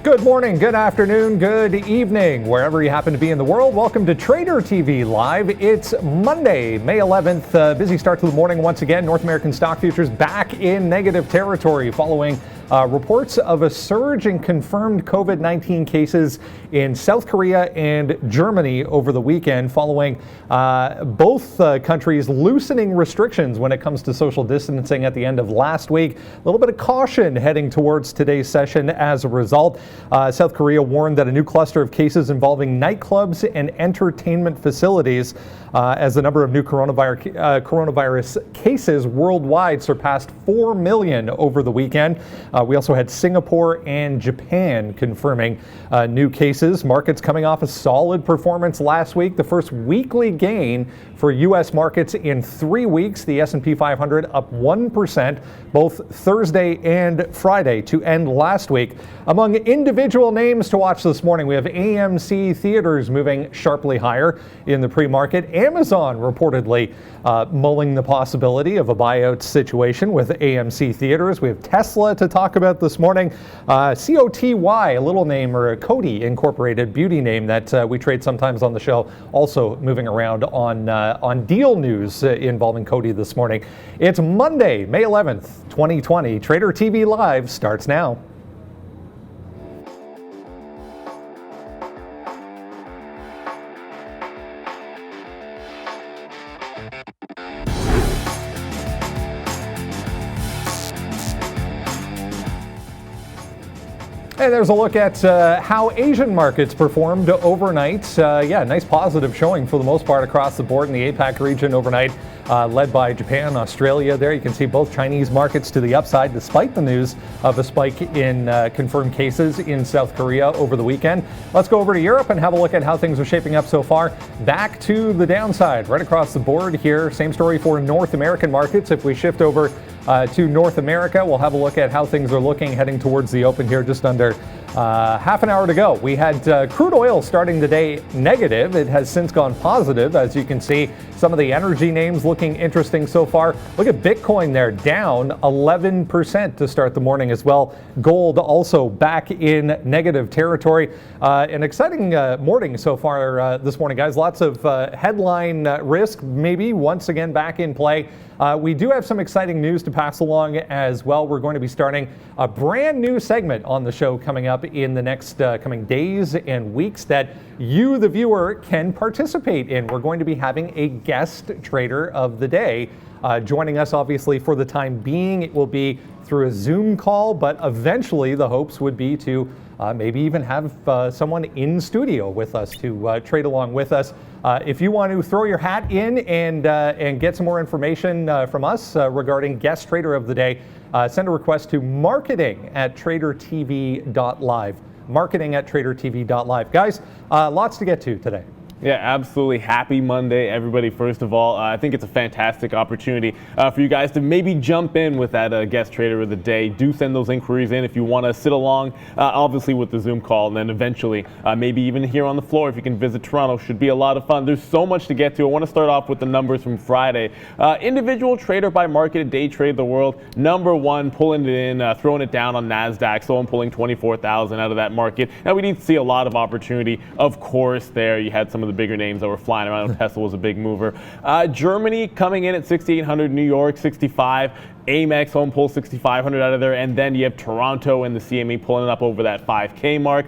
Good morning, good afternoon, good evening, wherever you happen to be in the world. Welcome to Trader TV Live. It's Monday, May 11th. Busy start to the morning once again. North American stock futures back in negative territory following reports of a surge in confirmed COVID-19 cases in South Korea and Germany over the weekend, following both countries loosening restrictions when it comes to social distancing at the end of last week. A little bit of caution heading towards today's session as a result. South Korea warned that a new cluster of cases involving nightclubs and entertainment facilities as the number of new coronavirus cases worldwide surpassed 4 million over the weekend. We also had Singapore and Japan confirming new cases. Markets coming off a solid performance last week. The first weekly gain for U.S. markets in 3 weeks. The S&P 500 up 1% both Thursday and Friday to end last week. Among individual names to watch this morning, we have AMC Theaters moving sharply higher in the pre-market. Amazon reportedly mulling the possibility of a buyout situation with AMC Theaters. We have Tesla to talk about this morning. COTY, a little name, or a Coty Incorporated beauty name that we trade sometimes on the show, also moving around on deal news involving Coty this morning. It's Monday, May 11th, 2020. Trader TV Live starts now. And there's a look at how Asian markets performed overnight. Nice positive showing for the most part across the board in the APAC region overnight, led by Japan, Australia. There you can see both Chinese markets to the upside despite the news of a spike in confirmed cases in South Korea over the weekend. Let's go over to Europe and have a look at how things are shaping up so far. Back to the downside right across the board here. Same story for North American markets. If we shift over to North America, we'll have a look at how things are looking heading towards the open here, just under half an hour to go. We had crude oil starting the day negative. It has since gone positive. As you can see, some of the energy names looking interesting so far. Look at Bitcoin there, down 11% to start the morning as well. Gold also back in negative territory. An exciting morning so far this morning, guys. Lots of headline risk maybe once again back in play. We do have some exciting news to pass along as well. We're going to be starting a brand new segment on the show coming up in the next coming days and weeks that you, the viewer, can participate in. We're going to be having a guest trader of the day joining us, obviously, for the time being. It will be through a Zoom call, but eventually the hopes would be to maybe even have someone in studio with us to trade along with us. If you want to throw your hat in and get some more information from us regarding guest trader of the day, send a request to marketing@tradertv.live. Marketing@tradertv.live. Guys, lots to get to today. Yeah, absolutely. Happy Monday, everybody. First of all, I think it's a fantastic opportunity for you guys to maybe jump in with that guest trader of the day. Do send those inquiries in if you want to sit along, obviously with the Zoom call, and then eventually maybe even here on the floor if you can visit Toronto. Should be a lot of fun. There's so much to get to. I want to start off with the numbers from Friday. Individual trader by market, day trade the world. Number one, pulling it in, throwing it down on NASDAQ. So I'm pulling 24,000 out of that market. Now we need to see a lot of opportunity. Of course, there you had some of the bigger names that were flying around. Tesla was a big mover. Germany coming in at 6,800, New York 65. Amex home pull 6,500 out of there, and then you have Toronto and the CME pulling up over that 5K mark.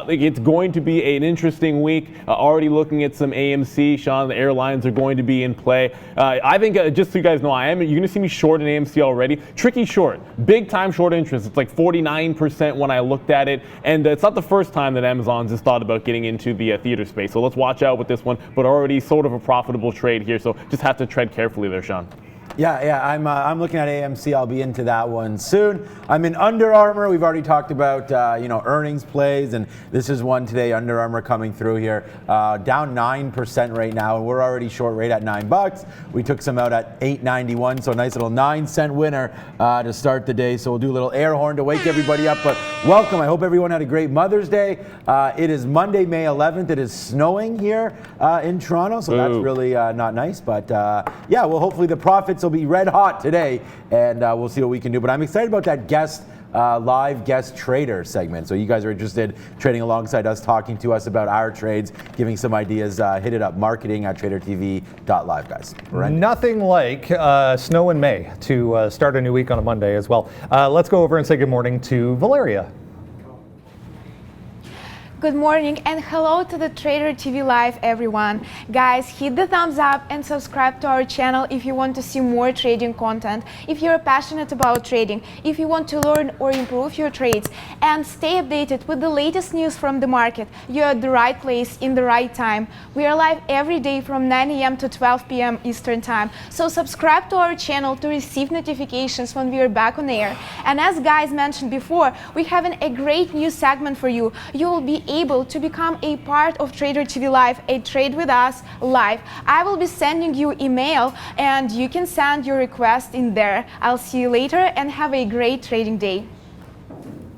It's going to be an interesting week. Already looking at some AMC. Sean, the airlines are going to be in play. I think, just so you guys know, you're going to see me short in AMC already. Tricky short, big time short interest. It's like 49% when I looked at it, and it's not the first time that Amazon's just thought about getting into the theater space. So let's watch out with this one, but already sort of a profitable trade here. So just have to tread carefully there, Sean. Yeah, I'm looking at AMC. I'll be into that one soon. I'm in Under Armour. We've already talked about earnings plays, and this is one today. Under Armour coming through here, down 9% right now, and we're already short rate at $9. We took some out at $8.91, so a nice little 9-cent winner to start the day. So we'll do a little air horn to wake everybody up. But welcome. I hope everyone had a great Mother's Day. It is Monday, May 11th. It is snowing here in Toronto, so that's really not nice. But well, hopefully the profits will be red hot today, and we'll see what we can do. But I'm excited about that guest live guest trader segment. So you guys are interested trading alongside us, talking to us about our trades, giving some ideas, hit it up, marketing@tradertv.live, guys. Nothing like snow in May to start a new week on a Monday as well. Let's go over and say good morning to Valeria. Good morning and hello to the Trader TV Live, everyone. Guys, hit the thumbs up and subscribe to our channel if you want to see more trading content, if you're passionate about trading, if you want to learn or improve your trades, and stay updated with the latest news from the market. You're at the right place in the right time. We are live every day from 9 a.m. to 12 p.m. Eastern Time. So subscribe to our channel to receive notifications when we are back on air. And as guys mentioned before, we have a great new segment for you. You will be able to become a part of Trader TV Live, a Trade with Us live. I will be sending you email and you can send your request in there. I'll see you later and have a great trading day.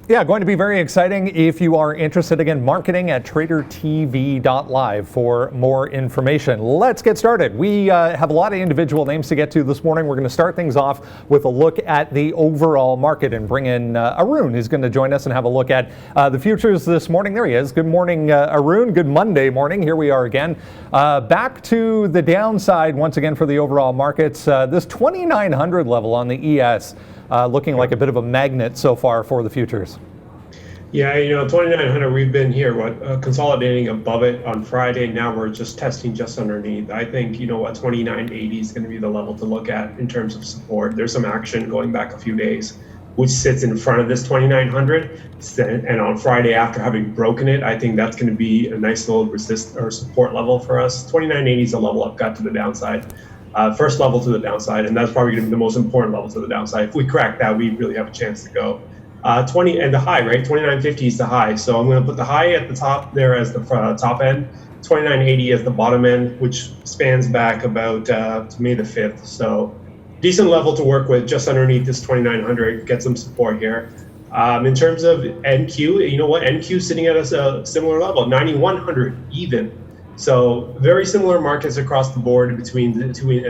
Yeah, going to be very exciting. If you are interested, again, marketing@tradertv.live for more information. Let's get started. We have a lot of individual names to get to this morning. We're going to start things off with a look at the overall market and bring in Arun, who's going to join us and have a look at the futures this morning. There he is. Good morning, Arun. Good Monday morning. Here we are again. Back to the downside once again for the overall markets. This 2,900 level on the ES looking like a bit of a magnet so far for the futures. Yeah, 2,900, we've been here, consolidating above it on Friday. Now we're just testing just underneath. I think, 2,980 is going to be the level to look at in terms of support. There's some action going back a few days, which sits in front of this 2,900. And on Friday, after having broken it, I think that's going to be a nice little resist or support level for us. 2,980 is a level I've got to the downside. First level to the downside, and that's probably going to be the most important level to the downside. If we crack that, we really have a chance to go. 20 and the high, right? 2,950 is the high. So I'm going to put the high at the top there as the top end, 2,980 as the bottom end, which spans back about to May the 5th. So decent level to work with just underneath this 2,900. Get some support here. In terms of NQ, you know what? NQ is sitting at a similar level, 9,100 even. So very similar markets across the board between the two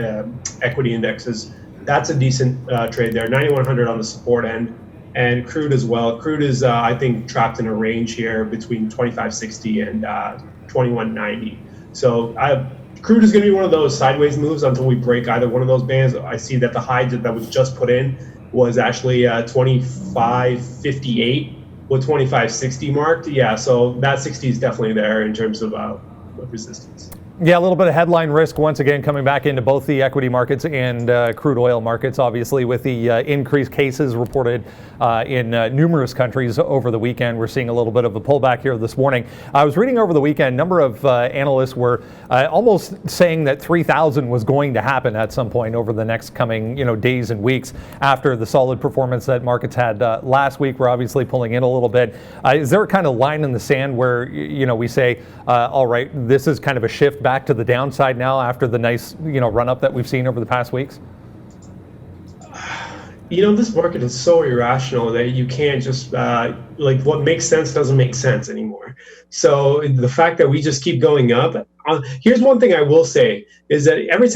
equity indexes. That's a decent trade there. 9,100 on the support end, and crude as well. Crude is, I think, trapped in a range here between 25.60 and 21.90. So crude is going to be one of those sideways moves until we break either one of those bands. I see that the high that was just put in was actually 25.58 with 25.60 marked. Yeah, so that 60 is definitely there in terms of resistance. Yeah, a little bit of headline risk once again coming back into both the equity markets and crude oil markets, obviously with the increased cases reported in numerous countries over the weekend. We're seeing a little bit of a pullback here this morning. I was reading over the weekend, a number of analysts were almost saying that 3,000 was going to happen at some point over the next coming days and weeks after the solid performance that markets had last week. We're obviously pulling in a little bit. Is there a kind of line in the sand where we say, all right, this is kind of a shift back to the downside now after the nice run up that we've seen over the past weeks? This market is so irrational that you can't just what makes sense doesn't make sense anymore. So the fact that we just keep going up, here's one thing I will say is that every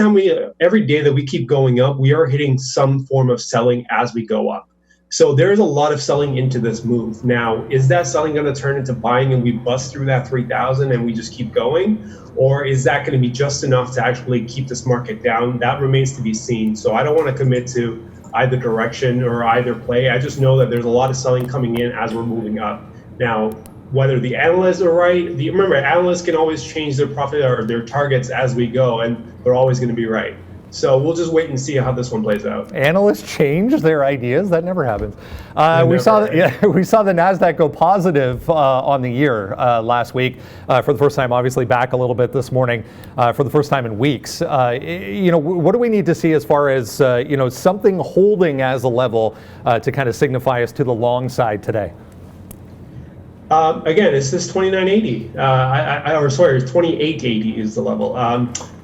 day that we keep going up, we are hitting some form of selling as we go up. So there's a lot of selling into this move. Now, is that selling going to turn into buying and we bust through that 3,000 and we just keep going? Or is that going to be just enough to actually keep this market down? That remains to be seen. So I don't want to commit to either direction or either play. I just know that there's a lot of selling coming in as we're moving up. Now, whether the analysts are right, remember, analysts can always change their profit or their targets as we go, and they're always going to be right. So we'll just wait and see how this one plays out. Analysts change their ideas? That never happens. We saw the NASDAQ go positive on the year last week for the first time, obviously back a little bit this morning for the first time in weeks. What do we need to see as far as, something holding as a level to kind of signify us to the long side today? Again, it's this 2980. It's 2880 is the level.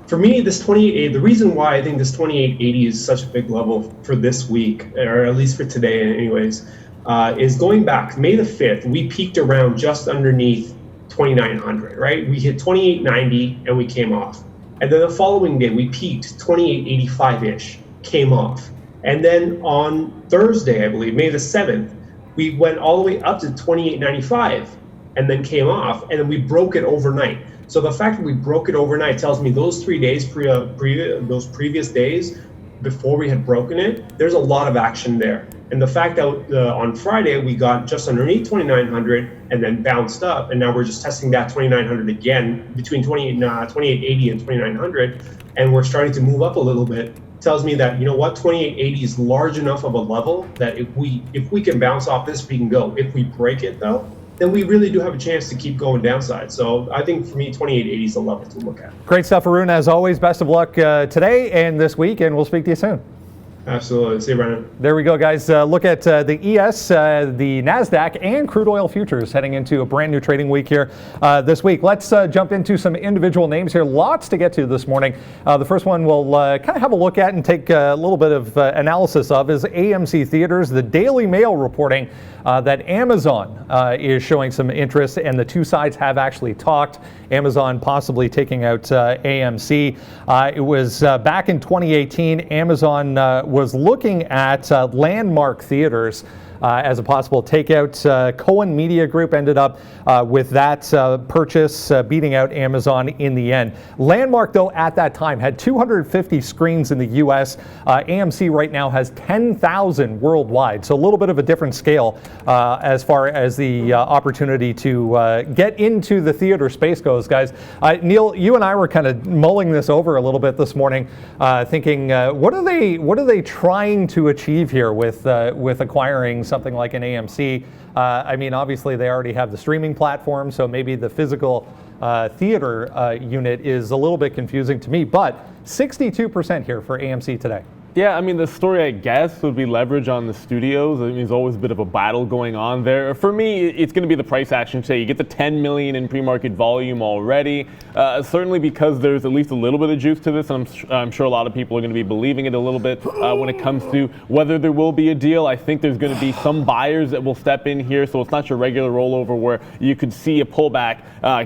For me, this 2880, the reason why I think this 2880 is such a big level for this week, or at least for today anyways, is going back May the 5th, we peaked around just underneath 2,900, right? We hit 2890 and we came off. And then the following day, we peaked 2885-ish, came off. And then on Thursday, I believe, May the 7th, We went all the way up to 28.95 and then came off, and then we broke it overnight. So the fact that we broke it overnight tells me those 3 days, those previous days before we had broken it, there's a lot of action there. And the fact that on Friday we got just underneath 2,900 and then bounced up, and now we're just testing that 2,900 again between 2880 and 2,900, and we're starting to move up a little bit, tells me that, you know what, 2880 is large enough of a level that if we can bounce off this, we can go. If we break it though, then we really do have a chance to keep going downside. So I think for me, 2880 is the level to look at. Great stuff, Arun. As always, best of luck today and this week, and we'll speak to you soon. Absolutely. See you, Brandon. There we go, guys. Look at the ES, the NASDAQ, and crude oil futures heading into a brand new trading week here this week. Let's jump into some individual names here. Lots to get to this morning. The first one we'll kind of have a look at and take a little bit of analysis of is AMC Theaters. The Daily Mail reporting that Amazon is showing some interest, and the two sides have actually talked. Amazon possibly taking out AMC. It was back in 2018, Amazon was looking at Landmark Theaters as a possible takeout. Cohen Media Group ended up with that purchase, beating out Amazon in the end. Landmark, though, at that time had 250 screens in the U.S. AMC right now has 10,000 worldwide, so a little bit of a different scale as far as the opportunity to get into the theater space goes, guys. Neil, you and I were kind of mulling this over a little bit this morning, thinking, what are they trying to achieve here with acquiring something like an AMC? I mean, obviously they already have the streaming platform, so maybe the physical theater unit is a little bit confusing to me, but 62% here for AMC today. Yeah, I mean, the story, I guess, would be leverage on the studios. I mean, there's always a bit of a battle going on there. For me, it's going to be the price action today. You get the 10 million in pre-market volume already, certainly because there's at least a little bit of juice to this, and I'm sure a lot of people are going to be believing it a little bit when it comes to whether there will be a deal. I think there's going to be some buyers that will step in here, so it's not your regular rollover where you could see a pullback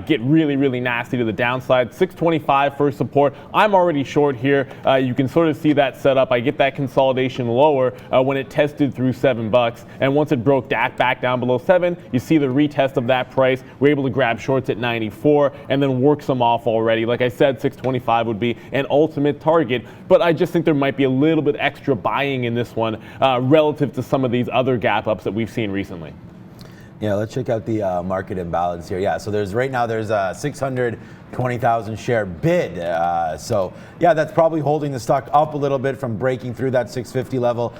get really, really nasty to the downside. 625 for support. I'm already short here. You can sort of see that set up. I get that consolidation lower when it tested through $7, and once it broke back down below 7, you see the retest of that price. We're able to grab shorts at 94 and then work some off already. Like I said, 625 would be an ultimate target, but I just think there might be a little bit extra buying in this one relative to some of these other gap ups that we've seen recently. Yeah, let's check out the market imbalance here. Yeah, so right now there's a 620,000 share bid. So yeah, that's probably holding the stock up a little bit from breaking through that 650 level.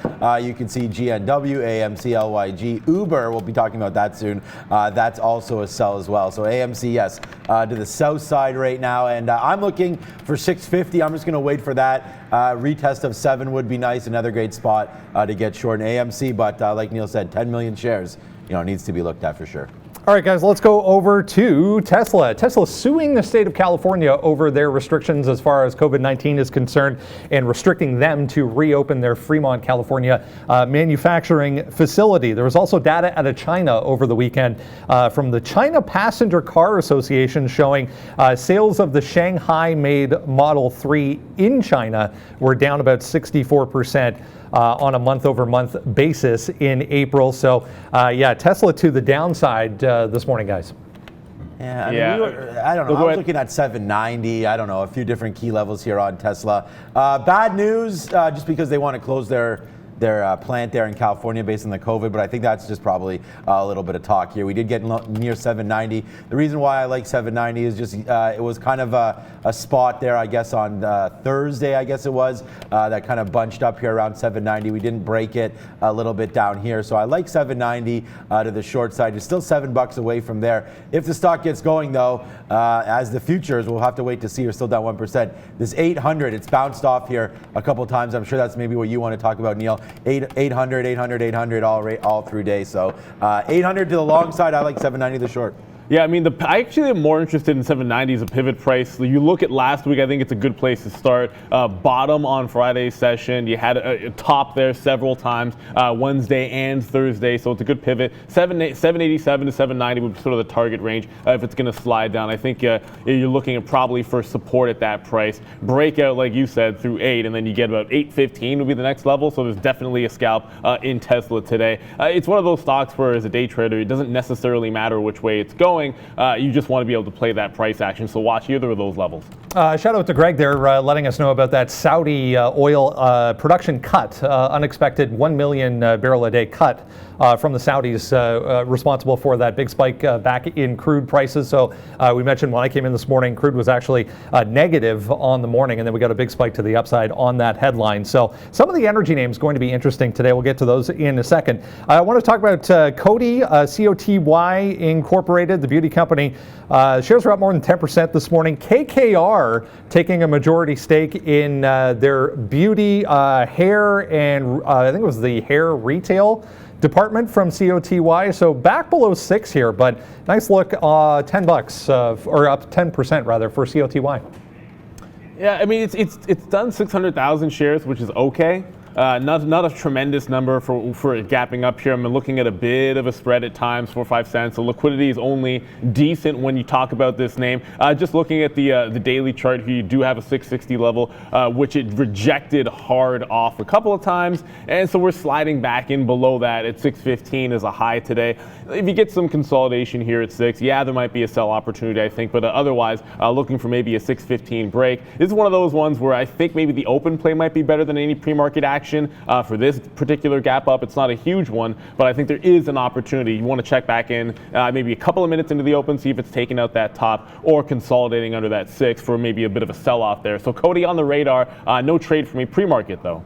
You can see GNW, AMC, LYG, Uber, we'll be talking about that soon. That's also a sell as well. So AMC, yes, to the south side right now, and I'm looking for 650. I'm just going to wait for that. Retest of 7 would be nice, another great spot to get short in AMC, but like Neil said, 10 million shares, needs to be looked at for sure. All right, guys, let's go over to Tesla. Tesla suing the state of California over their restrictions as far as COVID-19 is concerned and restricting them to reopen their Fremont, California manufacturing facility. There was also data out of China over the weekend from the China Passenger Car Association showing sales of the Shanghai-made Model 3 in China were down about 64%. On a month-over-month basis in April. So, yeah, Tesla to the downside this morning, guys. Yeah, I don't know. I was looking at 790. I don't know, a few different key levels here on Tesla. Bad news, just because they want to close their plant there in California based on the COVID, but I think that's just probably a little bit of talk here. We did get near 790. The reason why I like 790 is just it was kind of a spot there, I guess, on Thursday, I guess it was, that kind of bunched up here around 790. We didn't break it a little bit down here, so I like 790 to the short side. It's still $7 away from there. If the stock gets going, though, as the futures, we'll have to wait to see. We're still down 1%. This 800, it's bounced off here a couple times. I'm sure that's maybe what you want to talk about, Neil. 800 all through day. So 800 to the long side. I like 790 to the short. Yeah, I mean, I actually am more interested in 790 as a pivot price. You look at last week, I think it's a good place to start. Bottom on Friday's session. You had a top there several times, Wednesday and Thursday, so it's a good pivot. 787 to 790 would be sort of the target range if it's going to slide down. I think you're looking at probably for support at that price. Breakout, like you said, through 8, and then you get about 815 would be the next level, so there's definitely a scalp in Tesla today. It's one of those stocks where, as a day trader, it doesn't necessarily matter which way it's going. You just want to be able to play that price action, so watch either of those levels. Shout out to Greg there, letting us know about that Saudi oil production cut, unexpected 1 million barrel a day cut from the Saudis, responsible for that big spike back in crude prices. So we mentioned when I came in this morning, crude was actually negative on the morning, and then we got a big spike to the upside on that headline. So some of the energy names going to be interesting today. We'll get to those in a second. I want to talk about Coty, C-O-T-Y Incorporated, the beauty company. Shares are up more than 10% this morning. KKR taking a majority stake in their beauty, hair, and I think it was the hair retail department from COTY. So back below 6 here, but nice look, $10 or up 10% rather for COTY. Yeah, I mean, it's done 600,000 shares, which is okay. Not a tremendous number for gapping up here. I'm looking at a bit of a spread at times, 4 or 5 cents. So liquidity is only decent when you talk about this name. Just looking at the daily chart here, you do have a 660 level, which it rejected hard off a couple of times, and so we're sliding back in below that at 615 as a high today. If you get some consolidation here at 6, yeah, there might be a sell opportunity, I think, but otherwise, looking for maybe a 615 break. This is one of those ones where I think maybe the open play might be better than any pre-market action. For this particular gap up. It's not a huge one, but I think there is an opportunity. You want to check back in maybe a couple of minutes into the open, see if it's taking out that top or consolidating under that 6 for maybe a bit of a sell-off there. So Coty on the radar. No trade for me pre-market, though.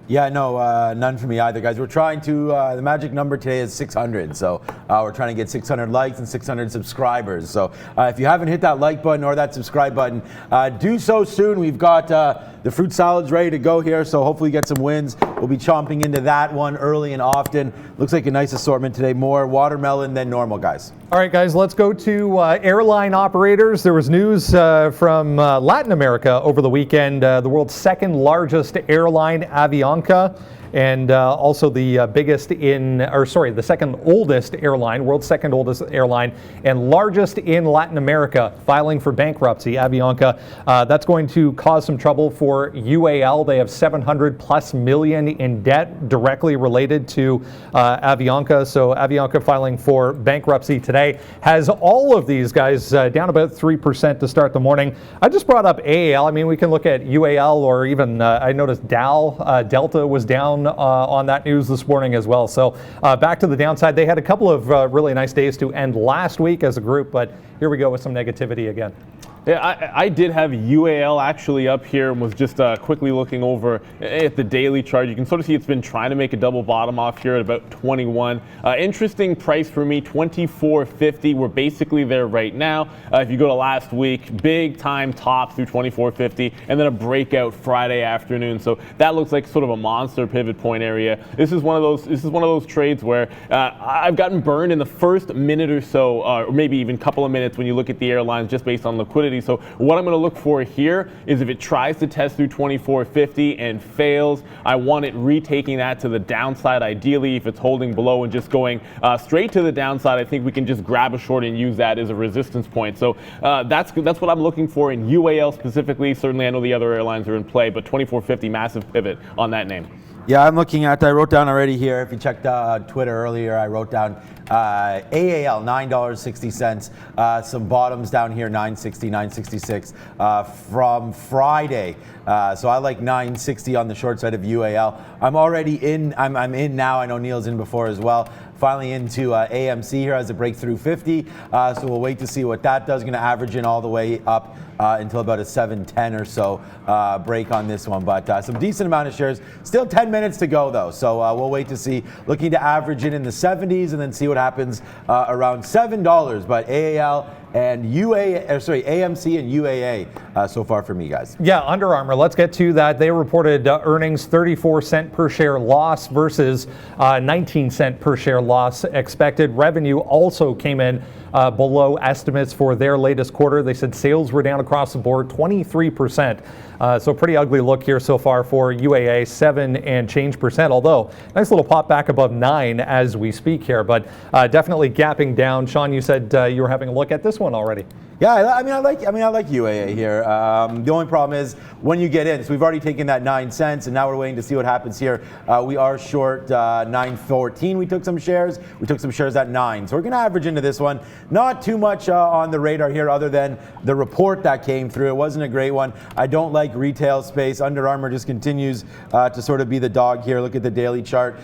Yeah, no, none for me either, guys. We're trying to, the magic number today is 600. So we're trying to get 600 likes and 600 subscribers. So if you haven't hit that like button or that subscribe button, do so soon. We've got the fruit salads ready to go here, so hopefully get some wins. We'll be chomping into that one early and often. Looks like a nice assortment today. More watermelon than normal, guys. All right, guys, let's go to airline operators. There was news from Latin America over the weekend. The world's second largest airline, Avianca, and also the the second oldest airline, world's second oldest airline, and largest in Latin America, filing for bankruptcy, Avianca. That's going to cause some trouble for UAL. They have $700+ million in debt directly related to Avianca. So Avianca filing for bankruptcy today has all of these guys down about 3% to start the morning. I just brought up AAL. I mean, we can look at UAL or even I noticed Delta was down on that news this morning as well. So back to the downside. They had a couple of really nice days to end last week as a group, but here we go with some negativity again. Yeah, I did have UAL actually up here and was just quickly looking over at the daily chart. You can sort of see it's been trying to make a double bottom off here at about 21. Interesting price for me, 24.50. We're basically there right now. If you go to last week, big time top through 24.50 and then a breakout Friday afternoon. So that looks like sort of a monster pivot point area. This is one of those trades where I've gotten burned in the first minute or so, or maybe even couple of minutes when you look at the airlines just based on liquidity. So what I'm going to look for here is if it tries to test through 24.50 and fails, I want it retaking that to the downside. Ideally, if it's holding below and just going straight to the downside, I think we can just grab a short and use that as a resistance point. So that's what I'm looking for in UAL specifically. Certainly, I know the other airlines are in play, but 24.50, massive pivot on that name. Yeah, I'm looking at, I wrote down already here, if you checked Twitter earlier, I wrote down AAL, $9.60. Some bottoms down here, $9.60, $9.66 from Friday. So I like $9.60 on the short side of UAL. I'm already in, I'm in now. I know Neil's in before as well. Finally into AMC here as a breakthrough 50. So we'll wait to see what that does. Going to average in all the way up until about a 7:10 or so break on this one. But some decent amount of shares. Still 10 minutes to go though, so we'll wait to see. Looking to average it in the 70s and then see what happens around $7. But AAL and AMC and UAA so far for me, guys. Yeah, Under Armour, let's get to that. They reported earnings 34-cent per share loss versus 19-cent per share loss expected. Revenue also came in below estimates for their latest quarter. They said sales were down across the board 23%. So pretty ugly look here so far for UAA, 7 and change percent, although nice little pop back above 9 as we speak here, but definitely gapping down. Sean, you said you were having a look at this one already. Yeah, I like UAA here. The only problem is when you get in. So we've already taken that 9 cents, and now we're waiting to see what happens here. We are short 9.14. We took some shares. We took some shares at 9. So we're going to average into this one. Not too much on the radar here, other than the report that came through. It wasn't a great one. I don't like retail space. Under Armour just continues to sort of be the dog here. Look at the daily chart,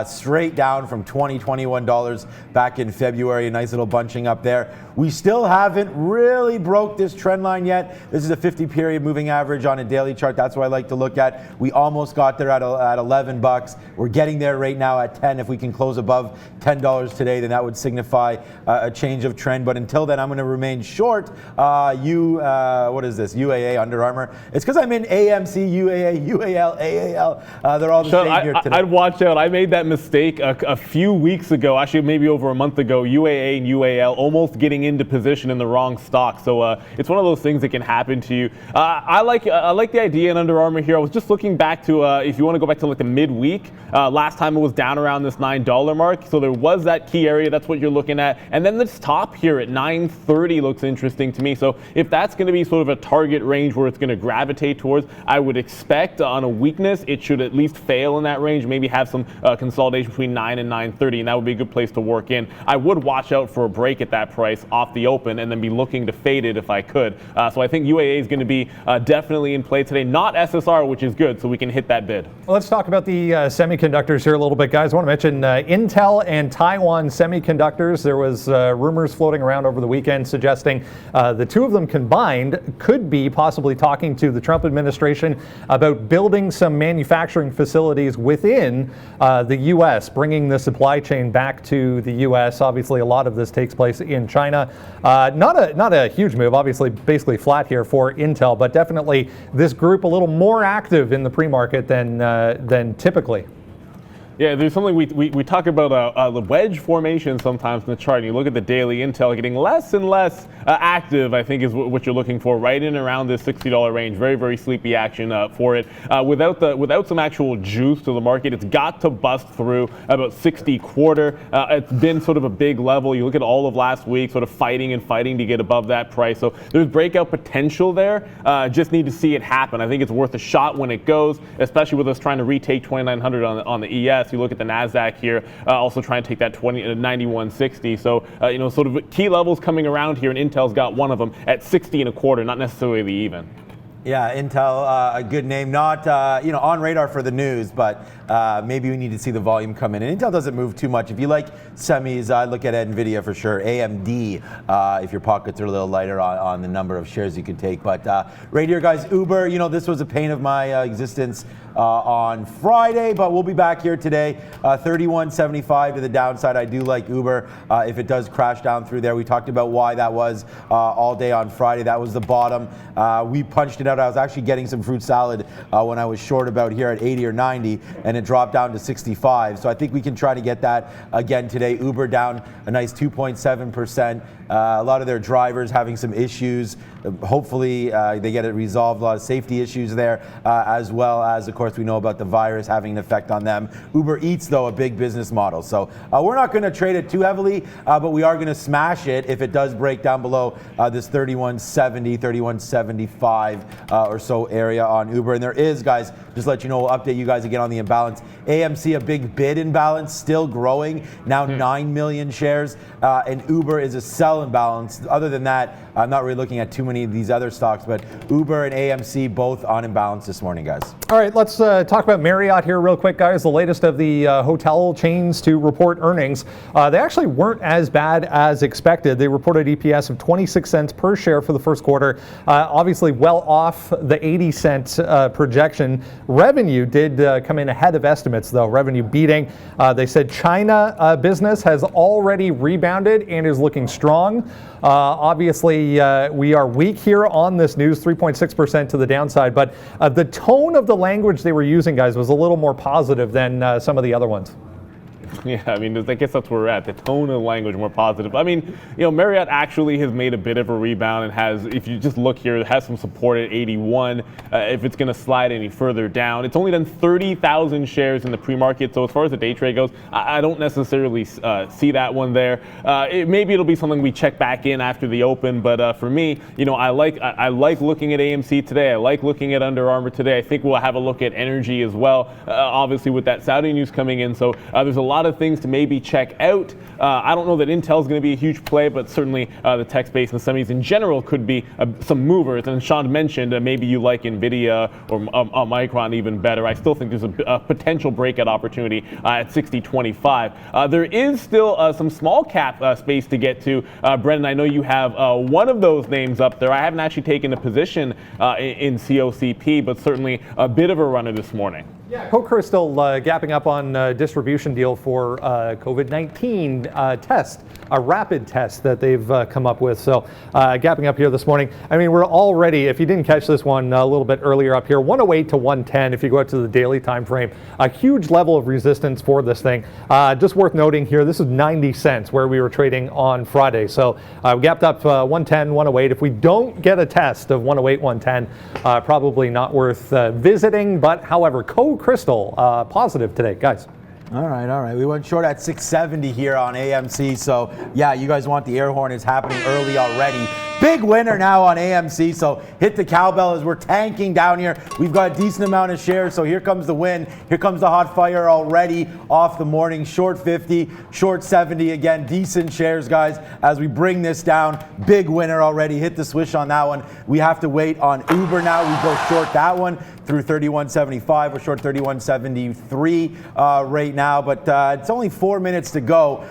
straight down from $21 back in February. A nice little bunching up there. We still haven't really broke this trend line yet. This is a 50-period moving average on a daily chart. That's what I like to look at. We almost got there at $11. We're getting there right now at 10. If we can close above $10 today, then that would signify a change of trend. But until then, I'm going to remain short. What is this? UAA, Under Armour. It's because I'm in AMC, UAA, UAL, AAL. They're all the same here today. I'd watch out. I made that mistake a few weeks ago, actually maybe over a month ago. UAA and UAL almost getting into position in the wrong stock. So it's one of those things that can happen to you. I like the idea in Under Armour here. I was just looking back to, if you want to go back to like the midweek, last time it was down around this $9 mark. So there was that key area. That's what you're looking at. And then this top here at 930 looks interesting to me. So if that's going to be sort of a target range where it's going to gravitate towards, I would expect on a weakness, it should at least fail in that range, maybe have some consolidation between 9 and 930, and that would be a good place to work in. I would watch out for a break at that price off the open and then be looking to fade it if I could. So I think UAA is going to be definitely in play today, not SSR, which is good, so we can hit that bid. Well, let's talk about the semiconductors here a little bit, guys. I want to mention Intel and Taiwan Semiconductors. There was rumors floating around over the weekend suggesting the two of them combined could be possibly talking to the Trump administration about building some manufacturing facilities within the U.S., bringing the supply chain back to the U.S. Obviously, a lot of this takes place in China. Not a huge move, obviously basically flat here for Intel, but definitely this group a little more active in the pre-market than typically. Yeah, there's something we talk about the wedge formation sometimes in the chart. And you look at the daily Intel getting less and less active, I think is what you're looking for, right in around this $60 range. Very, very sleepy action for it. Without some actual juice to the market, it's got to bust through about 60 quarter. It's been sort of a big level. You look at all of last week, sort of fighting to get above that price. So there's breakout potential there. Just need to see it happen. I think it's worth a shot when it goes, especially with us trying to retake 2,900 on the ES. You look at the NASDAQ here, also trying to take that 9160. So, sort of key levels coming around here, and Intel's got one of them at 60 and a quarter, not necessarily even. Yeah, Intel, a good name. Not on radar for the news, but maybe we need to see the volume come in. And Intel doesn't move too much. If you like semis, I look at NVIDIA for sure. AMD, if your pockets are a little lighter on the number of shares you could take. But right here, guys, Uber, this was a pain of my existence on Friday, but we'll be back here today. 31.75 to the downside. I do like Uber if it does crash down through there. We talked about why that was all day on Friday. That was the bottom. We punched it out. I was actually getting some fruit salad when I was short about here at 80 or 90, and it dropped down to 65. So I think we can try to get that again today. Uber down a nice 2.7%. A lot of their drivers having some issues. Hopefully they get it resolved. A lot of safety issues there, as well as, of course, we know about the virus having an effect on them. Uber Eats, though, a big business model. So we're not going to trade it too heavily, but we are going to smash it if it does break down below this 31.70, 31.75 or so area on Uber. And there is, guys, just let you know, we'll update you guys again on the imbalance. AMC, a big bid imbalance, still growing, now 9 million shares, and Uber is a sell imbalance. Other than that, I'm not really looking at too many of these other stocks, but Uber and AMC both on imbalance this morning, guys. All right, let's talk about Marriott here real quick, guys. The latest of the hotel chains to report earnings. They actually weren't as bad as expected. They reported EPS of 26 cents per share for the first quarter, obviously well off the 80-cent projection. Revenue did come in ahead of estimates, though. Revenue beating. They said China business has already rebounded and is looking strong. Obviously, we are weak here on this news, 3.6% to the downside, but the tone of the language they were using, guys, was a little more positive than some of the other ones. Yeah, I mean, I guess that's where we're at. The tone of language more positive. I mean, Marriott actually has made a bit of a rebound and has, if you just look here, it has some support at 81. If it's going to slide any further down, it's only done 30,000 shares in the pre-market. So as far as the day trade goes, I don't necessarily see that one there. Maybe it'll be something we check back in after the open. But for me, I like looking at AMC today. I like looking at Under Armour today. I think we'll have a look at energy as well. Obviously, with that Saudi news coming in, so there's a lot of things to maybe check out. I don't know that Intel's going to be a huge play, but certainly the tech space and the semis in general could be some movers. And Sean mentioned maybe you like NVIDIA or Micron even better. I still think there's a potential breakout opportunity at 60.25. There is still some small cap space to get to. Brendan, I know you have one of those names up there. I haven't actually taken a position in COCP, but certainly a bit of a runner this morning. Yeah, Coker is still gapping up on distribution deal for COVID-19 test, a rapid test that they've come up with. So gapping up here this morning. I mean, we're already, if you didn't catch this one a little bit earlier up here, 108 to 110 if you go out to the daily time frame. A huge level of resistance for this thing. Just worth noting here, this is 90 cents where we were trading on Friday. So we gapped up 110, 108. If we don't get a test of 108, 110, probably not worth visiting. But however, Crystal, positive today, guys. All right. We went short at 670 here on AMC. So, yeah, you guys want the air horn. It's happening early already. Big winner now on AMC. So, hit the cowbell as we're tanking down here. We've got a decent amount of shares. So, here comes the win. Here comes the hot fire already off the morning. Short 50, short 70 again. Decent shares, guys, as we bring this down. Big winner already. Hit the swish on that one. We have to wait on Uber now. We go short that one through 31.75. We're short 31.73 right now, but it's only 4 minutes to go.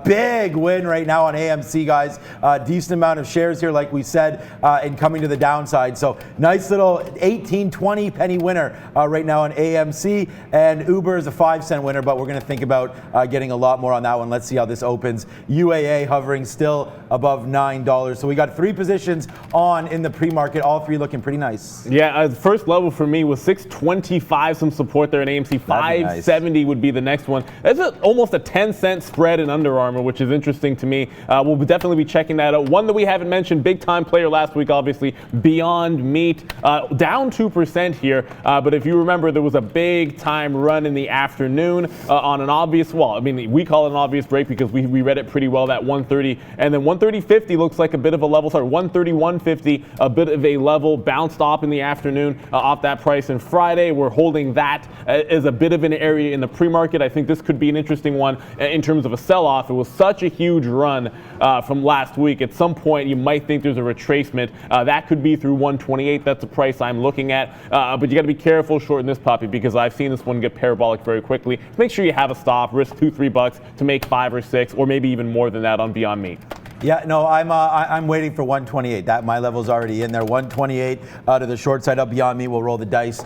Big win right now on AMC, guys. Decent amount of shares here, like we said, and coming to the downside. So nice little 18-20 penny winner right now on AMC, and Uber is a 5-cent winner, but we're going to think about getting a lot more on that one. Let's see how this opens. UAA hovering still above $9. So we got 3 positions on in the pre-market, all 3 looking pretty nice. Yeah, first level for me was 625, some support there in AMC. 570 would be the next one. That's almost a 10-cent spread in Under Armour, which is interesting to me. We'll definitely be checking that out. One that we haven't mentioned, big time player last week, obviously, Beyond Meat, down 2% here. But if you remember, there was a big time run in the afternoon on an obvious, well, I mean, we call it an obvious break because we read it pretty well, that 130. And then 130.50 looks like a bit of a level. Sorry, 131.50, a bit of a level, bounced off in the afternoon off that price. And Friday, we're holding that as a bit of an area in the pre-market. I think this could be an interesting one in terms of a sell-off. It was such a huge run from last week. At some point, you might think there's a retracement. That could be through 128. That's the price I'm looking at. But you got to be careful shorting this puppy because I've seen this one get parabolic very quickly. Make sure you have a stop. Risk $2-3 to make 5 or 6, or maybe even more than that on Beyond Meat. Yeah, no, I'm waiting for 128. That my level's already in there. 128 to the short side up. Beyond Meat, we'll roll the dice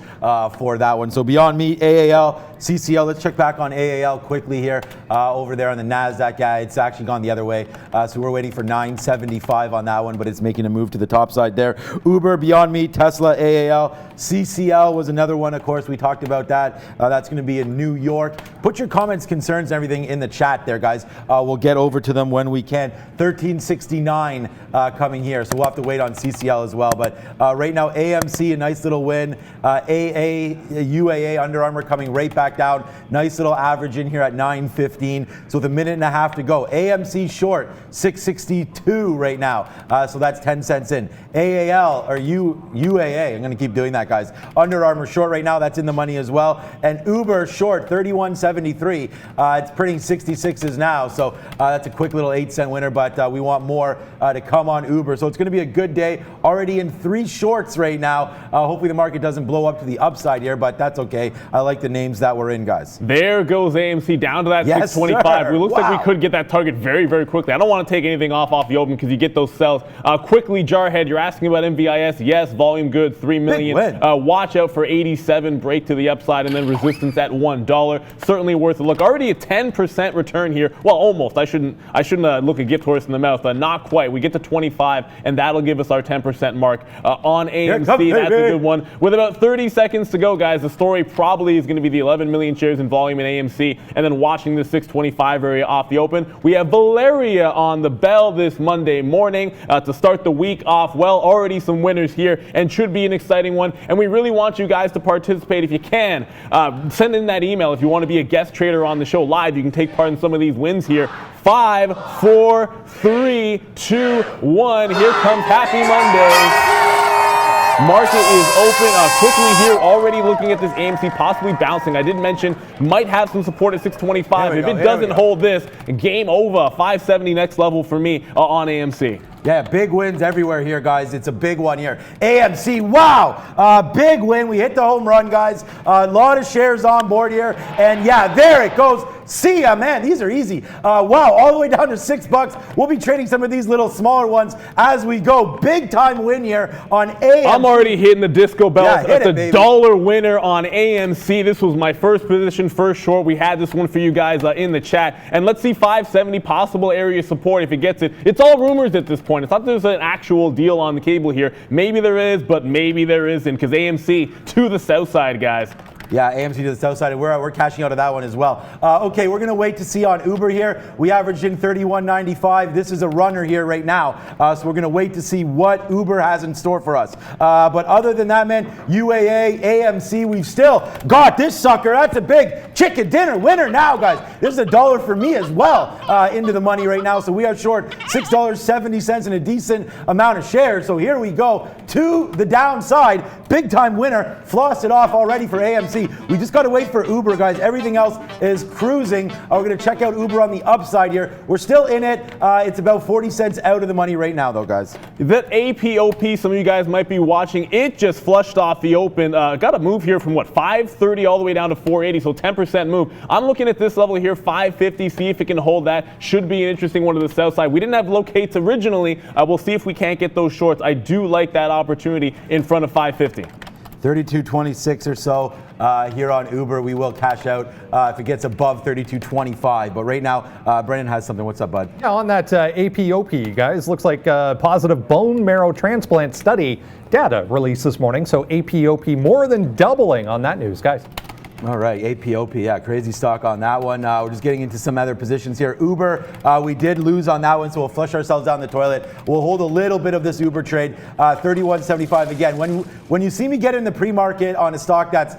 for that one. So Beyond Meat, AAL, CCL. Let's check back on AAL quickly here over there on the NASDAQ. Yeah, it's actually gone the other way. So we're waiting for 975 on that one, but it's making a move to the top side there. Uber, Beyond Meat, Tesla, AAL. CCL was another one, of course. We talked about that. That's going to be in New York. Put your comments, concerns, and everything in the chat there, guys. We'll get over to them when we can. 1369 coming here, so we'll have to wait on CCL as well. But right now, AMC, a nice little win. UAA, Under Armour coming right back down. Nice little average in here at 915. So with a minute and a half to go. AMC short, 662 right now. So that's 10 cents in. AAL, or UAA, I'm going to keep doing that, guys. guys. Under Armour short right now, that's in the money as well. And Uber short, 31.73. It's printing 66s now, so that's a quick little 8-cent winner, but we want more to come on Uber. So it's going to be a good day. Already in 3 shorts right now. Hopefully the market doesn't blow up to the upside here, but that's okay. I like the names that we're in, guys. There goes AMC down to that 625. It looks like we could get that target very, very quickly. I don't want to take anything off the open because you get those sells. Quickly, Jarhead, you're asking about MVIS. Yes, volume good, 3 million. Watch out for 87, break to the upside, and then resistance at $1. Certainly worth a look. Already a 10% return here. Well, almost. I shouldn't look a gift horse in the mouth. Not quite. We get to 25, and that'll give us our 10% mark on AMC. That's a good one. With about 30 seconds to go, guys, the story probably is going to be the 11 million shares in volume in AMC, and then watching the 625 area off the open. We have Valeria on the bell this Monday morning to start the week off well. Already some winners here, and should be an exciting one. And we really want you guys to participate if you can. Send in that email if you want to be a guest trader on the show live. You can take part in some of these wins here. 5, 4, 3, 2, 1. Here comes Happy Monday. Market is open quickly here, already looking at this AMC possibly bouncing. I did mention might have some support at 625. If it doesn't hold this, game over. 570 next level for me on AMC. Yeah, big wins everywhere here, guys. It's a big one here. AMC, wow, big win. We hit the home run, guys. A lot of shares on board here. And yeah, there it goes. See ya, man, these are easy. Wow, all the way down to $6. We'll be trading some of these little smaller ones as we go. Big time win here on AMC. I'm already hitting the disco bell. Yeah, That's a $1 winner on AMC. This was my first position, first short. We had this one for you guys in the chat. And let's see 570 possible area support if it gets it. It's all rumors at this point. It's not there's an actual deal on the cable here. Maybe there is, but maybe there isn't, because AMC to the south side, guys. Yeah, AMC to the south side, and we're cashing out of that one as well. Okay, we're going to wait to see on Uber here. We averaged in 31.95. This is a runner here right now, so we're going to wait to see what Uber has in store for us. But other than that, man, UAA, AMC, we've still got this sucker. That's a big chicken dinner winner now, guys. This is $1 for me as well into the money right now. So we are short $6.70 and a decent amount of shares. So here we go to the downside. Big time winner. Flossed it off already for AMC. We just got to wait for Uber, guys. Everything else is cruising. We're going to check out Uber on the upside here. We're still in it. It's about 40 cents out of the money right now, though, guys. That APOP, some of you guys might be watching, it just flushed off the open. Got a move here from, 530 all the way down to 480, so 10% move. I'm looking at this level here, 550, see if it can hold that. Should be an interesting one to the south side. We didn't have locates originally. We'll see if we can't get those shorts. I do like that opportunity in front of 550. 32.26 or so here on Uber. We will cash out if it gets above 32.25. But right now, Brendan has something. What's up, bud? Yeah, on that APOP, guys, looks like a positive bone marrow transplant study data released this morning. So APOP more than doubling on that news, guys. All right, APOP, yeah, crazy stock on that one. We're just getting into some other positions here. Uber, we did lose on that one, so we'll flush ourselves down the toilet. We'll hold a little bit of this Uber trade, 31.75 again. When you see me get in the pre-market on a stock that's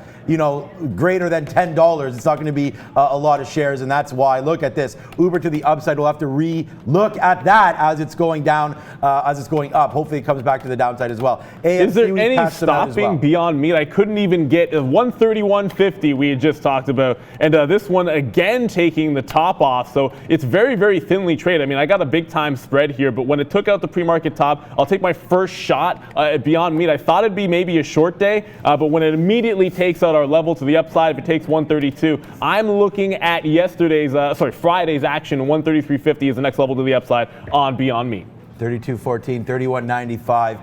greater than $10, it's not going to be a lot of shares, and that's why. Look at this. Uber to the upside. We'll have to re-look at that as it's going down, as it's going up. Hopefully it comes back to the downside as well. AMC, is there any stopping beyond meat? I couldn't even get 131.50 we had just talked about, and this one again taking the top off, so it's very, very thinly traded. I mean, I got a big time spread here, but when it took out the pre-market top, I'll take my first shot at Beyond Meat. I thought it'd be maybe a short day, but when it immediately takes out our level to the upside, if it takes 132, I'm looking at Friday's action. 133.50 is the next level to the upside on Beyond Meat. 32.14, 31.95.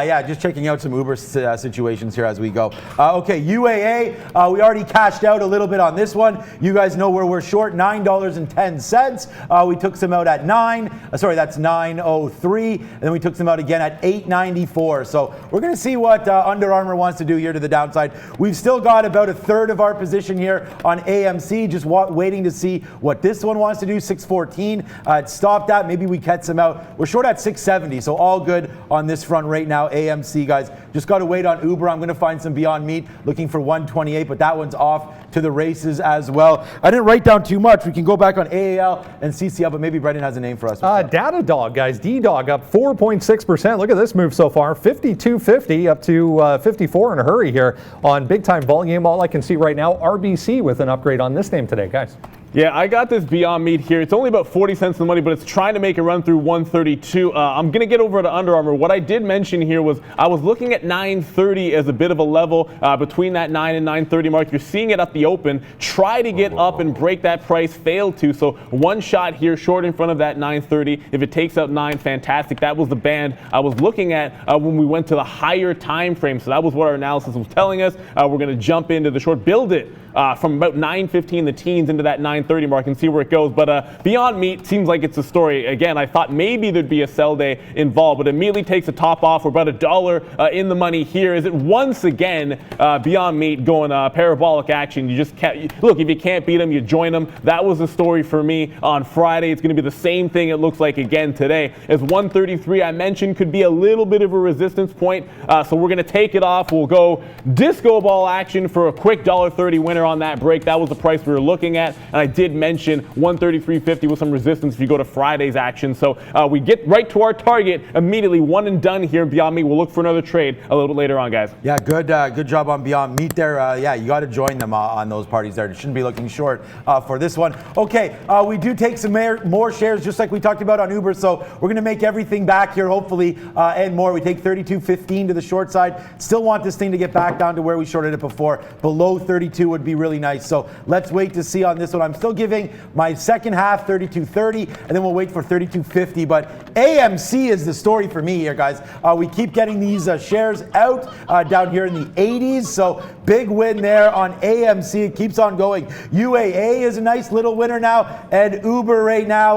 Yeah, just checking out some Uber situations here as we go. Okay, UAA, we already cashed out a little bit on this one. You guys know where we're short, $9.10. We took some out at that's 9.03, and then we took some out again at 8.94. So we're going to see what Under Armour wants to do here to the downside. We've still got about a third of our position here on AMC, just waiting to see what this one wants to do. 6.14. It stopped at, maybe we catch some out. We're short at 670. So all good on this front right now. AMC, guys, just got to wait on Uber. I'm going to find some Beyond Meat, looking for 128, but that one's off to the races as well. I didn't write down too much. We can go back on AAL and CCL, but maybe Brendan has a name for us. Data Dog, guys. D-Dog up 4.6%. Look at this move so far. 52.50 up to 54 in a hurry here on big time volume. All I can see right now, RBC with an upgrade on this name today, guys. Yeah, I got this Beyond Meat here. It's only about 40 cents in the money, but it's trying to make a run through 132. I'm going to get over to Under Armour. What I did mention here was I was looking at 930 as a bit of a level between that 9 and 930 mark. You're seeing it at the open. Try to get up and break that price. Failed to. So one shot here short in front of that 930. If it takes out 9, fantastic. That was the band I was looking at when we went to the higher time frame. So that was what our analysis was telling us. We're going to jump into the short, build it from about 915 the teens into that 930 mark and see where it goes. But Beyond Meat seems like it's a story. Again, I thought maybe there'd be a sell day involved, but immediately takes a top off. We're about $1 in the money here. Is it once again Beyond Meat going parabolic action? You just can't look. If you can't beat them, you join them. That was the story for me on Friday. It's going to be the same thing. It looks like again today. As 133 I mentioned could be a little bit of a resistance point. So we're going to take it off. We'll go disco ball action for a quick $1.30 winner on that break. That was the price we were looking at, and I did mention 133.50 with some resistance if you go to Friday's action. So we get right to our target immediately, one and done here. Beyond Meat, we'll look for another trade a little bit later on, guys. Yeah, good job on Beyond Meat there. Yeah, you got to join them on those parties there. You shouldn't be looking short for this one. Okay, we do take some more shares, just like we talked about on Uber. So we're going to make everything back here, hopefully, and more. We take 32.15 to the short side. Still want this thing to get back down to where we shorted it before. Below 32 would be really nice. So let's wait to see on this one. I'm still giving my second half 32.30, and then we'll wait for 32.50. But AMC is the story for me here, guys. We keep getting these shares out down here in the 80s. So big win there on AMC. It keeps on going. UAA is a nice little winner now, and Uber right now,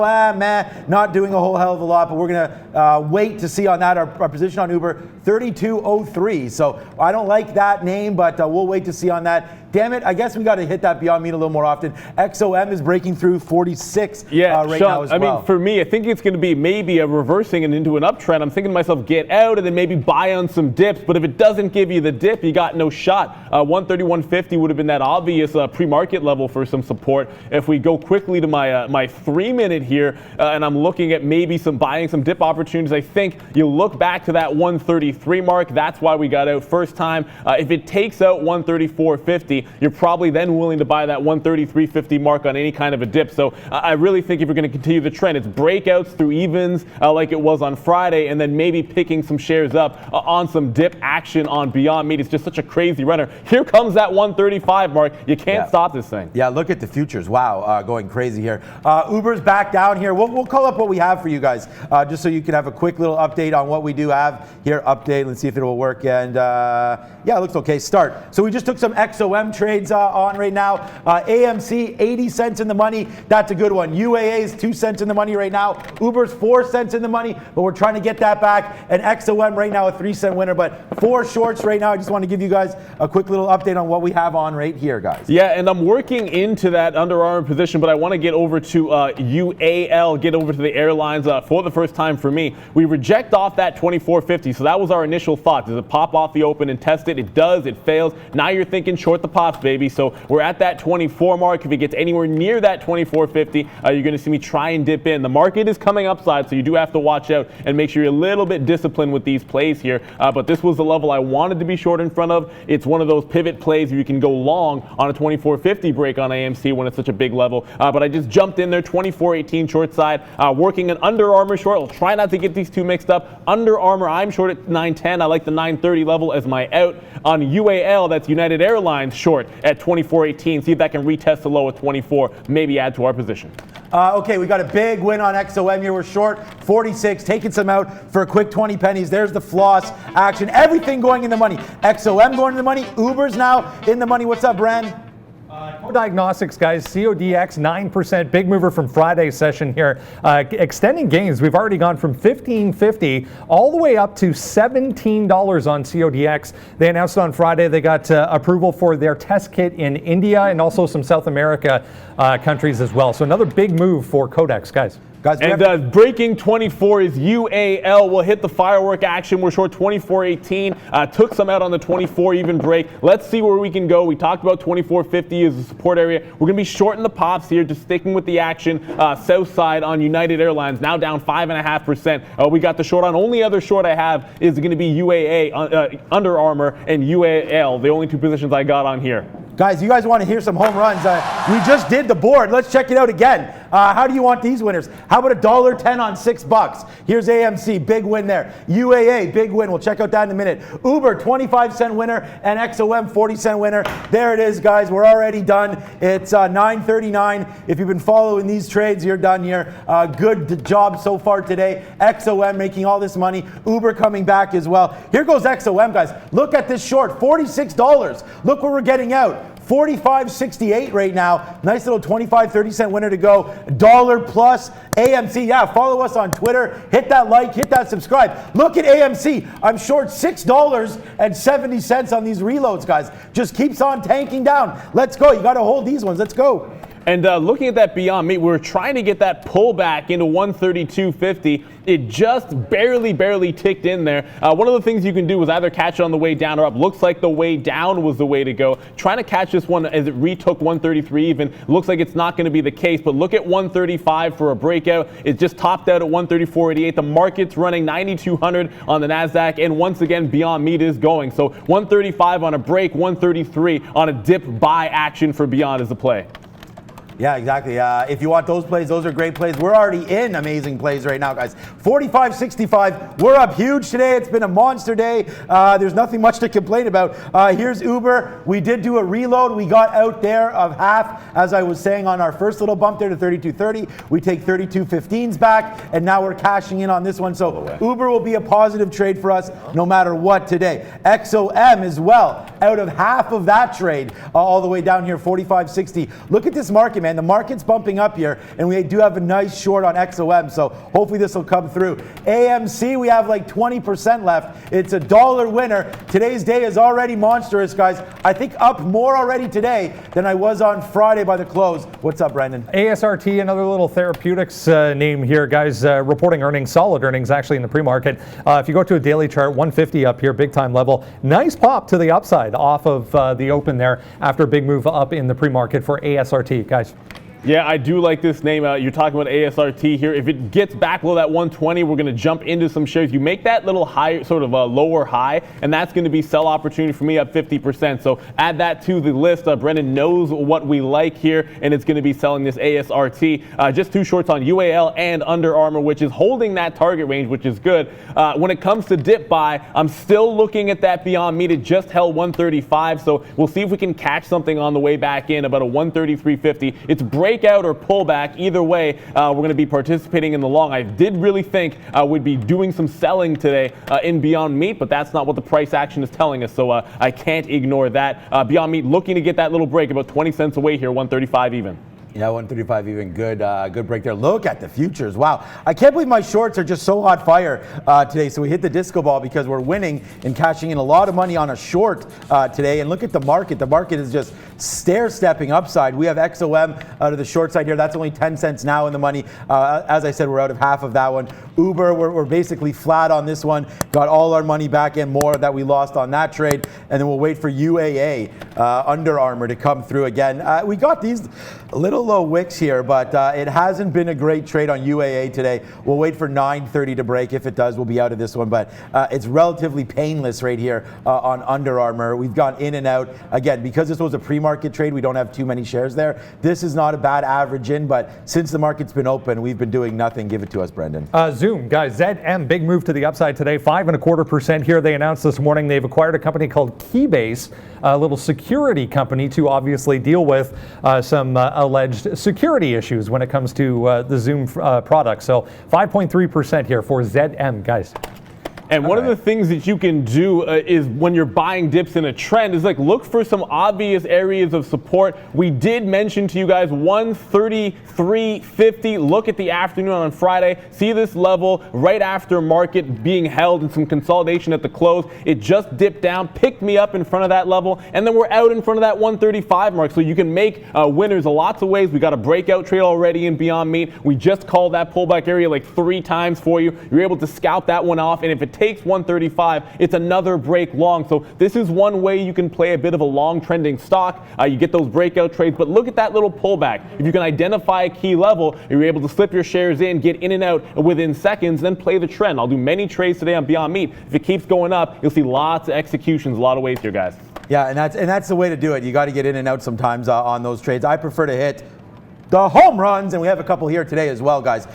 not doing a whole hell of a lot. But we're gonna wait to see on that. Our position on Uber 32.03. So I don't like that name, but we'll wait to see on that. Damn it, I guess we got to hit that Beyond Meat a little more often. XOM is breaking through 46 right now as well. I mean, for me, I think it's going to be maybe a reversing and into an uptrend. I'm thinking to myself, get out and then maybe buy on some dips. But if it doesn't give you the dip, you got no shot. 131.50 would have been that obvious pre-market level for some support. If we go quickly to my 3-minute here, and I'm looking at maybe buying some dip opportunities, I think you look back to that 133 mark. That's why we got out first time. If it takes out 134.50, you're probably then willing to buy that 133.50 mark on any kind of a dip. So I really think if you're going to continue the trend, it's breakouts through evens like it was on Friday, and then maybe picking some shares up on some dip action on Beyond Meat. It's just such a crazy runner. Here comes that 135 mark. You can't stop this thing. Yeah, look at the futures. Wow, going crazy here. Uber's back down here. We'll call up what we have for you guys, just so you can have a quick little update on what we do have here. Update. Let's see if it will work. And yeah, it looks okay. Start. So we just took some XOM trades on right now. AMC 80 cents in the money. That's a good one. UAA is 2 cents in the money right now. Uber's 4 cents in the money, but we're trying to get that back. And XOM right now a 3-cent winner, but 4 shorts right now. I just want to give you guys a quick little update on what we have on right here, guys. Yeah, and I'm working into that Under Armour position, but I want to get over to UAL, get over to the airlines for the first time for me. We reject off that 24.50, so that was our initial thought. Does it pop off the open and test it? It does. It fails. Now you're thinking short the pops, baby. So we're at that 24 mark. If it gets anywhere near that 24.50, you're going to see me try and dip in. The market is coming upside, so you do have to watch out and make sure you're a little bit disciplined with these plays here. But this was the level I wanted to be short in front of. It's one of those pivot plays where you can go long on a 24.50 break on AMC when it's such a big level. But I just jumped in there, 24.18 short side, working an Under Armour short. I'll try not to get these two mixed up. Under Armour, I'm short at 910. I like the 930 level as my out. On UAL, that's United Airlines short at 24.18. See if that can retest the low at 24, maybe add to our position. Okay, we got a big win on XOM here. We're short 46, taking some out for a quick 20 pennies. There's the floss action. Everything going in the money. XOM going in the money. Uber's now in the money. What's up, Bren? Diagnostics, guys. CODX 9%, big mover from Friday's session here. Extending gains. We've already gone from $15.50 all the way up to $17 on CODX. They announced on Friday they got approval for their test kit in India and also some South America countries as well. So another big move for Codex, guys. Guys, and breaking 24 is UAL. We'll hit the firework action. We're short 24.18. Took some out on the 24 even break. Let's see where we can go. We talked about 24.50 as a support area. We're going to be shorting the pops here, just sticking with the action. South side on United Airlines, now down 5.5%. We got the short on. Only other short I have is going to be UAA, Under Armour, and UAL. The only two positions I got on here. Guys, you guys want to hear some home runs? We just did the board. Let's check it out again. How do you want these winners? How about $1.10 on $6? Here's AMC, big win there. UAA, big win. We'll check out that in a minute. Uber, 25-cent winner, and XOM, 40-cent winner. There it is, guys. We're already done. It's 9:39. If you've been following these trades, you're done here. Good job so far today. XOM making all this money. Uber coming back as well. Here goes XOM, guys. Look at this short, $46. Look what we're getting out. 45.68 right now. Nice little 30-cent winner to go. $1 plus. AMC, yeah, follow us on Twitter. Hit that like, hit that subscribe. Look at AMC. I'm short $6.70 on these reloads, guys. Just keeps on tanking down. Let's go. You got to hold these ones. Let's go. And looking at that Beyond Meat, we're trying to get that pullback into 132.50. It just barely ticked in there. One of the things you can do is either catch it on the way down or up. Looks like the way down was the way to go. Trying to catch this one as it retook 133 even. Looks like it's not going to be the case, but look at 135 for a breakout. It just topped out at 134.88. The market's running 9,200 on the NASDAQ, and once again, Beyond Meat is going. So 135 on a break, 133 on a dip buy action for Beyond is the play. Yeah, exactly. If you want those plays, those are great plays. We're already in amazing plays right now, guys. 45.65. We're up huge today. It's been a monster day. There's nothing much to complain about. Here's Uber. We did do a reload. We got out there of half, as I was saying on our first little bump there to 32.30. We take 32.15s back, and now we're cashing in on this one. So Uber will be a positive trade for us no matter what today. XOM as well, out of half of that trade, all the way down here, 45.60. Look at this market, man. The market's bumping up here, and we do have a nice short on XOM, so hopefully this will come through. AMC, we have like 20% left. It's $1 winner. Today's day is already monstrous, guys. I think up more already today than I was on Friday by the close. What's up, Brendan? ASRT, another little therapeutics name here, guys, reporting earnings, solid earnings actually in the pre-market. If you go to a daily chart, 150 up here, big time level. Nice pop to the upside off of the open there after a big move up in the pre-market for ASRT, guys. Yeah, I do like this name. You're talking about ASRT here. If it gets back below that 120, we're going to jump into some shares. You make that little higher, sort of a lower high, and that's going to be sell opportunity for me up 50%. So add that to the list. Brendan knows what we like here, and it's going to be selling this ASRT. Just two shorts on UAL and Under Armour, which is holding that target range, which is good. When it comes to dip buy, I'm still looking at that Beyond Meat. It just held 135, so we'll see if we can catch something on the way back in, about a 133.50. It's breakout or pullback. Either way, we're going to be participating in the long. I did really think we'd be doing some selling today in Beyond Meat, but that's not what the price action is telling us, so I can't ignore that. Beyond Meat looking to get that little break, about 20 cents away here, 135 even. Yeah, 135 even. Good break there. Look at the futures. Wow. I can't believe my shorts are just so hot fire today. So we hit the disco ball because we're winning and cashing in a lot of money on a short today. And look at the market. The market is just stair-stepping upside. We have XOM out of the short side here. That's only 10 cents now in the money. As I said, we're out of half of that one. Uber, we're basically flat on this one. Got all our money back and more that we lost on that trade. And then we'll wait for UAA, Under Armour, to come through again. We got these little low wicks here, but it hasn't been a great trade on UAA today. We'll wait for 9:30 to break. If it does, we'll be out of this one, but it's relatively painless right here on Under Armour. We've gone in and out. Again, because this was a pre-market trade, we don't have too many shares there. This is not a bad average in, but since the market's been open, we've been doing nothing. Give it to us, Brendan. Zoom, guys, ZM, big move to the upside today, 5.25% here. They announced this morning they've acquired a company called Keybase, a little security company to obviously deal with some alleged security issues when it comes to the Zoom product. So 5.3% here for ZM, guys. And one of the things that you can do is when you're buying dips in a trend is like look for some obvious areas of support. We did mention to you guys 133.50. Look at the afternoon on Friday. See this level right after market being held and some consolidation at the close. It just dipped down, picked me up in front of that level, and then we're out in front of that 135 mark. So you can make winners lots of ways. We got a breakout trade already in Beyond Meat. We just called that pullback area like 3 times for you. You're able to scalp that one off, and if it takes 135, it's another break long. So this is one way you can play a bit of a long trending stock. You get those breakout trades, but look at that little pullback. If you can identify a key level, you're able to slip your shares in, get in and out within seconds, then play the trend. I'll do many trades today on Beyond Meat. If it keeps going up, you'll see lots of executions, a lot of ways here, guys. Yeah, and that's the way to do it. You got to get in and out sometimes on those trades. I prefer to hit the home runs, and we have a couple here today as well, guys.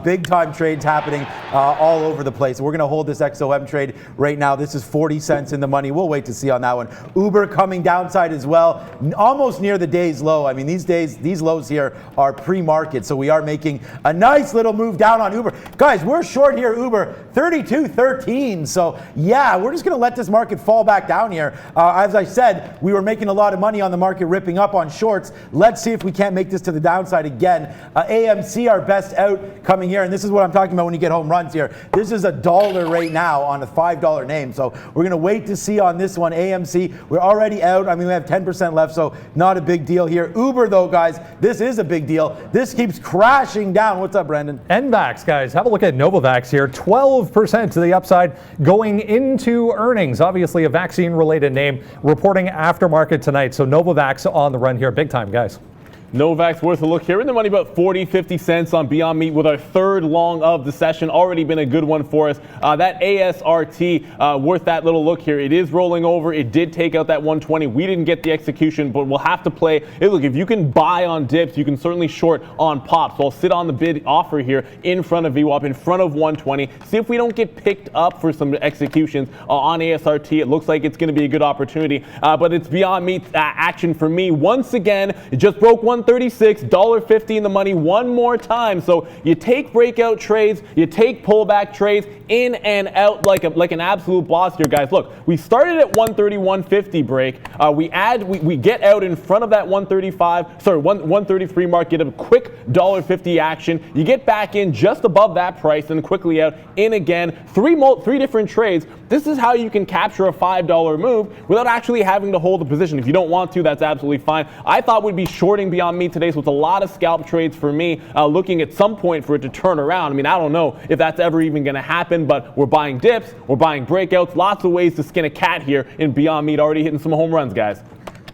Big time trades happening all over the place. We're going to hold this XOM trade right now. This is 40 cents in the money. We'll wait to see on that one. Uber coming downside as well, almost near the day's low. I mean, these lows here are pre-market, so we are making a nice little move down on Uber. Guys, we're short here, Uber, 32.13. So yeah, we're just going to let this market fall back down here. As I said, we were making a lot of money on the market ripping up on shorts. Let's see if we can't make this to the downside again. AMC, our best out coming here, and this is what I'm talking about when you get home runs here. This is $1 right now on a $5 name, so we're going to wait to see on this one. AMC, we're already out. I mean, we have 10% left, so not a big deal here. Uber, though, guys, this is a big deal. This keeps crashing down. What's up, Brandon? NVAX, guys, have a look at Novavax here. 12% to the upside going into earnings. Obviously, a vaccine-related name reporting aftermarket tonight, so Novavax on the run here. Big time, guys. Novavax worth a look here. In the money about 40-50 cents on Beyond Meat with our third long of the session. Already been a good one for us. That ASRT worth that little look here. It is rolling over. It did take out that 120. We didn't get the execution, but we'll have to play. Hey, look, if you can buy on dips, you can certainly short on pops. So I'll sit on the bid offer here in front of VWAP, in front of 120. See if we don't get picked up for some executions on ASRT. It looks like it's going to be a good opportunity, but it's Beyond Meat action for me. Once again, it just broke $136, $1.50 in the money one more time. So you take breakout trades, you take pullback trades in and out like an absolute boss here, guys. Look, we started at 131.50 break. We get out in front of that 133 mark, get a quick $1.50 action. You get back in just above that price and quickly out in again. Three different trades. This is how you can capture a $5 move without actually having to hold a position. If you don't want to, that's absolutely fine. I thought we'd be shorting Beyond Meat today, so it's a lot of scalp trades for me, looking at some point for it to turn around. I mean, I don't know if that's ever even going to happen, but we're buying dips, we're buying breakouts, lots of ways to skin a cat here in Beyond Meat, already hitting some home runs, guys.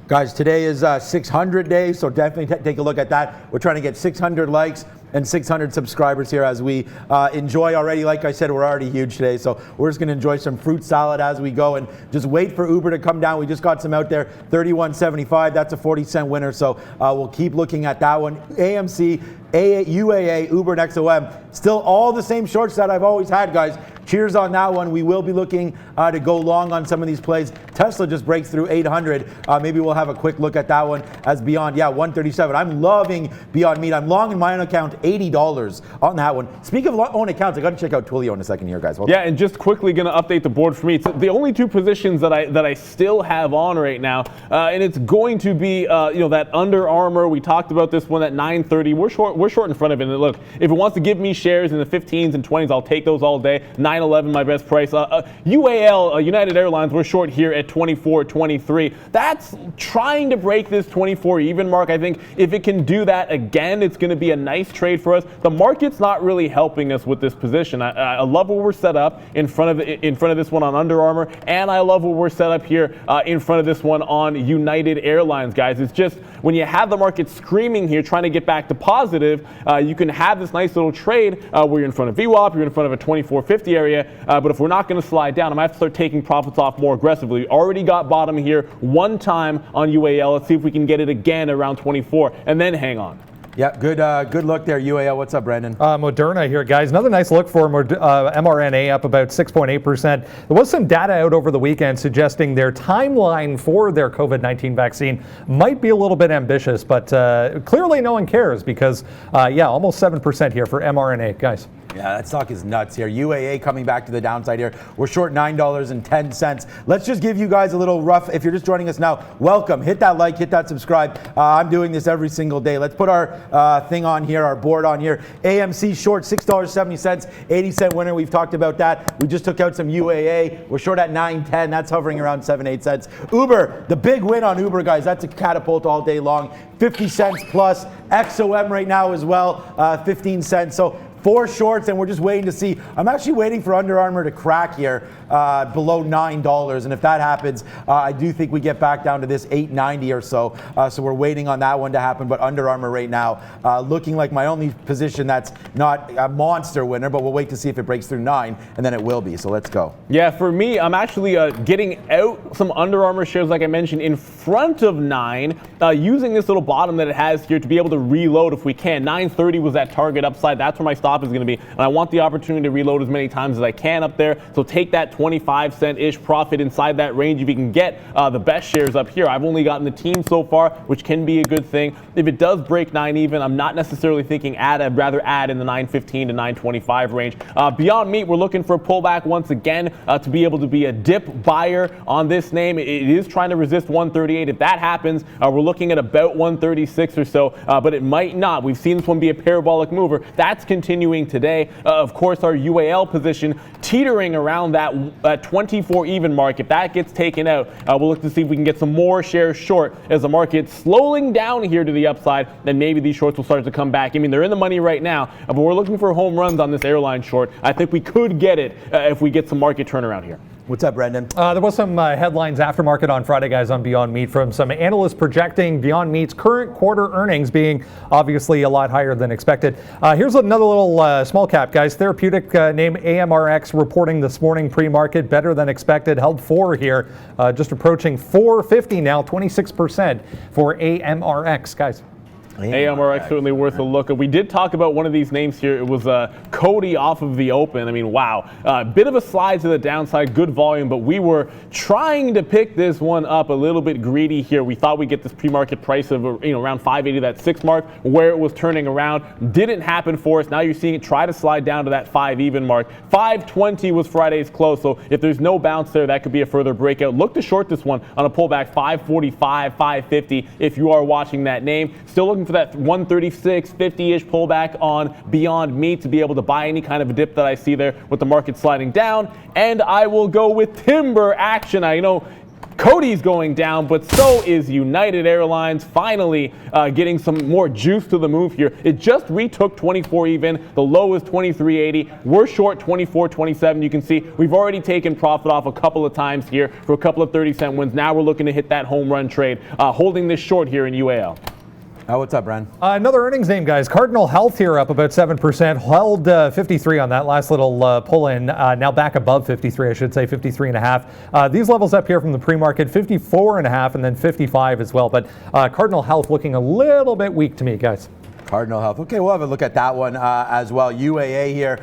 Guys, today is 600 days, so definitely take a look at that. We're trying to get 600 likes and 600 subscribers here as we enjoy already. Like I said, we're already huge today, so we're just going to enjoy some fruit salad as we go and just wait for Uber to come down. We just got some out there, 31.75. That's a 40-cent winner, so we'll keep looking at that one. AMC, UAA, Uber, and XOM, still all the same shorts that I've always had, guys. Cheers on that one. We will be looking to go long on some of these plays. Tesla just breaks through 800. Maybe we'll have a quick look at that one as Beyond. Yeah, 137. I'm loving Beyond Meat. I'm long in my own account, $80 on that one. Speaking of own accounts, I got to check out Twilio in a second here, guys. Hold yeah, and just quickly going to update the board for me. It's the only two positions that I still have on right now, and it's going to be that Under Armour. We talked about this one at 930. We're short in front of it. And look, if it wants to give me shares in the 15s and 20s, I'll take those all day. 911, my best price. UAL, United Airlines, we're short here at 24.23. That's trying to break this 24 even mark. I think if it can do that again, it's going to be a nice trade for us. The market's not really helping us with this position. I love where we're set up in front of this one on Under Armour, and I love where we're set up here in front of this one on United Airlines, guys. It's just when you have the market screaming here, trying to get back to positive, you can have this nice little trade where you're in front of VWAP, you're in front of a 24.50 area, but if we're not going to slide down, I'm going to have to start taking profits off more aggressively. We already got bottom here one time on UAL. Let's see if we can get it again around 24 and then hang on. Yeah, good look there, UAL. What's up, Brandon? Moderna here, guys. Another nice look for mRNA, up about 6.8%. There was some data out over the weekend suggesting their timeline for their COVID-19 vaccine might be a little bit ambitious, but clearly no one cares because, almost 7% here for mRNA, guys. Yeah, that stock is nuts here. UAA coming back to the downside here. We're short $9.10. Let's just give you guys a little rough. If you're just joining us now, welcome. Hit that like, hit that subscribe. I'm doing this every single day. Let's put our thing on here, our board on here. AMC short $6.70, 80-cent winner. We've talked about that. We just took out some UAA. We're short at 9.10. That's hovering around 7-8 cents. Uber, the big win on Uber, guys. That's a catapult all day long. 50 cents plus. XOM right now as well, 15 cents. So 4 shorts, and we're just waiting to see. I'm actually waiting for Under Armour to crack here below $9, and if that happens, I do think we get back down to this $8.90 or so. So we're waiting on that one to happen. But Under Armour right now looking like my only position that's not a monster winner, but we'll wait to see if it breaks through 9, and then it will be. So let's go. Yeah, for me, I'm actually getting out some Under Armour shares, like I mentioned, in front of 9, using this little bottom that it has here to be able to reload if we can. 9.30 was that target upside. That's where my stop is going to be, and I want the opportunity to reload as many times as I can up there. So take that 25-cent-ish profit inside that range if you can get the best shares up here. I've only gotten the team so far, which can be a good thing. If it does break 9 even, I'm not necessarily thinking add. I'd rather add in the 9.15 to 9.25 range. Beyond Meat, we're looking for a pullback once again to be able to be a dip buyer on this name. It is trying to resist 138. If that happens, we're looking at about 136 or so, but it might not. We've seen this one be a parabolic mover. That's continuing today. Of course, our UAL position teetering around that 24 even mark. If that gets taken out, we'll look to see if we can get some more shares short as the market's slowing down here to the upside. Then maybe these shorts will start to come back. I mean, they're in the money right now, but we're looking for home runs on this airline short. I think we could get it if we get some market turnaround here. What's up, Brendan? There was some headlines after market on Friday, guys, on Beyond Meat from some analysts projecting Beyond Meat's current quarter earnings being obviously a lot higher than expected. Here's another little small cap, guys. Therapeutic name AMRX reporting this morning pre-market better than expected. Held 4 here, just approaching 450 now, 26% for AMRX, guys. AMRX certainly worth a look. We did talk about one of these names here. It was Cody off of the open. I mean, wow. Bit of a slide to the downside, good volume, but we were trying to pick this one up a little bit greedy here. We thought we'd get this pre-market price of around 580, that 6 mark, where it was turning around. Didn't happen for us. Now you're seeing it try to slide down to that 5 even mark. 520 was Friday's close, so if there's no bounce there, that could be a further breakout. Look to short this one on a pullback, 545, 550 if you are watching that name. Still looking for that 136, 50-ish pullback on Beyond Meat to be able to buy any kind of a dip that I see there with the market sliding down. And I will go with timber action. I know Cody's going down, but so is United Airlines, finally getting some more juice to the move here. It just retook 24 even. The low is 23.80. We're short 24.27. You can see we've already taken profit off a couple of times here for a couple of 30-cent wins. Now we're looking to hit that home run trade, holding this short here in UAL. What's up, Bren? Another earnings name, guys. Cardinal Health here up about 7%. Held 53 on that last little pull-in. Now back above 53, I should say, 53.5. These levels up here from the pre-market, 54.5 and then 55 as well. But Cardinal Health looking a little bit weak to me, guys. Cardinal Health. Okay, we'll have a look at that one as well. UAA here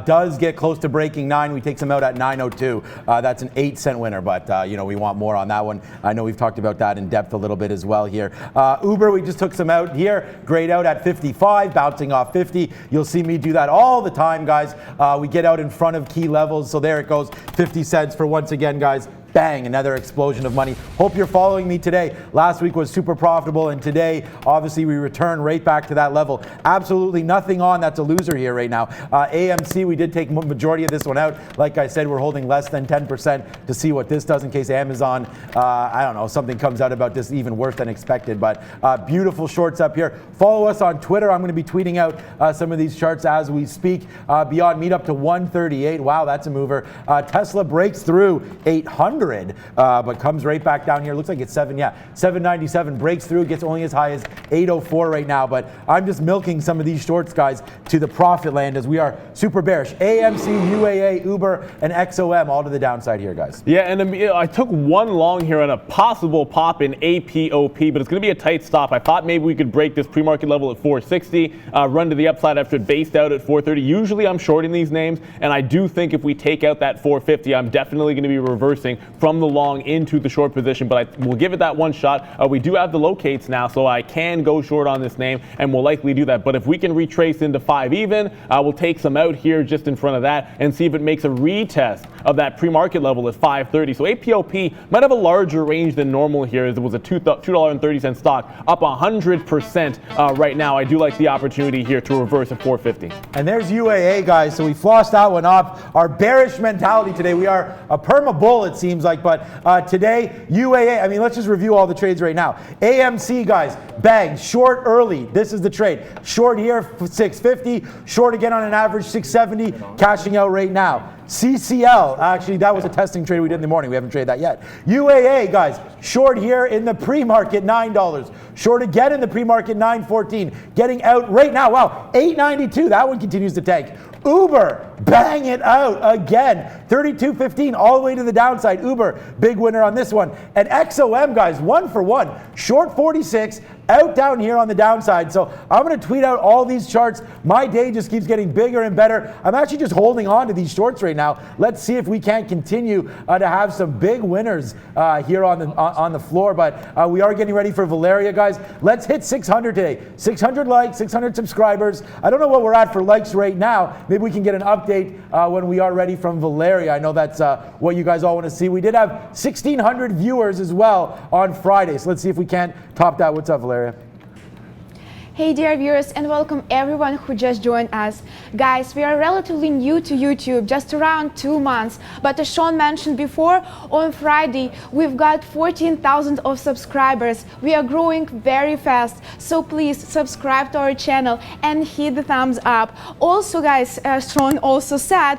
does get close to breaking 9. We take some out at 902. That's an 8-cent winner, but we want more on that one. I know we've talked about that in depth a little bit as well here. Uber, we just took some out here. Grayed out at 55, bouncing off 50. You'll see me do that all the time, guys. We get out in front of key levels, so there it goes. 50 cents for once again, guys. Bang, another explosion of money. Hope you're following me today. Last week was super profitable, and today, obviously, we return right back to that level. Absolutely nothing on. That's a loser here right now. AMC, we did take majority of this one out. Like I said, we're holding less than 10% to see what this does in case Amazon, I don't know, something comes out about this even worse than expected. But beautiful shorts up here. Follow us on Twitter. I'm going to be tweeting out some of these charts as we speak. Beyond Meat up to 138. Wow, that's a mover. Tesla breaks through 800. But comes right back down here. Looks like it's 797, breaks through, gets only as high as 804 right now. But I'm just milking some of these shorts, guys, to the profit land as we are super bearish. AMC, UAA, Uber, and XOM all to the downside here, guys. Yeah, and I took one long here on a possible pop in APOP, but it's going to be a tight stop. I thought maybe we could break this pre-market level at 460, run to the upside after it based out at 430. Usually I'm shorting these names, and I do think if we take out that 450, I'm definitely going to be reversing from the long into the short position, but we'll give it that one shot. We do have the locates now, so I can can go short on this name, and we'll likely do that. But if we can retrace into 5 even, we'll take some out here just in front of that and see if it makes a retest of that pre-market level at 530. So APOP might have a larger range than normal here, as it was a $2.30 stock, up 100% right now. I do like the opportunity here to reverse at 450. And there's UAA, guys. So we flossed that one up. Our bearish mentality today. We are a perma bull, it seems like, but today UAA. I mean, let's just review all the trades right now. AMC, guys, bang, short early. This is the trade. Short here, 650. Short again on an average 670. Cashing out right now. CCL, actually that was a testing trade we did in the morning. We haven't traded that yet. UAA, guys, short here in the pre-market, $9. Short again in the pre-market, $9.14. Getting out right now, wow, $8.92. That one continues to tank. Uber, bang it out again, $32.15 all the way to the downside. Uber, big winner on this one. And XOM, guys, 1 for 1, short 46, out down here on the downside. So I'm going to tweet out all these charts. My day just keeps getting bigger and better. I'm actually just holding on to these shorts right now. Let's see if we can't continue to have some big winners here on the floor. But we are getting ready for Valeria, guys. Let's hit 600 today. 600 likes, 600 subscribers. I don't know what we're at for likes right now. Maybe we can get an update when we are ready from Valeria. I know that's what you guys all want to see. We did have 1,600 viewers as well on Friday. So let's see if we can't top that. What's up, Valeria? Hey dear viewers, and welcome everyone who just joined us. Guys, we are relatively new to YouTube, just around 2 months, but as Sean mentioned before, on Friday we've got 14,000 of subscribers. We are growing very fast, so please subscribe to our channel and hit the thumbs up. Also guys, as Sean also said,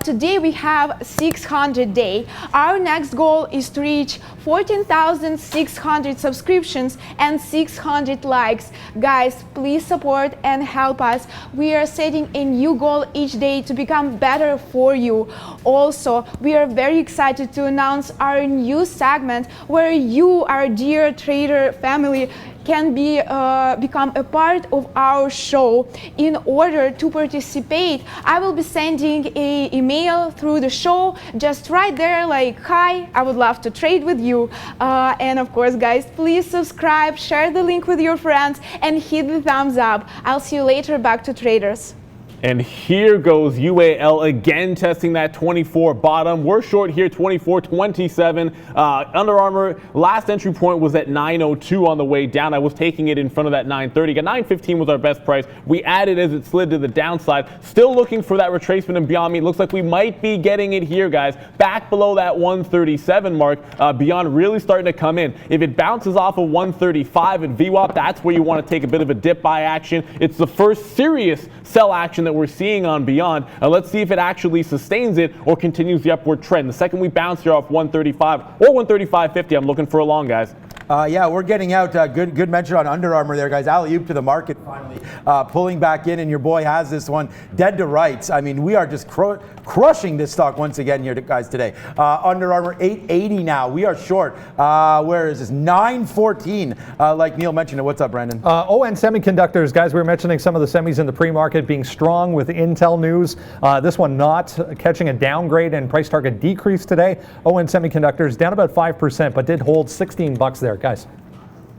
today we have 600 day. Our next goal is to reach 14,600 subscriptions and 600 likes. Guys, please support and help us. We are setting a new goal each day to become better for you. Also, we are very excited to announce our new segment where you, our dear trader family, can become a part of our show. In order to participate, I will be sending an email through the show, just right there like, hi, I would love to trade with you. And of course guys, please subscribe, share the link with your friends, and hit the thumbs up. I'll see you later. Back to traders. And here goes UAL again, testing that 24 bottom. We're short here, 24.27. Under Armour, last entry point was at 9.02 on the way down. I was taking it in front of that 9.30. 9.15 was our best price. We added as it slid to the downside. Still looking for that retracement and Beyond Meat. Looks like we might be getting it here, guys. Back below that 137 mark. Beyond really starting to come in. If it bounces off of 135 at VWAP, that's where you want to take a bit of a dip buy action. It's the first serious sell action that we're seeing on Beyond. Let's see if it actually sustains it or continues the upward trend. The second we bounce here off 135 or 135.50, I'm looking for a long, guys. Yeah, we're getting out. Good mention on Under Armour there, guys. Alley-oop to the market finally. Pulling back in, and your boy has this one dead to rights. I mean, we are just crushing this stock once again here, guys, today. Under Armour, 880 now. We are short. Where is this? 914, like Neil mentioned it. What's up, Brandon? ON Semiconductors, guys, we were mentioning some of the semis in the pre-market being strong with Intel news. This one not catching a downgrade and price target decrease today. ON Semiconductors down about 5%, but did hold $16 there, guys.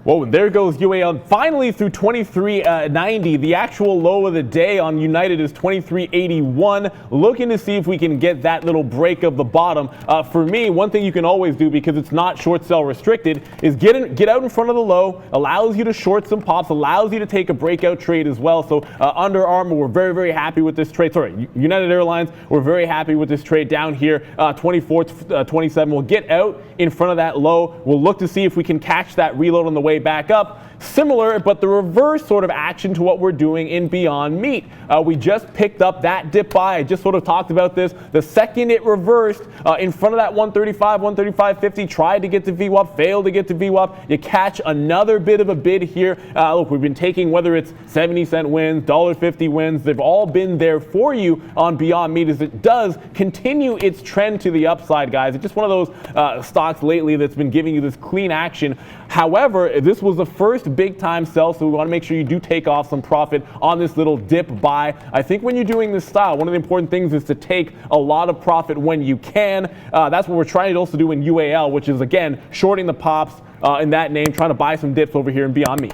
Whoa, there goes UAL finally through 23.90. The actual low of the day on United is 23.81. Looking to see if we can get that little break of the bottom. For me, one thing you can always do, because it's not short sell restricted, is get out in front of the low. Allows you to short some pops, allows you to take a breakout trade as well. So Under Armour, we're very, very happy with this trade. Sorry, United Airlines, we're very happy with this trade down here. 24.27. We'll get out in front of that low. We'll look to see if we can catch that reload on the way back up. Similar, but the reverse sort of action to what we're doing in Beyond Meat. We just picked up that dip buy. I just sort of talked about this. The second it reversed in front of that 135, 135.50, tried to get to VWAP, failed to get to VWAP. You catch another bit of a bid here. Look, we've been taking, whether it's 70-cent wins, $1.50 wins, they've all been there for you on Beyond Meat as it does continue its trend to the upside, guys. It's just one of those stocks lately that's been giving you this clean action. However, this was the first big time sell, so we want to make sure you do take off some profit on this little dip buy. I think when you're doing this style, one of the important things is to take a lot of profit when you can. That's what we're trying to also do in UAL, which is, again, shorting the pops in that name, trying to buy some dips over here in Beyond Meat.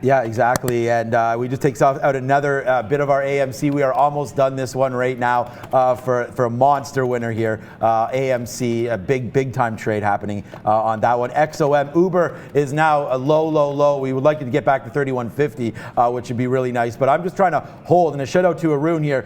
Yeah, exactly. And we just take out another bit of our AMC. We are almost done this one right now for a monster winner here. AMC, a big time trade happening on that one. XOM, Uber is now a low. We would like it to get back to 3150, which would be really nice. But I'm just trying to hold. And a shout out to Arun here,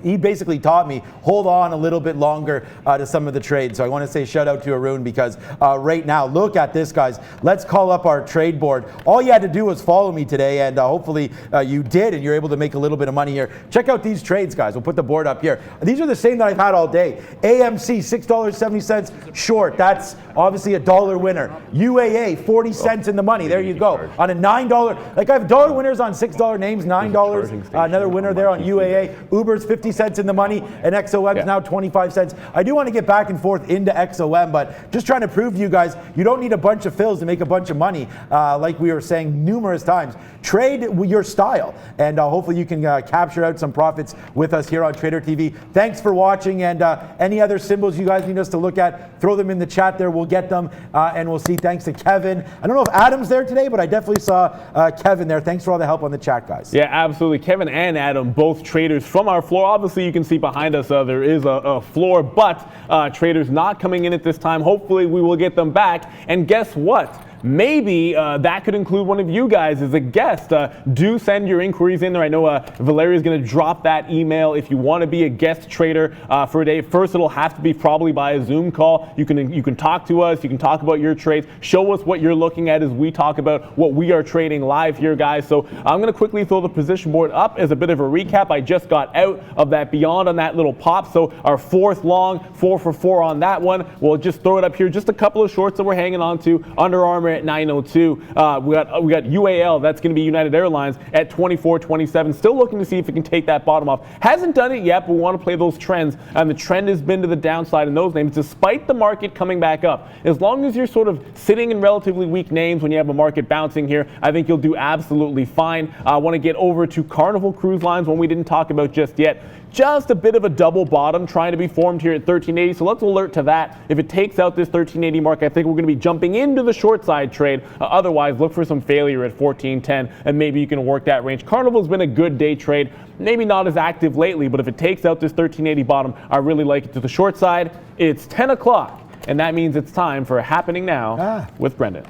he basically taught me, hold on a little bit longer to some of the trades. So I want to say shout out to Arun because right now, look at this, guys. Let's call up our trade board. All you had to do was follow me today, and hopefully you did, and you're able to make a little bit of money here. Check out these trades, guys. We'll put the board up here. These are the same that I've had all day. AMC, $6.70 short. That's obviously a dollar winner. UAA, 40 cents in the money. There you go. On a $9, like I have dollar winners on $6 names, $9. Another winner there on UAA. Uber's 50 cents in the money, and XOM is now 25 cents. I do want to get back and forth into XOM, but just trying to prove to you guys, you don't need a bunch of fills to make a bunch of money. Like we were saying numerous times, trade your style, and hopefully you can capture out some profits with us here on Trader TV. Thanks for watching, and any other symbols you guys need us to look at, throw them in the chat there. We'll get them, and we'll see. Thanks to Kevin. I don't know if Adam's there today, but I definitely saw Kevin there. Thanks for all the help on the chat, guys. Yeah, absolutely. Kevin and Adam, both traders from our floor. Obviously, you can see behind us there is a floor, but traders not coming in at this time. Hopefully, we will get them back. And guess what? Maybe that could include one of you guys as a guest. Do send your inquiries in there. I know Valeria is going to drop that email if you want to be a guest trader for a day. First, it'll have to be probably by a Zoom call. You can talk to us. You can talk about your trades. Show us what you're looking at as we talk about what we are trading live here, guys. So I'm going to quickly throw the position board up as a bit of a recap. I just got out of that beyond on that little pop. So our fourth long, 4 for 4 on that one. We'll just throw it up here. Just a couple of shorts that we're hanging on to. Under Armour at 902. We got UAL, that's going to be United Airlines, at 24.27. Still looking to see if it can take that bottom off. Hasn't done it yet, but we want to play those trends. And the trend has been to the downside in those names, despite the market coming back up. As long as you're sort of sitting in relatively weak names when you have a market bouncing here, I think you'll do absolutely fine. I want to get over to Carnival Cruise Lines, one we didn't talk about just yet. Just a bit of a double bottom trying to be formed here at 1380. So let's alert to that. If it takes out this 1380 mark, I think we're going to be jumping into the short side trade. Otherwise, look for some failure at 1410, and maybe you can work that range. Carnival's been a good day trade. Maybe not as active lately, but if it takes out this 1380 bottom, I really like it to the short side. It's 10 o'clock, and that means it's time for Happening Now with Brendan.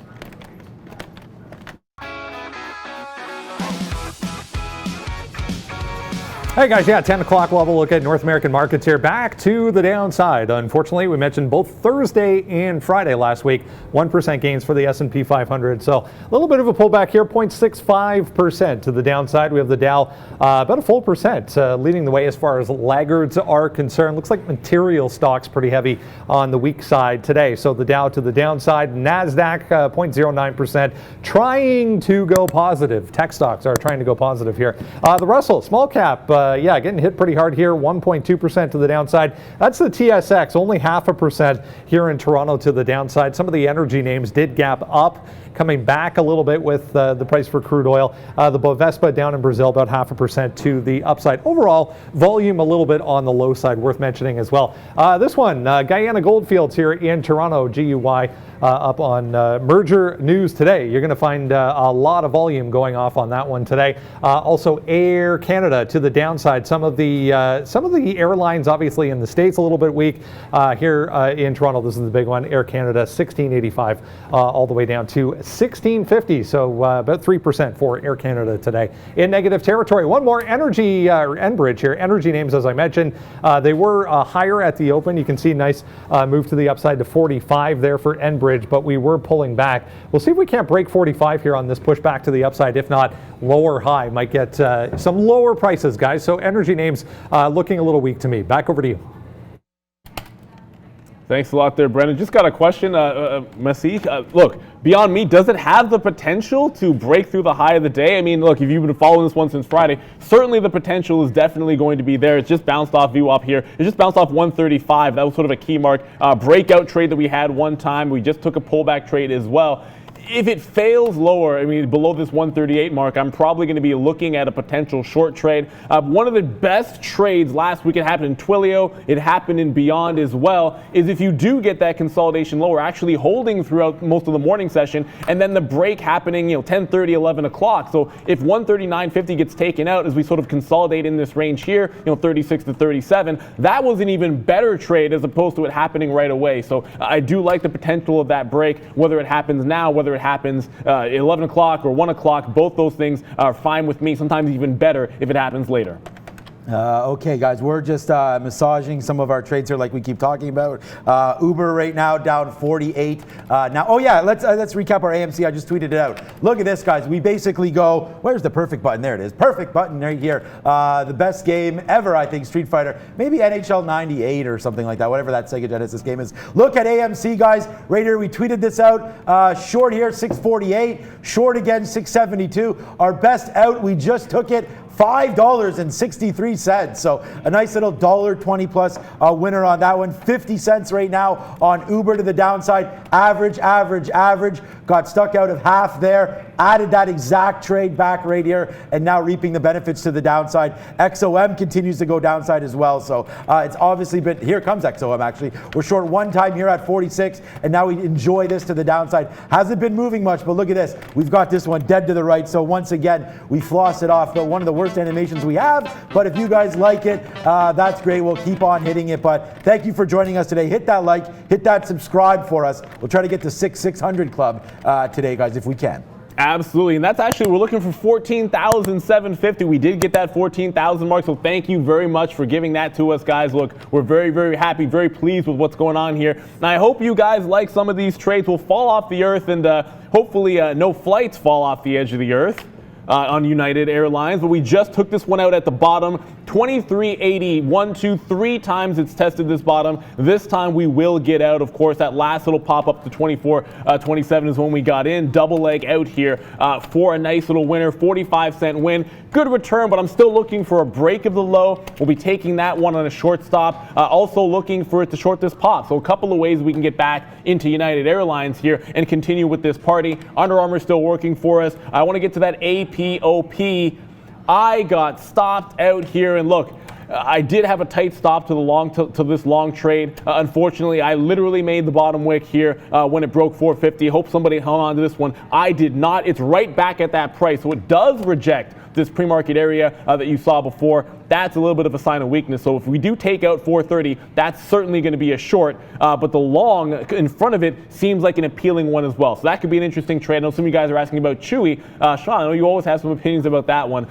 Hey guys, 10 o'clock level look at North American markets here. Back to the downside. Unfortunately, we mentioned both Thursday and Friday last week. 1% gains for the S&P 500. So a little bit of a pullback here, 0.65% to the downside. We have the Dow about a full percent leading the way as far as laggards are concerned. Looks like material stocks pretty heavy on the weak side today. So the Dow to the downside. NASDAQ 0.09% trying to go positive. Tech stocks are trying to go positive here. The Russell small cap getting hit pretty hard here, 1.2% to the downside. That's the TSX, only 0.5% here in Toronto to the downside. Some of the energy names did gap up, coming back a little bit with the price for crude oil. The BOVESPA down in Brazil, about 0.5% to the upside. Overall, volume a little bit on the low side, worth mentioning as well. This one, Guyana Goldfields here in Toronto, GUY. Up on merger news today. You're going to find a lot of volume going off on that one today. Also, Air Canada to the downside. Some of the airlines, obviously in the States, a little bit weak. Here in Toronto, this is the big one. Air Canada, $16.85, all the way down to $16.50. So about 3% for Air Canada today. In negative territory, one more energy Enbridge here. Energy names, as I mentioned, they were higher at the open. You can see nice move to the upside to 45 there for Enbridge. But we were pulling back. We'll see if we can't break 45 here on this push back to the upside. If not, lower high might get some lower prices, guys. So energy names looking a little weak to me. Back over to you. Thanks a lot there, Brendan. Just got a question, Masih. Look, Beyond Meat, does it have the potential to break through the high of the day? I mean, look, if you've been following this one since Friday, certainly the potential is definitely going to be there. It's just bounced off VWAP here. It just bounced off 135. That was sort of a key mark. Breakout trade that we had one time. We just took a pullback trade as well. If it fails lower, I mean, below this 138 mark, I'm probably going to be looking at a potential short trade. One of the best trades last week, it happened in Twilio, it happened in Beyond as well, is if you do get that consolidation lower, actually holding throughout most of the morning session, and then the break happening, 10:30, 11 o'clock. So if 139.50 gets taken out as we sort of consolidate in this range here, 36 to 37, that was an even better trade as opposed to it happening right away. So I do like the potential of that break, whether it happens now, whether it happens 11 o'clock or 1 o'clock, both those things are fine with me, sometimes even better if it happens later. Okay, guys, we're just massaging some of our trades here like we keep talking about. Uber right now down 48. Now, oh yeah, let's recap our AMC. I just tweeted it out. Look at this, guys. We basically go, where's the perfect button? There it is. Perfect button right here. The best game ever, I think, Street Fighter. Maybe NHL 98 or something like that, whatever that Sega Genesis game is. Look at AMC, guys. Right here, we tweeted this out. Short here, 648. Short again, 672. Our best out, we just took it. $5.63. So a nice little $1.20 plus winner on that one. 50 cents right now on Uber to the downside. Average. Got stuck out of half there. Added that exact trade back right here, and now reaping the benefits to the downside. XOM continues to go downside as well. So it's obviously been, here comes XOM actually. We're short one time here at 46, and now we enjoy this to the downside. Hasn't been moving much, but look at this. We've got this one dead to the right. So once again, we floss it off. But one of the worst animations we have, but if you guys like it, that's great. We'll keep on hitting it. But thank you for joining us today. Hit that like, hit that subscribe for us. We'll try to get to 600 club today, guys, if we can. Absolutely, and that's actually, we're looking for 14,750. We did get that 14,000 mark, so thank you very much for giving that to us, guys. Look, we're very, very happy, very pleased with what's going on here. And I hope you guys like some of these trades. Will fall off the earth, and hopefully no flights fall off the edge of the earth on United Airlines. But we just took this one out at the bottom. 2380, 1, 2, 3 times it's tested this bottom. This time we will get out. Of course, that last little pop up to 24.27 is when we got in. Double leg out here for a nice little winner, 45-cent win. Good return, but I'm still looking for a break of the low. We'll be taking that one on a short stop. Also looking for it to short this pop. So a couple of ways we can get back into United Airlines here and continue with this party. Under Armour still working for us. I want to get to that APOP. I got stopped out here, and look, I did have a tight stop to this long trade. Unfortunately, I literally made the bottom wick here when it broke 450. Hope somebody hung on to this one. I did not. It's right back at that price, so it does reject this pre-market area that you saw before. That's a little bit of a sign of weakness. So if we do take out 430, that's certainly going to be a short. But the long in front of it seems like an appealing one as well. So that could be an interesting trade. I know some of you guys are asking about Chewy. Sean, I know you always have some opinions about that one.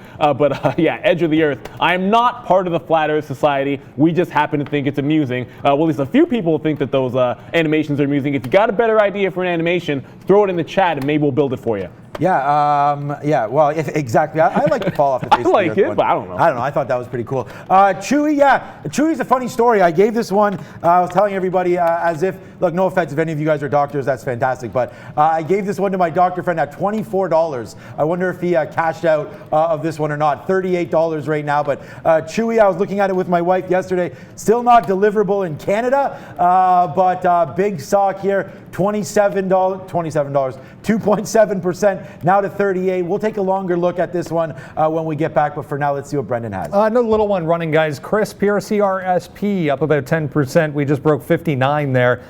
Yeah, edge of the earth. I am not part of the Flat Earth Society. We just happen to think it's amusing. Well, at least a few people think that those animations are amusing. If you got a better idea for an animation, throw it in the chat and maybe we'll build it for you. Yeah, well, exactly. I like to fall off the face I like of the earth it, but I don't know. I thought that was pretty cool. Chewy, Chewy's a funny story. I gave this one, I was telling everybody as if, look, no offense if any of you guys are doctors, that's fantastic, but I gave this one to my doctor friend at $24. I wonder if he cashed out of this one or not. $38 right now, but Chewy, I was looking at it with my wife yesterday, still not deliverable in Canada, but big stock here, $27, 2.7%. Now to 38. We'll take a longer look at this one when we get back, but for now, let's see what Brendan has. Another little one running, guys. Crisp here, CRSP up about 10%. We just broke 59 there.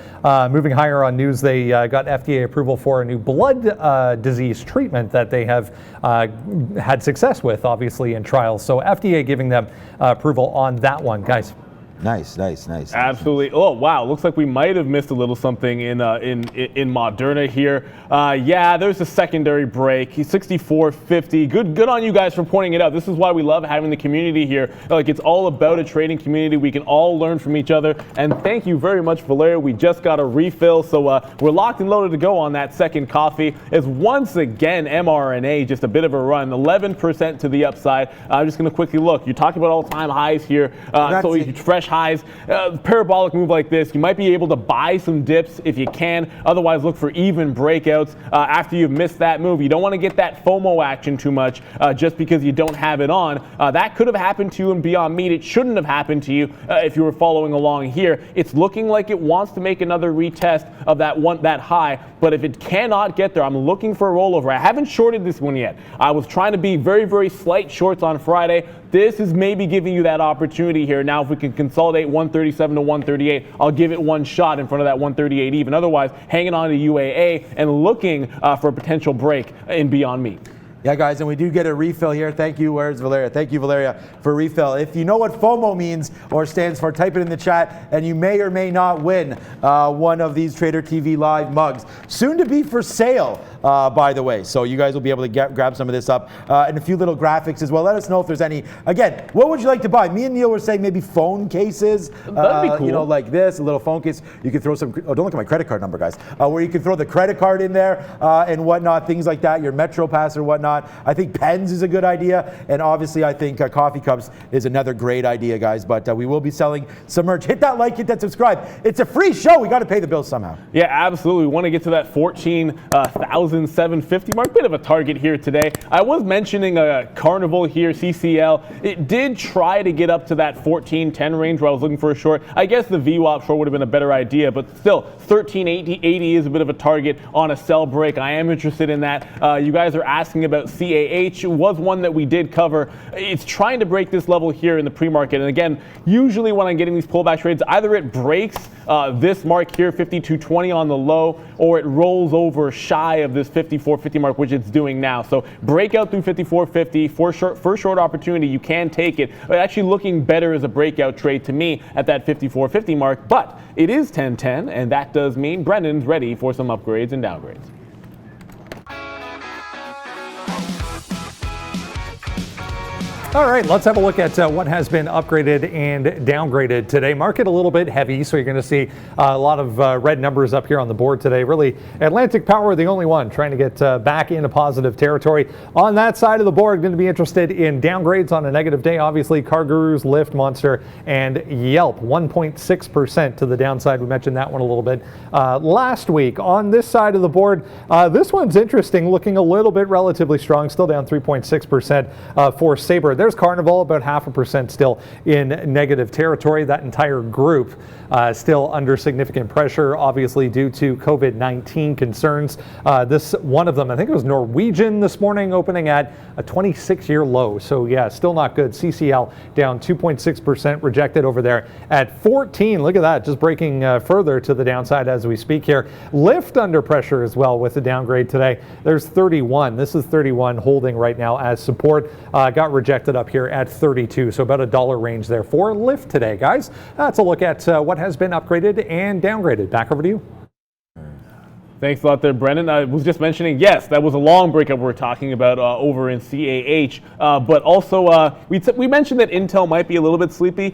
Moving higher on news, they got FDA approval for a new blood disease treatment that they have had success with, obviously, in trials. So FDA giving them approval on that one, guys. Nice. Absolutely. Oh wow, looks like we might have missed a little something in Moderna here. Yeah, there's a secondary break. He's 64.50. Good on you guys for pointing it out. This is why we love having the community here. Like, it's all about a trading community. We can all learn from each other. And thank you very much, Valeria. We just got a refill, so we're locked and loaded to go on that second coffee. As once again, mRNA just a bit of a run, 11% to the upside. I'm just going to quickly look. You're talking about all-time highs here. So fresh highs. Parabolic move like this, you might be able to buy some dips if you can. Otherwise, look for even breakouts after you've missed that move. You don't want to get that FOMO action too much just because you don't have it on. That could have happened to you in Beyond Meat. It shouldn't have happened to you if you were following along here. It's looking like it wants to make another retest of that high, but if it cannot get there, I'm looking for a rollover. I haven't shorted this one yet. I was trying to be very, very slight shorts on Friday. This is maybe giving you that opportunity here. Now, if we can consolidate 137 to 138, I'll give it one shot in front of that 138 even. Otherwise, hanging on to UAA and looking for a potential break in Beyond Meat. Yeah, guys, and we do get a refill here. Thank you. Where's Valeria? Thank you, Valeria, for refill. If you know what FOMO means or stands for, type it in the chat, and you may or may not win one of these Trader TV Live mugs. Soon to be for sale, by the way. So you guys will be able to grab some of this up and a few little graphics as well. Let us know if there's any. Again, what would you like to buy? Me and Neil were saying maybe phone cases. That'd be cool. You know, like this, a little phone case. You can throw some. Oh, don't look at my credit card number, guys. Where you can throw the credit card in there and whatnot, things like that. Your Metro Pass or whatnot. I think pens is a good idea, and obviously I think coffee cups is another great idea, guys. But we will be selling some merch. Hit that like, hit that subscribe. It's a free show. We got to pay the bills somehow. Yeah, absolutely. We want to get to that 14,750 mark. Bit of a target here today. I was mentioning a Carnival here, CCL. It did try to get up to that 1410 range where I was looking for a short. I guess the VWAP short would have been a better idea, but still 1380 is a bit of a target on a sell break. I am interested in that. You guys are asking about CAH. Was one that we did cover. It's trying to break this level here in the pre-market. And again, usually when I'm getting these pullback trades, either it breaks this mark here, 52.20 on the low, or it rolls over shy of this 54.50 mark, which it's doing now. So breakout through 54.50 for short opportunity, you can take it. But actually looking better as a breakout trade to me at that 54.50 mark. But it is 10:10, and that does mean Brendan's ready for some upgrades and downgrades. All right, let's have a look at what has been upgraded and downgraded today. Market a little bit heavy, so you're going to see a lot of red numbers up here on the board today. Really, Atlantic Power, the only one trying to get back into positive territory. On that side of the board, going to be interested in downgrades on a negative day. Obviously, CarGurus, Lyft, Monster, and Yelp, 1.6% to the downside. We mentioned that one a little bit last week. On this side of the board, this one's interesting, looking a little bit relatively strong, still down 3.6% for Sabre. There's Carnival, about 0.5% still in negative territory. That entire group still under significant pressure, obviously due to COVID-19 concerns. This one of them, I think it was Norwegian this morning, opening at a 26-year low. So yeah, still not good. CCL down 2.6%, rejected over there at 14. Look at that, just breaking further to the downside as we speak here. Lyft under pressure as well with the downgrade today. There's 31. This is 31 holding right now as support. Got rejected up here at 32, so about $1 range there for Lyft today, guys. That's a look at what has been upgraded and downgraded. Back over to you. Thanks a lot there, Brendan. I was just mentioning, yes, that was a long breakup we're talking about over in CAH, but also we mentioned that Intel might be a little bit sleepy.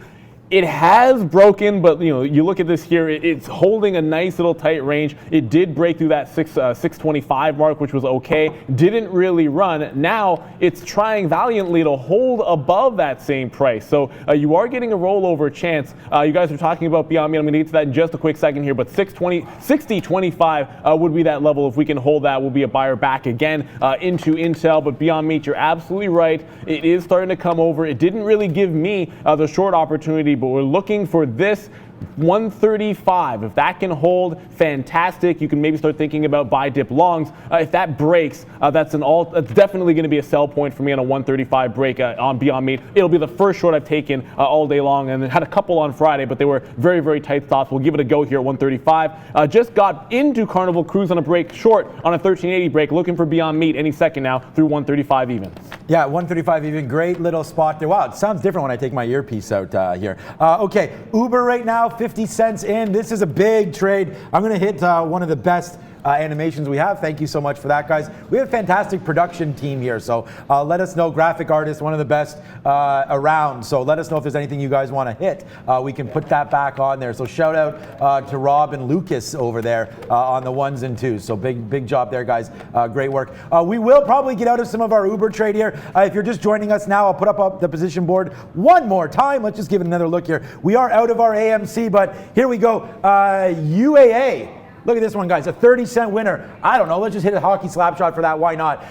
It has broken, but you look at this here, it's holding a nice little tight range. It did break through that 625 mark, which was okay. Didn't really run. Now it's trying valiantly to hold above that same price. So you are getting a rollover chance. You guys are talking about Beyond Meat. I'm going to get to that in just a quick second here, but 60.25 would be that level. If we can hold that, we'll be a buyer back again into Intel. But Beyond Meat, you're absolutely right. It is starting to come over. It didn't really give me the short opportunity, but we're looking for this 135. If that can hold, fantastic. You can maybe start thinking about buy dip longs. If that breaks, that's definitely going to be a sell point for me on a 135 break on Beyond Meat. It'll be the first short I've taken all day long, and had a couple on Friday, but they were very, very tight stops. We'll give it a go here at 135. Just got into Carnival Cruise on a break short on a 1380 break, looking for Beyond Meat any second now through 135 even. Yeah, 135 even. Great little spot there. Wow, it sounds different when I take my earpiece out here. Okay, Uber right now, 50 cents in. This is a big trade. I'm going to hit one of the best animations we have. Thank you so much for that, guys. We have a fantastic production team here, so let us know. Graphic artist, one of the best around, so let us know if there's anything you guys want to hit. We can put that back on there. So shout out to Rob and Lucas over there on the ones and twos. So big job there, guys. Great work. We will probably get out of some of our Uber trade here. If you're just joining us now, I'll put up the position board one more time. Let's just give it another look here. We are out of our AMC, but here we go. UAA. Look at this one, guys, a 30-cent winner. I don't know, let's just hit a hockey slap shot for that, why not?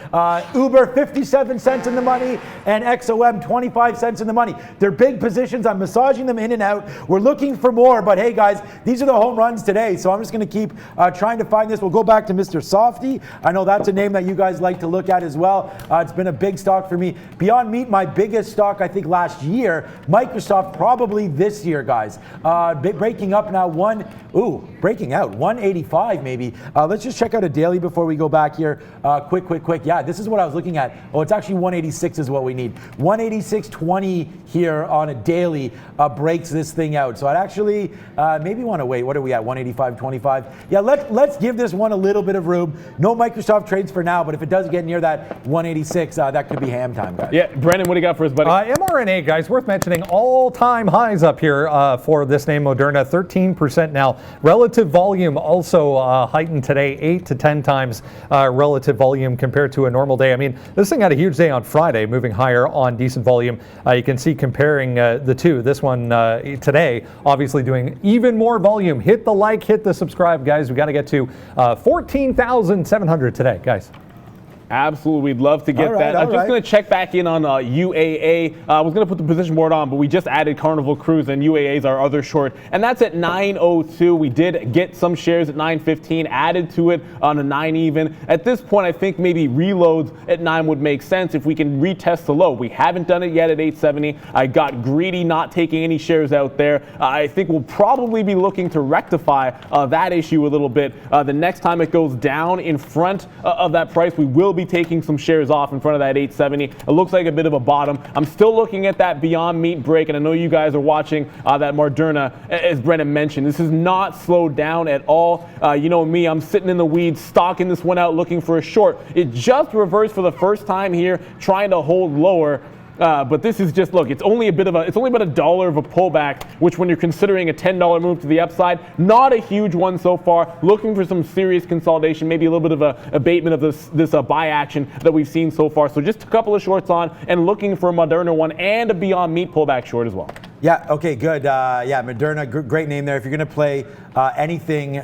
Uber, 57 cents in the money, and XOM, 25 cents in the money. They're big positions, I'm massaging them in and out. We're looking for more, but hey guys, these are the home runs today, so I'm just gonna keep trying to find this. We'll go back to Mr. Softy. I know that's a name that you guys like to look at as well. It's been a big stock for me. Beyond Meat, my biggest stock, I think last year. Microsoft, probably this year, guys. Breaking up now, breaking out, 185 maybe. Let's just check out a daily before we go back here. Quick. Yeah, this is what I was looking at. Oh, it's actually 186 is what we need. 186.20 here on a daily breaks this thing out. So I'd actually maybe want to wait. What are we at? 185.25. Yeah, let's give this one a little bit of room. No Microsoft trades for now, but if it does get near that 186, that could be ham time, guys. Yeah, Brandon, what do you got for us, buddy? mRNA, guys, worth mentioning. All-time highs up here for this name, Moderna, 13% now. Relative volume also heightened today, 8 to 10 times relative volume compared to a normal day. I mean, this thing had a huge day on Friday, moving higher on decent volume. You can see comparing the two. This one today, obviously doing even more volume. Hit the like, hit the subscribe, guys. We got to get to 14,700 today, guys. Absolutely, we'd love to get that. I'm just going to check back in on UAA. I was going to put the position board on, but we just added Carnival Cruise, and UAA is our other short, and that's at 902. We did get some shares at 915, added to it on a 9 even. At this point, I think maybe reloads at 9 would make sense if we can retest the low. We haven't done it yet at 870. I got greedy not taking any shares out there. I think we'll probably be looking to rectify that issue a little bit. The next time it goes down in front of that price, we will be taking some shares off in front of that 870. It looks like a bit of a bottom. I'm still looking at that Beyond Meat break, and I know you guys are watching that Moderna, as Brennan mentioned. This is not slowed down at all. You know me, I'm sitting in the weeds, stalking this one out, looking for a short. It just reversed for the first time here, trying to hold lower. But this is just, look, it's only about $1 of a pullback, which when you're considering a $10 move to the upside, not a huge one so far. Looking for some serious consolidation, maybe a little bit of a abatement of this buy action that we've seen so far. So just a couple of shorts on and looking for a Moderna one and a Beyond Meat pullback short as well. Yeah, okay, good. Yeah, Moderna, great name there. If you're going to play anything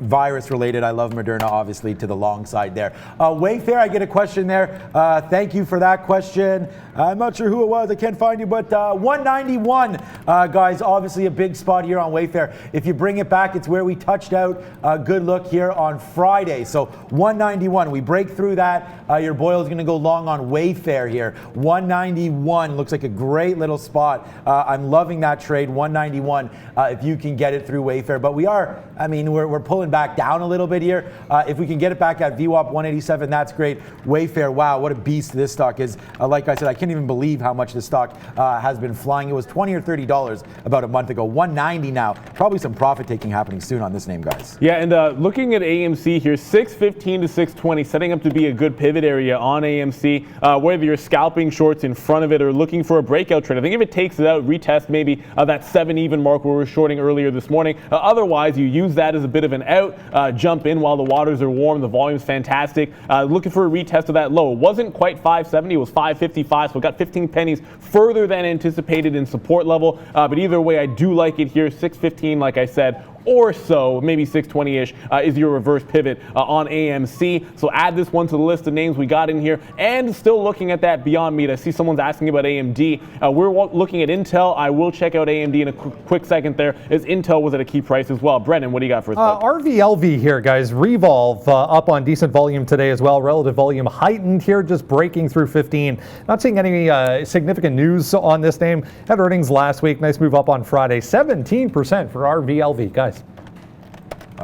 virus related, I love Moderna, obviously, to the long side there. Wayfair, I get a question there. Thank you for that question. I'm not sure who it was. I can't find you, but 191, guys, obviously a big spot here on Wayfair. If you bring it back, it's where we touched out. Good look here on Friday. So 191, we break through that. Your Boyle is going to go long on Wayfair here. 191 looks like a great little spot. I'm loving that trade, 191, if you can get it through Wayfair. But we're pulling back down a little bit here. If we can get it back at VWAP 187, that's great. Wayfair, wow, what a beast this stock is. Like I said, I can't even believe how much this stock has been flying. It was $20 or $30 about a month ago, 190 now. Probably some profit taking happening soon on this name, guys. Yeah, and looking at AMC here, 615 to 620, setting up to be a good pivot area on AMC. Whether you're scalping shorts in front of it or looking for a breakout trade, I think if it takes it out, retest maybe that 7 even mark where we were shorting earlier this morning. Otherwise, you use that as a bit of an out, jump in while the waters are warm, the volume's fantastic. Looking for a retest of that low. It wasn't quite 570, it was 555, so it got 15 pennies further than anticipated in support level. But either way, I do like it here, 615, like I said, or so, maybe 620-ish, is your reverse pivot on AMC. So add this one to the list of names we got in here, and still looking at that Beyond Meat. I see someone's asking about AMD. We're looking at Intel. I will check out AMD in a quick second there, as Intel was at a key price as well. Brennan, what do you got for us? RVLV here, guys. Revolve up on decent volume today as well. Relative volume heightened here, just breaking through 15. Not seeing any significant news on this name. Had earnings last week. Nice move up on Friday. 17% for RVLV, guys.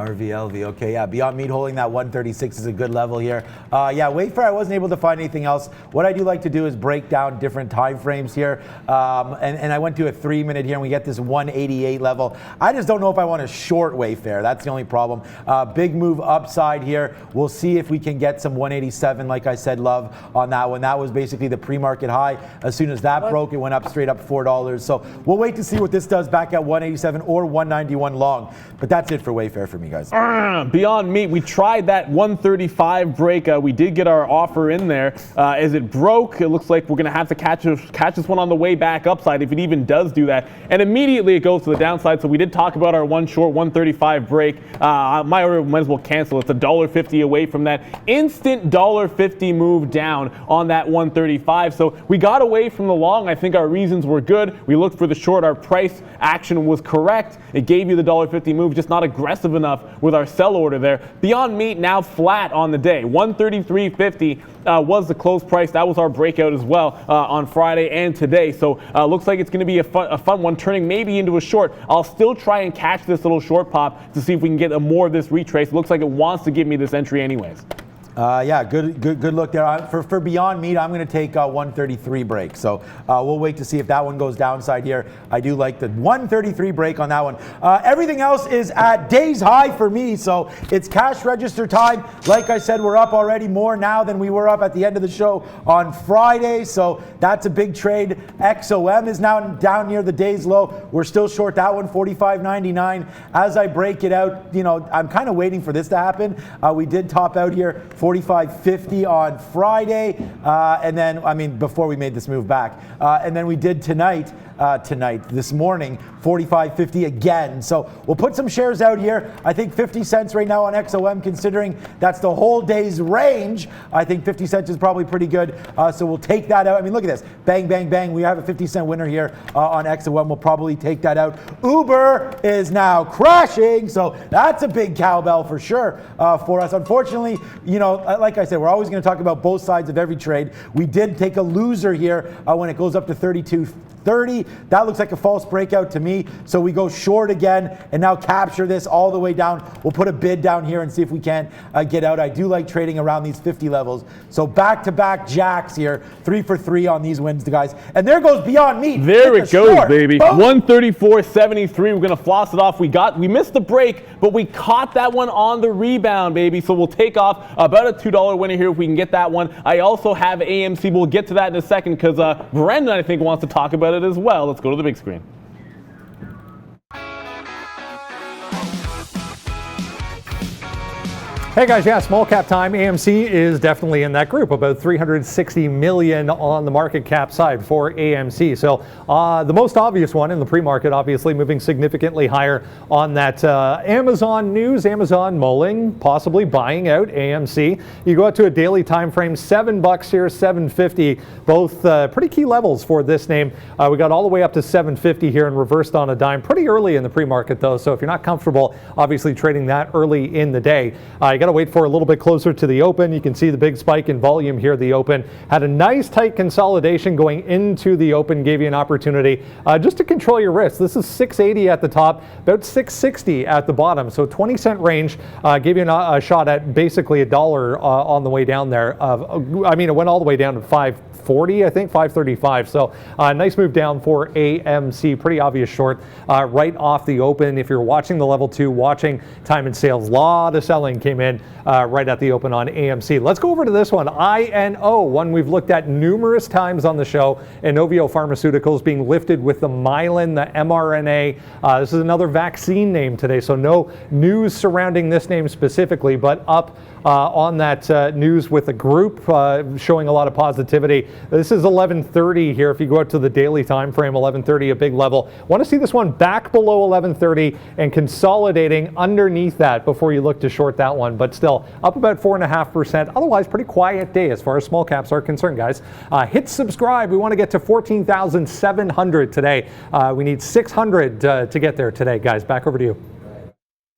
RVLV, okay, yeah, Beyond Meat holding that 136 is a good level here. Yeah, Wayfair, I wasn't able to find anything else. What I do like to do is break down different time frames here, and I went to a 3-minute here, and we get this 188 level. I just don't know if I want to short Wayfair. That's the only problem. Big move upside here. We'll see if we can get some 187, like I said, love on that one. That was basically the pre-market high. As soon as that broke, it went up straight up $4. So we'll wait to see what this does back at 187 or 191 long. But that's it for Wayfair for me, guys. Beyond Meat, we tried that 135 break. We did get our offer in there. As it broke, it looks like we're going to have to catch this one on the way back upside if it even does do that. And immediately it goes to the downside. So we did talk about our one short 135 break. My order might as well cancel. It's $1.50 away from that instant $1.50 move down on that 135. So we got away from the long. I think our reasons were good. We looked for the short. Our price action was correct. It gave you the $1.50 move, just not aggressive enough with our sell order there. Beyond Meat now flat on the day. 133.50 was the close price. That was our breakout as well on Friday and today. So looks like it's going to be a fun one, turning maybe into a short. I'll still try and catch this little short pop to see if we can get more of this retrace. It looks like it wants to give me this entry anyways. Yeah, good look there. For Beyond Meat, I'm going to take 133 break. So we'll wait to see if that one goes downside here. I do like the 133 break on that one. Everything else is at day's high for me. So it's cash register time. Like I said, we're up already more now than we were up at the end of the show on Friday. So that's a big trade. XOM is now down near the day's low. We're still short that one, 45.99. As I break it out, you know, I'm kind of waiting for this to happen. We did top out here 45.50 on Friday, and then, I mean, before we made this move back. And then we did this morning, 45.50 again. So we'll put some shares out here. I think 50 cents right now on XOM, considering that's the whole day's range. I think 50 cents is probably pretty good. So we'll take that out. I mean, look at this. Bang, bang, bang. We have a 50-cent winner here on XOM. We'll probably take that out. Uber is now crashing. So that's a big cowbell for sure for us. Unfortunately, you know, like I said, we're always going to talk about both sides of every trade. We did take a loser here when it goes up to 32.30. That looks like a false breakout to me. So we go short again and now capture this all the way down. We'll put a bid down here and see if we can't get out. I do like trading around these 50 levels. So back-to-back jacks here. 3 for 3 on these wins, guys. And there goes Beyond Meat. There it goes, baby. 134.73. We're going to floss it off. We missed the break, but we caught that one on the rebound, baby. So we'll take off about a $2 winner here if we can get that one. I also have AMC. We'll get to that in a second because Brendan, I think, wants to talk about it as well. Let's go to the big screen. Hey guys, yeah, small cap time. AMC is definitely in that group, about 360 million on the market cap side for AMC. So the most obvious one in the pre-market, obviously moving significantly higher on that Amazon news, Amazon mulling, possibly buying out AMC. You go out to a daily time frame, $7 here, $7.50, both pretty key levels for this name. We got all the way up to $7.50 here and reversed on a dime pretty early in the pre-market though. So if you're not comfortable, obviously trading that early in the day, you got to wait for a little bit closer to the open. You can see the big spike in volume here. The open had a nice tight consolidation going into the open, gave you an opportunity just to control your risk. This is 680 at the top, about 660 at the bottom. So 20-cent range gave you a shot at basically $1 on the way down there. I mean, it went all the way down to 540, I think, 535. So nice move down for AMC. Pretty obvious short right off the open. If you're watching the level 2, watching time and sales, a lot of selling came in right at the open on AMC. Let's go over to this one, INO, one we've looked at numerous times on the show. Inovio Pharmaceuticals being lifted with the myelin, the mRNA. This is another vaccine name today, so no news surrounding this name specifically, but up on that news with a group showing a lot of positivity. This is 11:30 here. If you go out to the daily time frame, 11:30, a big level. Want to see this one back below 11:30 and consolidating underneath that before you look to short that one, but still up about 4.5%. Otherwise, pretty quiet day as far as small caps are concerned, guys. Hit subscribe. We want to get to 14,700 today. We need 600 to get there today, guys. Back over to you.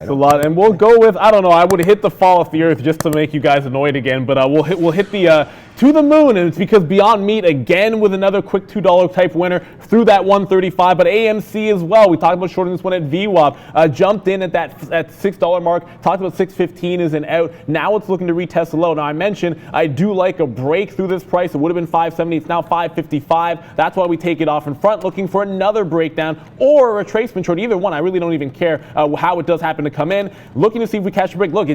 It's a lot, and we'll go with, I don't know, I would hit the fall of the earth just to make you guys annoyed again, but we'll hit the to the moon, and it's because Beyond Meat again with another quick $2 type winner through that 135, but AMC as well. We talked about shorting this one at VWAP, jumped in at that $6 mark, talked about 615 is an out. Now it's looking to retest the low. Now I mentioned I do like a break through this price. It would have been 570, it's now 555. That's why we take it off in front, looking for another breakdown or a retracement short. Either one, I really don't even care how it does happen to come in. Looking to see if we catch a break. Look,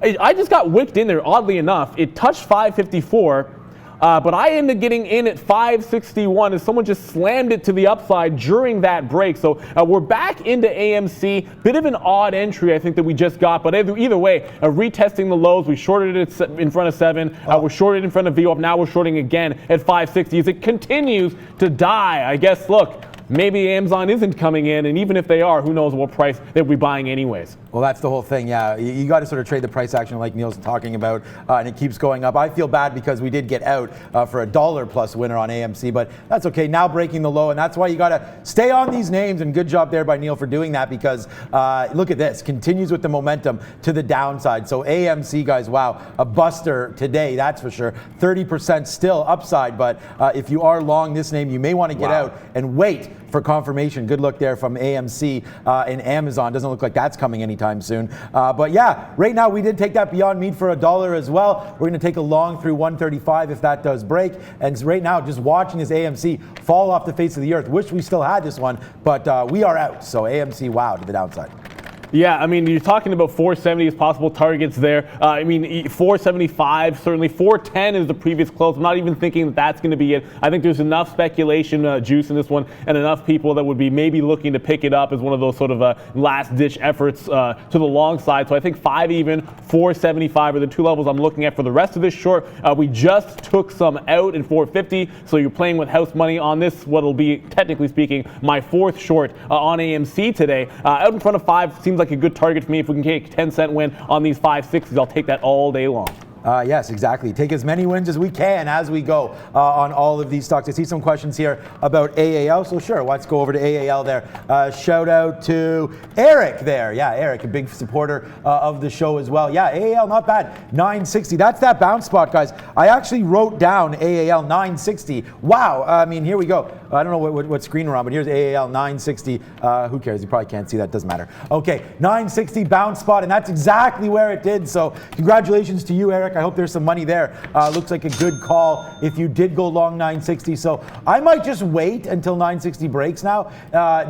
I just got wicked in there, oddly enough. It touched 554, but I ended up getting in at 561 as someone just slammed it to the upside during that break. So we're back into AMC. Bit of an odd entry, I think, that we just got. But either way, retesting the lows. We shorted it in front of 7. We're shorted in front of VWAP. Now we're shorting again at 560 as it continues to die. I guess, look, maybe Amazon isn't coming in, and even if they are, who knows what price they'll be buying anyways. Well, that's the whole thing, yeah. You got to sort of trade the price action like Neil's talking about, and it keeps going up. I feel bad because we did get out for a $1+ winner on AMC, but that's okay. Now breaking the low, and that's why you got to stay on these names, and good job there by Neil for doing that because look at this. Continues with the momentum to the downside. So AMC, guys, wow, a buster today, that's for sure. 30% still upside, but if you are long this name, you may want to get out and wait for confirmation. Good look there from AMC and Amazon. Doesn't look like that's coming anytime soon. But yeah, right now we did take that Beyond Meat for $1 as well. We're going to take a long through 135 if that does break. And right now, just watching this AMC fall off the face of the earth. Wish we still had this one, but we are out. So AMC, wow, to the downside. Yeah, I mean, you're talking about 470 as possible targets there. I mean, 475, certainly. 410 is the previous close. I'm not even thinking that that's going to be it. I think there's enough speculation juice in this one and enough people that would be maybe looking to pick it up as one of those sort of last-ditch efforts to the long side. So I think 5 even, 475 are the two levels I'm looking at for the rest of this short. We just took some out in 450, so you're playing with house money on this, what will be, technically speaking, my 4th short on AMC today. Out in front of 5 seems like a good target for me. If we can take a 10-cent win on these 560s, I'll take that all day long. Yes, exactly. Take as many wins as we can as we go on all of these stocks. I see some questions here about AAL, so sure, let's go over to AAL there. Shout out to Eric there. Yeah, Eric, a big supporter of the show as well. Yeah, AAL, not bad. 960. That's that bounce spot, guys. I actually wrote down AAL 960. Wow. I mean, here we go. I don't know what screen we're on, but here's AAL 960. Who cares? You probably can't see that. Doesn't matter. Okay, 960 bounce spot, and that's exactly where it did. So congratulations to you, Eric. I hope there's some money there. Looks like a good call if you did go long 960. So I might just wait until 960 breaks now.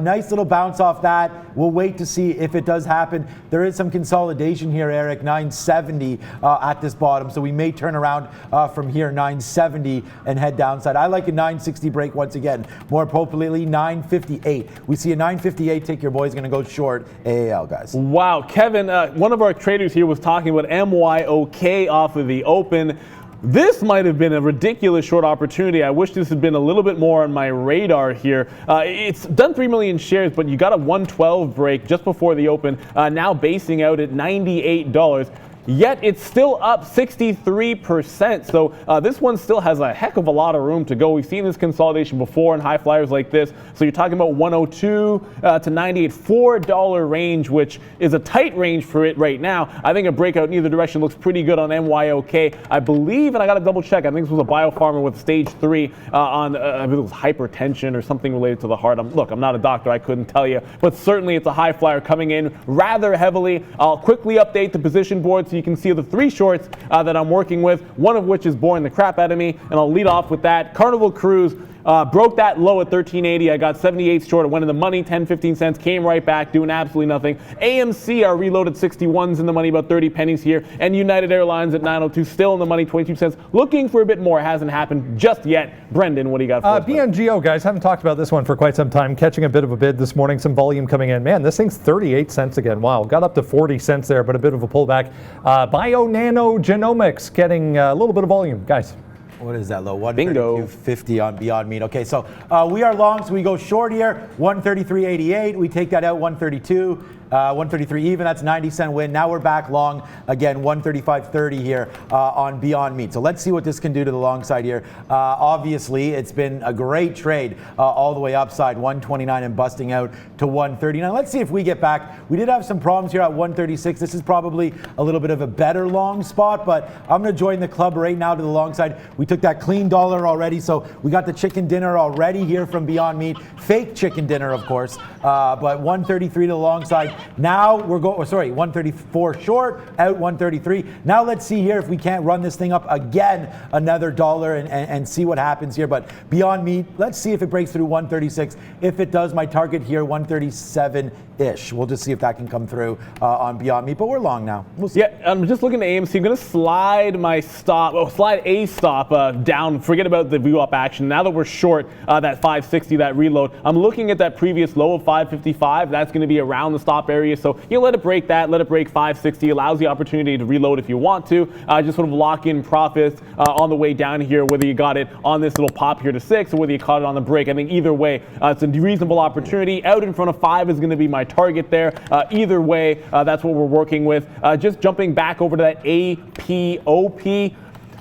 Nice little bounce off that. We'll wait to see if it does happen. There is some consolidation here, Eric. 970 at this bottom. So we may turn around from here, 970, and head downside. I like a 960 break once again. More appropriately, 958. We see a 958. Take your boys going to go short AAL, guys. Wow. Kevin, one of our traders here was talking about MYOK off of the open. This might have been a ridiculous short opportunity. I wish this had been a little bit more on my radar here. It's done 3 million shares, but you got a 112 break just before the open, now basing out at $98. Yet it's still up 63%. So this one still has a heck of a lot of room to go. We've seen this consolidation before in high flyers like this. So you're talking about 102 to 98, $4 range, which is a tight range for it right now. I think a breakout in either direction looks pretty good on MYOK. I believe, and I got to double check, I think this was a biopharma with stage 3 on I believe it was hypertension or something related to the heart. Look, I'm not a doctor, I couldn't tell you, but certainly it's a high flyer coming in rather heavily. I'll quickly update the position board so you can see the 3 shorts that I'm working with, one of which is boring the crap out of me, and I'll lead off with that. Carnival Cruise broke that low at 1380. I got 78 short. I went in the money, 10-15 cents, came right back, doing absolutely nothing. AMC are reloaded 61s in the money, about 30 pennies here, and United Airlines at 902, still in the money, 22 cents. Looking for a bit more. Hasn't happened just yet. Brendan, what do you got for us? BNGO, guys, haven't talked about this one for quite some time. Catching a bit of a bid this morning, some volume coming in. Man, this thing's 38 cents again. Wow, got up to 40 cents there, but a bit of a pullback. Bio-Nano-Genomics getting a little bit of volume. Guys. What is that low? Bingo. 132.50 on Beyond Meat. Okay, so we are long, so we go short here. 133.88. We take that out 132. 133 even. That's 90-cent win. Now we're back long again, 135.30 here on Beyond Meat. So let's see what this can do to the long side here. Obviously, it's been a great trade all the way upside, 129 and busting out to 139. Let's see if we get back. We did have some problems here at 136. This is probably a little bit of a better long spot, but I'm going to join the club right now to the long side. We took that clean dollar already, so we got the chicken dinner already here from Beyond Meat. Fake chicken dinner, of course, but 133 to the long side. Now we're going, 134 short, out 133. Now let's see here if we can't run this thing up again another dollar and see what happens here. But Beyond Meat, let's see if it breaks through 136. If it does, my target here, 137-ish. We'll just see if that can come through on Beyond Meat, but we're long now. We'll see. Yeah, I'm just looking at AMC. I'm going to slide my stop, slide a stop down. Forget about the VWAP action. Now that we're short that 560, that reload, I'm looking at that previous low of 555. That's going to be around the stop area. So let it break that, let it break 560. Allows the opportunity to reload if you want to. Just sort of lock in profits on the way down here, whether you got it on this little pop here to 6 or whether you caught it on the break. I think either way, it's a reasonable opportunity. Out in front of 5 is going to be my target there. Either way, that's what we're working with. Just jumping back over to that APOP.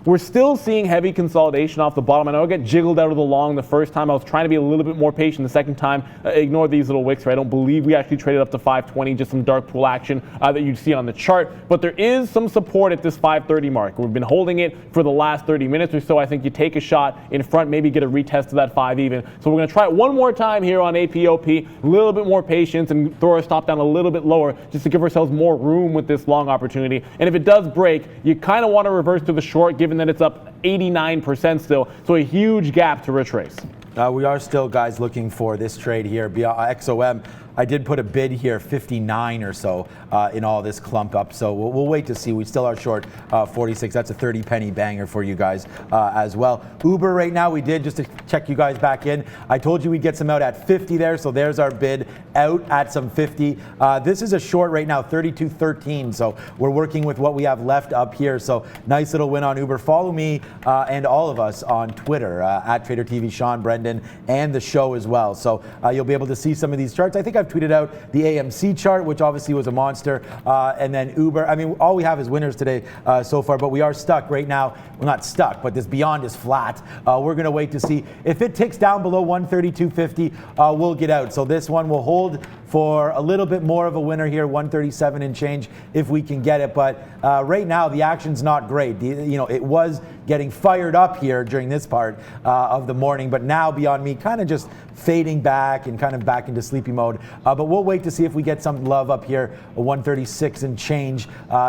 We're still seeing heavy consolidation off the bottom. I know I got jiggled out of the long the first time. I was trying to be a little bit more patient the second time. Ignore these little wicks here. I don't believe we actually traded up to 520, just some dark pool action that you see on the chart. But there is some support at this 530 mark. We've been holding it for the last 30 minutes or so. I think you take a shot in front, maybe get a retest of that 5 even. So we're going to try it one more time here on APOP. A little bit more patience and throw our stop down a little bit lower just to give ourselves more room with this long opportunity. And if it does break, you kind of want to reverse to the short, given that it's up 89% still, so a huge gap to retrace. We are still, guys, looking for this trade here. XOM, I did put a bid here, 59 or so in all this clump up. So we'll wait to see. We still are short 46. That's a 30 penny banger for you guys as well. Uber right now, we did, just to check you guys back in. I told you we'd get some out at 50 there. So there's our bid out at some 50. This is a short right now, 32.13. So we're working with what we have left up here. So nice little win on Uber. Follow me and all of us on Twitter at TraderTV, Sean, Brendan, and the show as well. So you'll be able to see some of these charts. I think I've tweeted out the AMC chart, which obviously was a monster, and then Uber. I mean, all we have is winners today so far, but we are stuck right now. Well, not stuck, but this Beyond is flat. We're going to wait to see. If it ticks down below 132.50, we'll get out. So this one will hold for a little bit more of a winner here, 137 and change if we can get it. But right now, the action's not great. It was getting fired up here during this part of the morning, but now Beyond Meat kind of just fading back and kind of back into sleepy mode. But we'll wait to see if we get some love up here, 136 and change.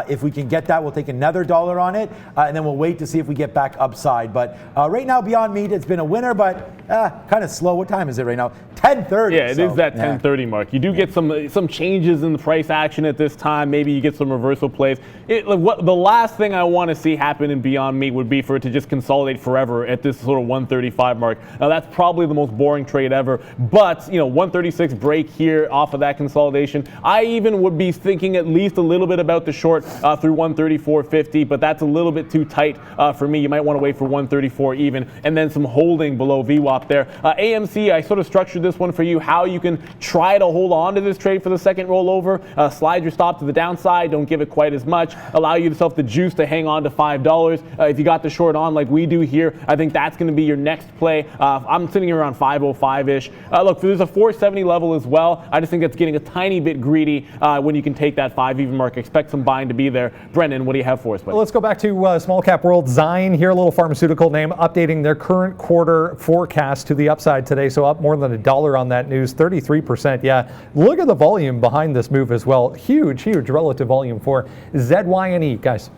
If we can get that, we'll take another dollar on it, and then we'll wait to see if we get back upside. But right now, Beyond Meat, it's been a winner, but kind of slow. What time is it right now? 10:30. Yeah, it is that 10:30 mark. You do get some changes in the price action at this time. Maybe you get some reversal plays. The last thing I want to see happen in Beyond Meat would be for it to just consolidate forever at this sort of 135 mark. Now that's probably the most boring trade ever. But 136 break here off of that consolidation. I even would be thinking at least a little bit about the short through 134.50, but that's a little bit too tight for me. You might want to wait for 134 even, and then some holding below VWAP there. AMC, I sort of structured this one for you, how you can try to hold on to this trade for the second rollover. Slide your stop to the downside, don't give it quite as much. Allow yourself the juice to hang on to $5. If you got the short on like we do here, I think that's going to be your next play. I'm sitting around 505-ish. Look, there's a 470 level as well. I just think that's getting a tiny bit greedy when you can take that 5 even mark. Expect some buying to be there. Brendan, what do you have for us, buddy? Well, let's go back to small cap world. Zyme here, a little pharmaceutical name, updating their current quarter forecast to the upside today. So up more than $1 on that news, 33%. Yeah, look at the volume behind this move as well. Huge relative volume for ZYNE, guys.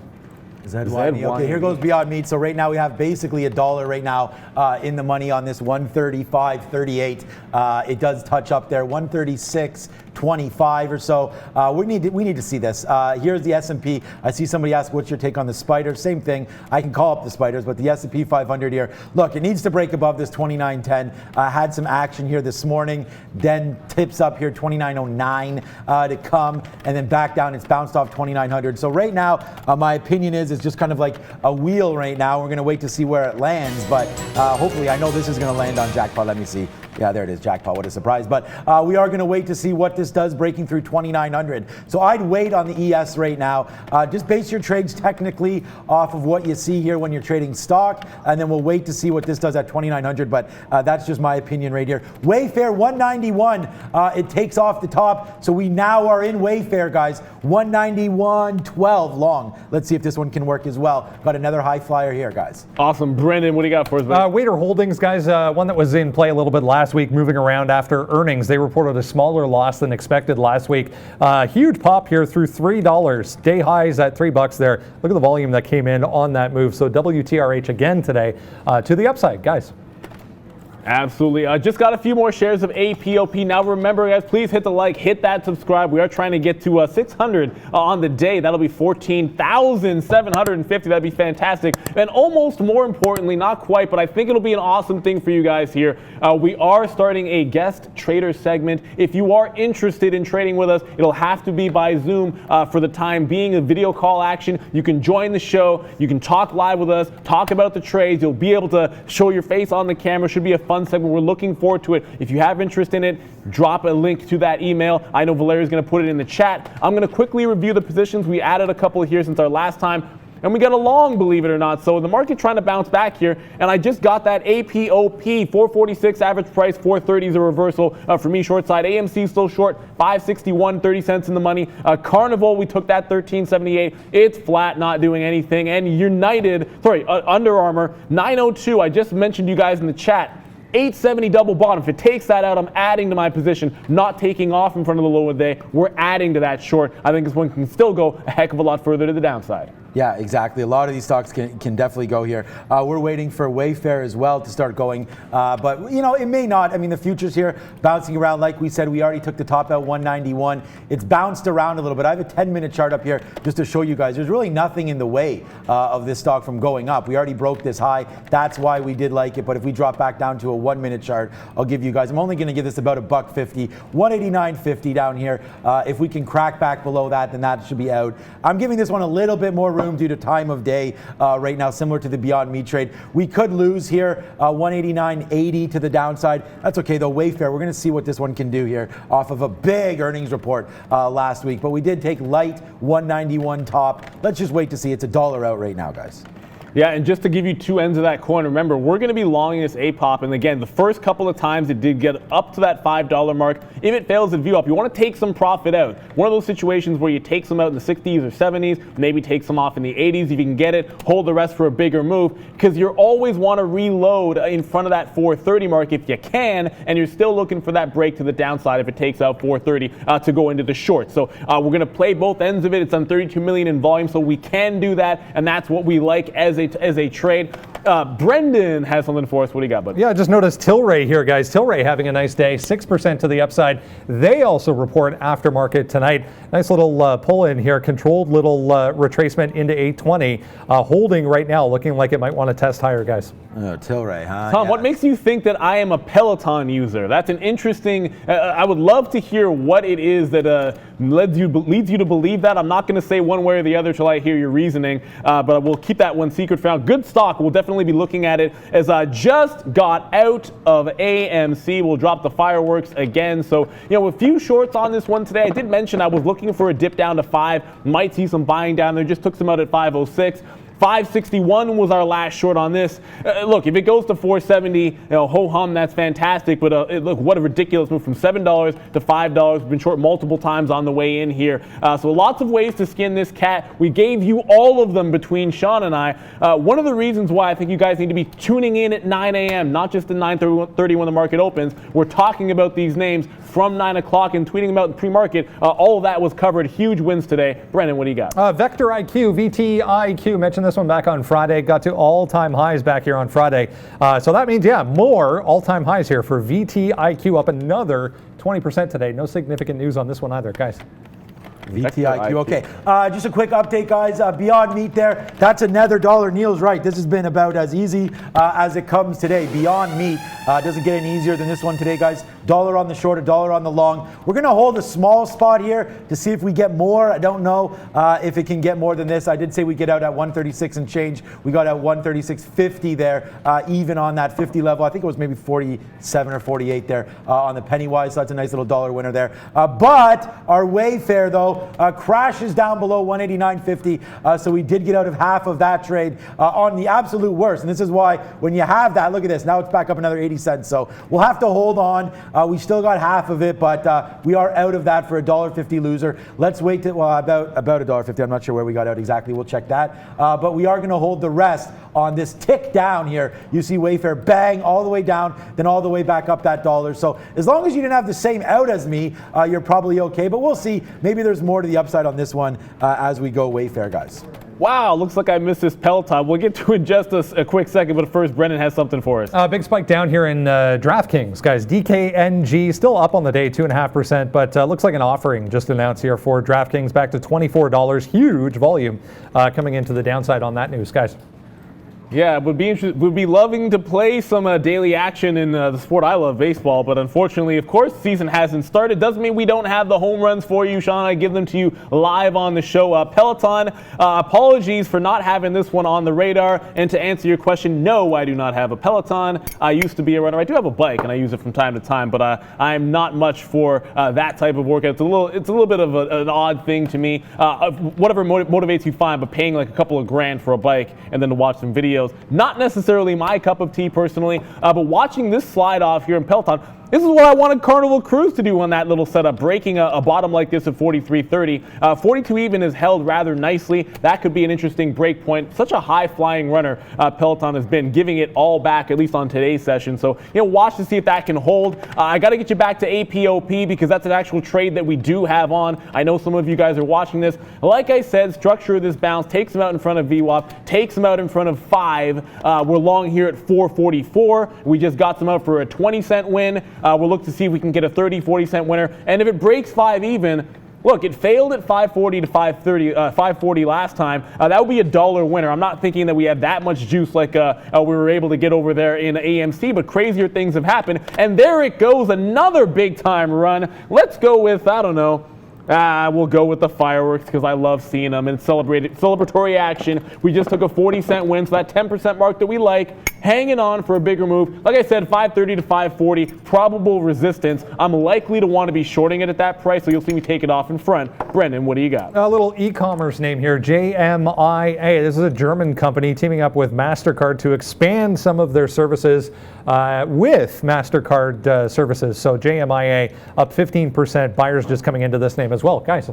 ZYNE. Okay, here goes Beyond Meat. So right now we have basically $1 right now in the money on this 135.38. It does touch up there, 136.25 or so. We need to see this. Here's the S&P. I see somebody ask, what's your take on the spiders? Same thing. I can call up the spiders, but the S&P 500 here. Look, it needs to break above this 29.10. Had some action here this morning. Then tips up here, 29.09 to come, and then back down. It's bounced off 2900. So right now, my opinion is it's just kind of like a wheel right now. We're going to wait to see where it lands, but hopefully, I know this is going to land on jackpot. Let me see. Yeah, there it is, jackpot. What a surprise. But we are going to wait to see what this does breaking through 2,900. So I'd wait on the ES right now. Just base your trades technically off of what you see here when you're trading stock, and then we'll wait to see what this does at 2,900. But that's just my opinion right here. Wayfair 191. It takes off the top. So we now are in Wayfair, guys. 191.12 long. Let's see if this one can work as well. Got another high flyer here, guys. Awesome. Brendan, what do you got for us, buddy? Waiter Holdings, guys, one that was in play a little bit last week, moving around after earnings. They reported a smaller loss than expected last week. Huge pop here through $3. Day highs at $3 there. Look at the volume that came in on that move. So WTRH again today to the upside, guys. Absolutely. Just got a few more shares of APOP. Now remember, guys, please hit the like, hit that subscribe. We are trying to get to 600 on the day. That'll be 14,750. That'd be fantastic. And almost more importantly, not quite, but I think it'll be an awesome thing for you guys here. We are starting a guest trader segment. If you are interested in trading with us, it'll have to be by Zoom for the time being, a video call action. You can join the show. You can talk live with us, talk about the trades. You'll be able to show your face on the camera. Should be a fun segment. We're looking forward to it. If you have interest in it, drop a link to that email. I know Valeria's going to put it in the chat. I'm going to quickly review the positions. We added a couple here since our last time, and we got a long, believe it or not. So the market trying to bounce back here, and I just got that APOP 446 average price, 430 is a reversal for me short side. AMC still short, 561, 30 cents in the money. Carnival, we took that 1378. It's flat, not doing anything. And Under Armour 902. I just mentioned you guys in the chat. 870 double bottom. If it takes that out, I'm adding to my position, not taking off in front of the low of the day. We're adding to that short. I think this one can still go a heck of a lot further to the downside. Yeah, exactly. A lot of these stocks can definitely go here. We're waiting for Wayfair as well to start going, but it may not. I mean, the futures here bouncing around. Like we said, we already took the top out 191. It's bounced around a little bit. I have a 10-minute chart up here just to show you guys. There's really nothing in the way of this stock from going up. We already broke this high. That's why we did like it. But if we drop back down to a 1-minute chart, I'll give you guys. I'm only going to give this about $1.50, 189.50 down here. If we can crack back below that, then that should be out. I'm giving this one a little bit more room due to time of day right now, similar to the Beyond Meat trade. We could lose here 189.80 to the downside. That's okay though. Wayfair, we're going to see what this one can do here off of a big earnings report last week. But we did take light 191 top. Let's just wait to see. It's $1 out right now, guys. Yeah, and just to give you two ends of that coin, remember, we're going to be longing this APOP. And again, the first couple of times it did get up to that $5 mark. If it fails to view up, you want to take some profit out. One of those situations where you take some out in the 60s or 70s, maybe take some off in the 80s if you can get it, hold the rest for a bigger move, because you always want to reload in front of that 430 mark if you can, and you're still looking for that break to the downside if it takes out 430 to go into the short. So we're going to play both ends of it. It's on 32 million in volume, so we can do that, and that's what we like as a trade. Brendan has something for us. What do you got, bud? Yeah, I just noticed Tilray here, guys. Tilray having a nice day, 6% to the upside. They also report aftermarket tonight. Nice little pull in here, controlled little retracement into 820. Holding right now, looking like it might want to test higher, guys. Tilray, huh? Tom, yeah. What makes you think that I am a Peloton user? That's an interesting, I would love to hear what it is that leads you to believe that. I'm not going to say one way or the other till I hear your reasoning, but we'll keep that one secret for now. Good stock. We'll definitely be looking at it as I just got out of AMC. We'll drop the fireworks again. So, a few shorts on this one today. I did mention I was looking for a dip down to 5. Might see some buying down there. Just took some out at 506. 561 was our last short on this. Look, if it goes to 470, ho-hum, that's fantastic. But look, what a ridiculous move from $7 to $5. We've been short multiple times on the way in here. So lots of ways to skin this cat. We gave you all of them between Sean and I. One of the reasons why I think you guys need to be tuning in at 9 a.m., not just at 9:30 when the market opens. We're talking about these names from 9 o'clock and tweeting about the pre-market. All of that was covered. Huge wins today. Brendan, what do you got? Vector IQ, VTIQ, mentioned this one back on Friday, got to all-time highs back here on Friday. So that means, more all-time highs here for VTIQ, up another 20% today. No significant news on this one either, guys. VTIQ. Okay. Just a quick update, guys. Beyond Meat there. That's another dollar. Neil's right. This has been about as easy as it comes today. Beyond Meat doesn't get any easier than this one today, guys. Dollar on the short, a dollar on the long. We're going to hold a small spot here to see if we get more. I don't know if it can get more than this. I did say we get out at 136 and change. We got at 136.50 there, even on that 50 level. I think it was maybe 47 or 48 there on the Pennywise. So that's a nice little dollar winner there. But our Wayfair, though, crashes down below 189.50. So we did get out of half of that trade on the absolute worst. And this is why when you have that, look at this. Now it's back up another 80 cents. So we'll have to hold on. We still got half of it, but we are out of that for a $1.50 loser. Let's wait to, well, about $1.50. I'm not sure where we got out exactly. We'll check that. But we are going to hold the rest on this tick down here. You see Wayfair bang all the way down, then all the way back up that dollar. So as long as you didn't have the same out as me, you're probably okay. But we'll see. Maybe there's more to the upside on this one as we go Wayfair, guys. Wow, looks like I missed this Peloton. We'll get to it in just a quick second, but first, Brendan has something for us. Big spike down here in DraftKings, guys. DKNG still up on the day, 2.5%, but looks like an offering just announced here for DraftKings back to $24. Huge volume coming into the downside on that news, guys. Yeah, would be loving to play some daily action in the sport I love, baseball. But unfortunately, of course, the season hasn't started. Doesn't mean we don't have the home runs for you, Sean. I give them to you live on the show. Peloton, apologies for not having this one on the radar. And to answer your question, no, I do not have a Peloton. I used to be a runner. I do have a bike, and I use it from time to time. But I'm not much for that type of workout. It's a little bit of an odd thing to me. Whatever motivates you, fine. But paying like a couple of grand for a bike and then to watch some videos, not necessarily my cup of tea personally, but watching this slide off here in Peloton, this is what I wanted Carnival Cruise to do on that little setup, breaking a bottom like this at 43.30. 42 even is held rather nicely. That could be an interesting break point. Such a high-flying runner Peloton has been, giving it all back, at least on today's session. So, watch to see if that can hold. I got to get you back to APOP because that's an actual trade that we do have on. I know some of you guys are watching this. Like I said, structure of this bounce takes them out in front of VWAP, takes them out in front of 5. We're long here at 444. We just got them out for a 20-cent win. We'll look to see if we can get a 30, 40-cent winner. And if it breaks 5 even, look, it failed at 540 to 540 last time. That would be a dollar winner. I'm not thinking that we had that much juice like we were able to get over there in AMC, but crazier things have happened. And there it goes, another big-time run. Let's go with, I don't know, we'll go with the fireworks because I love seeing them and celebratory action. We just took a 40-cent win, so that 10% mark that we like, hanging on for a bigger move. Like I said, 530 to 540, probable resistance. I'm likely to want to be shorting it at that price, so you'll see me take it off in front. Brendan, what do you got? A little e-commerce name here, JMIA. This is a German company teaming up with MasterCard to expand some of their services with MasterCard services. So JMIA up 15%. Buyers just coming into this name as well. Guys.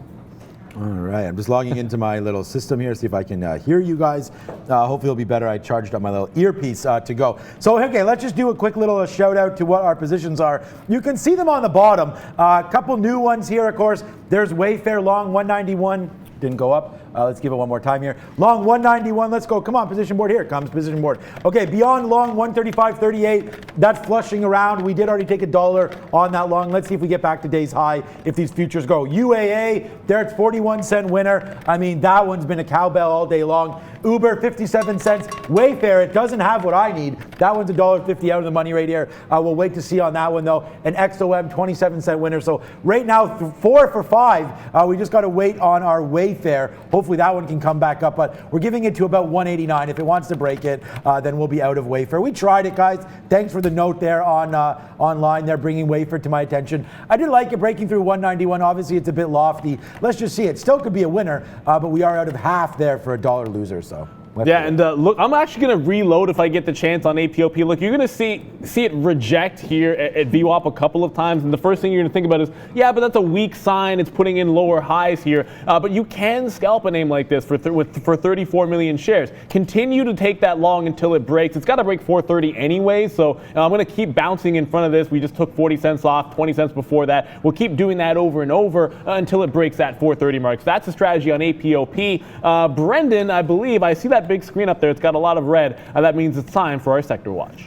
All right, I'm just logging into my little system here, see if I can hear you guys. Hopefully it'll be better. I charged up my little earpiece to go. So, okay, let's just do a quick little shout out to what our positions are. You can see them on the bottom. A couple new ones here, of course. There's Wayfair long 191. Didn't go up. Let's give it one more time here. Long 191. Let's go. Come on, position board. Here it comes, position board. Okay, beyond long 135.38. That's flushing around. We did already take a dollar on that long. Let's see if we get back to day's high if these futures go. UAA, there it's 41-cent winner. I mean, that one's been a cowbell all day long. Uber, 57 cents. Wayfair, it doesn't have what I need. That one's $1.50 out of the money right here. We'll wait to see on that one, though. An XOM, 27-cent winner. So right now, 4 for 5. We just got to wait on our Wayfair. Hopefully that one can come back up, but we're giving it to about 189. If it wants to break it, then we'll be out of Wayfair. We tried it, guys. Thanks for the note there on online. They're bringing Wayfair to my attention. I did like it breaking through 191. Obviously, it's a bit lofty. Let's just see it. Still could be a winner, but we are out of half there for a dollar loser. So. Yeah, and look, I'm actually going to reload if I get the chance on APOP. Look, you're going to see it reject here at VWAP a couple of times, and the first thing you're going to think about is, yeah, but that's a weak sign. It's putting in lower highs here. But you can scalp a name like this for 34 million shares. Continue to take that long until it breaks. It's got to break 430 anyway, so I'm going to keep bouncing in front of this. We just took 40 cents off, 20 cents before that. We'll keep doing that over and over until it breaks that 430 mark. So that's the strategy on APOP. Brendan, I believe, I see that big screen up there. It's got a lot of red. That means it's time for our sector watch.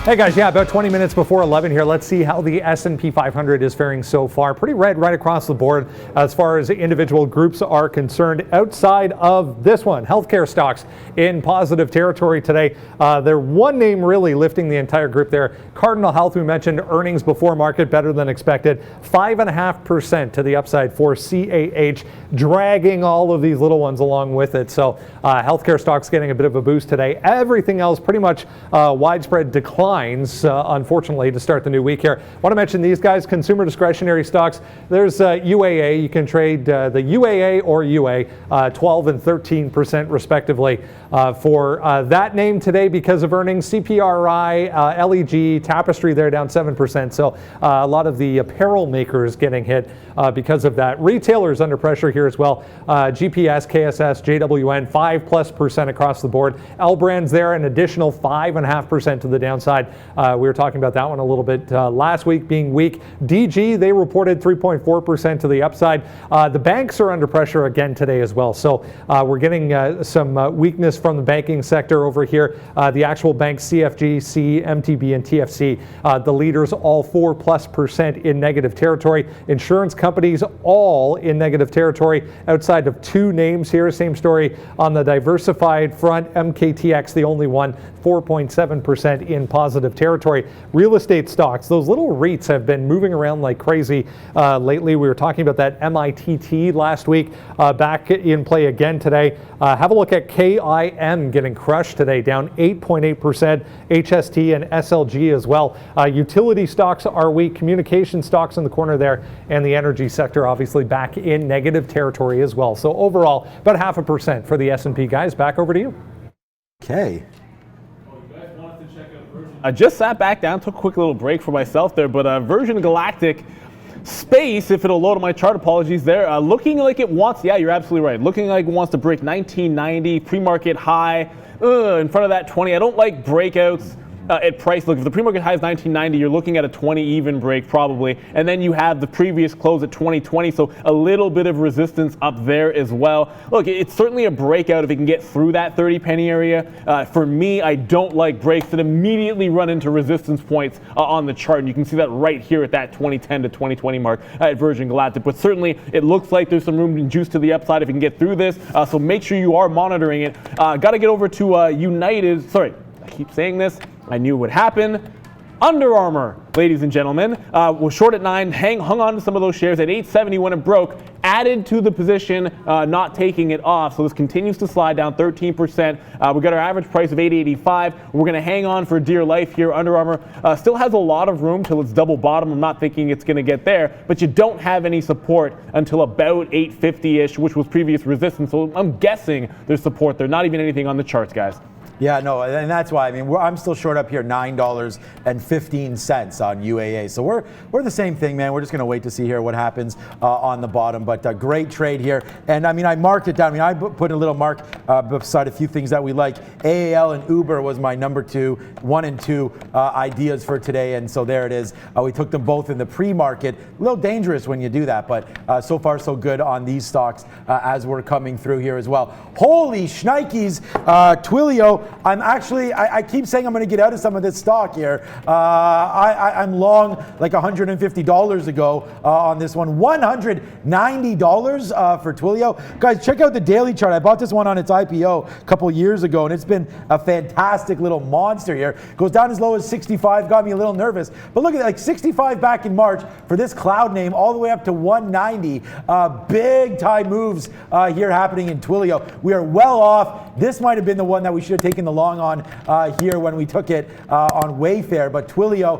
Hey guys, yeah, about 20 minutes before 11 here. Let's see how the S&P 500 is faring so far. Pretty red right across the board as far as individual groups are concerned. Outside of this one, healthcare stocks in positive territory today. They're one name really lifting the entire group there. Cardinal Health, we mentioned earnings before market better than expected. 5.5% to the upside for CAH, dragging all of these little ones along with it. So healthcare stocks getting a bit of a boost today. Everything else pretty much widespread decline. Unfortunately, to start the new week here. Want to mention these guys, consumer discretionary stocks. There's UAA. You can trade the UAA or UA, 12 and 13% respectively for that name today because of earnings. CPRI, LEG, Tapestry, they're down 7%. So a lot of the apparel makers getting hit because of that. Retailers under pressure here as well. GPS, KSS, JWN, 5+% across the board. L Brands there, an additional 5.5% to the downside. We were talking about that one a little bit last week being weak. DG, they reported 3.4% to the upside. The banks are under pressure again today as well. So we're getting some weakness from the banking sector over here. The actual banks, CFG, C, MTB, and TFC, the leaders all 4+% in negative territory. Insurance companies all in negative territory outside of two names here. Same story on the diversified front. MKTX, the only one, 4.7% in positive territory. Real estate stocks, those little REITs have been moving around like crazy lately. We were talking about that MITT last week, back in play again today. Have a look at KIM getting crushed today, down 8.8%. HST and SLG as well. Utility stocks are weak. Communication stocks in the corner there, and the energy sector obviously back in negative territory as well. So overall, about 0.5% for the S&P guys. Back over to you. Okay. I just sat back down, took a quick little break for myself there, but Virgin Galactic Space, if it'll load on my chart, apologies there, looking like it wants, yeah, you're absolutely right, looking like it wants to break 1990, pre-market high, in front of that 20. I don't like breakouts at price. Look, if the pre-market high is 1990, you're looking at a 20 even break probably, and then you have the previous close at 2020, so a little bit of resistance up there as well. Look, it's certainly a breakout if it can get through that 30 penny area. For me, I don't like breaks that immediately run into resistance points on the chart, and you can see that right here at that 2010 to 2020 mark at Virgin Galactic. But certainly it looks like there's some room and juice to the upside if it can get through this, so make sure you are monitoring it. Got to get over to United, sorry, I keep saying this, I knew it would happen. Under Armour, ladies and gentlemen, was short at 9, hung on to some of those shares at 870 when it broke, added to the position, not taking it off. So this continues to slide down 13%. We got our average price of 885. We're going to hang on for dear life here. Under Armour still has a lot of room till it's double bottom. I'm not thinking it's going to get there, but you don't have any support until about 850-ish, which was previous resistance. So I'm guessing there's support there. Not even anything on the charts, guys. Yeah, no, and that's why. I mean, I'm still short up here, $9.15 on UAA. So we're the same thing, man. We're just going to wait to see here what happens on the bottom. But great trade here. And I mean, I marked it down. I mean, I put a little mark beside a few things that we like. AAL and Uber was my number 1 and 2 ideas for today. And so there it is. We took them both in the pre-market. A little dangerous when you do that, but so far so good on these stocks as we're coming through here as well. Holy shnikes, Twilio. I keep saying I'm going to get out of some of this stock here. I'm long like $150 ago on this one. $190 for Twilio. Guys, check out the daily chart. I bought this one on its IPO a couple years ago, and it's been a fantastic little monster here. Goes down as low as 65, got me a little nervous. But look at that, like 65 back in March for this cloud name, all the way up to 190. Big time moves here happening in Twilio. We are well off. This might have been the one that we should have taken the long on here when we took it on Wayfair, but Twilio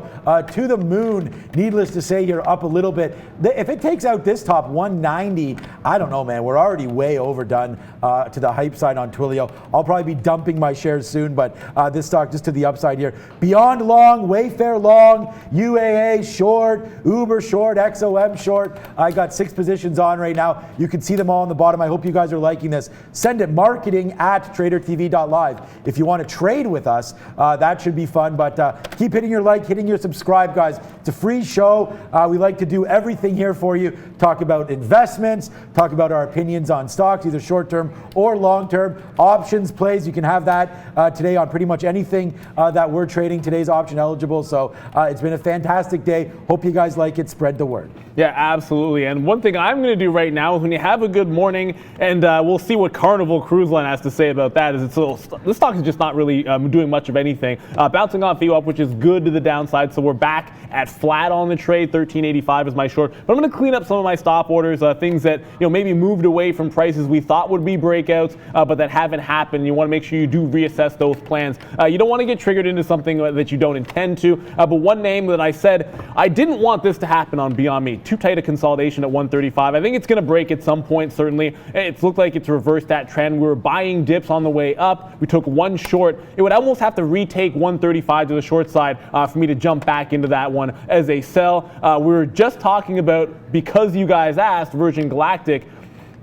to the moon, needless to say here, up a little bit. If it takes out this top 190, I don't know, man, we're already way overdone to the hype side on Twilio. I'll probably be dumping my shares soon, but this stock just to the upside here. Beyond long, Wayfair long, UAA short, Uber short, XOM short. I got 6 positions on right now. You can see them all on the bottom. I hope you guys are liking this. Send it marketing at at tradertv.live. If you want to trade with us, that should be fun. But keep hitting your like, hitting your subscribe, guys. It's a free show. We like to do everything here for you. Talk about investments, talk about our opinions on stocks, either short-term or long-term. Options plays, you can have that today on pretty much anything that we're trading. Today's option eligible. So it's been a fantastic day. Hope you guys like it. Spread the word. Yeah, absolutely. And one thing I'm going to do right now is when you have a good morning, and we'll see what Carnival Cruise Line has to say about that, is this stock is just not really doing much of anything. Bouncing off VWAP, which is good to the downside. So we're back at flat on the trade. 1385 is my short. But I'm going to clean up some of my stop orders, things that maybe moved away from prices we thought would be breakouts, but that haven't happened. You want to make sure you do reassess those plans. You don't want to get triggered into something that you don't intend to. But one name that I said I didn't want this to happen on Beyond Meat. Too tight a consolidation at 135. I think it's going to break at some point, certainly. It's looked like it's reversed that trend. We were buying dips on the way up. We took one short. It would almost have to retake 135 to the short side for me to jump back into that one as a sell. We were just talking about, because you guys asked, Virgin Galactic.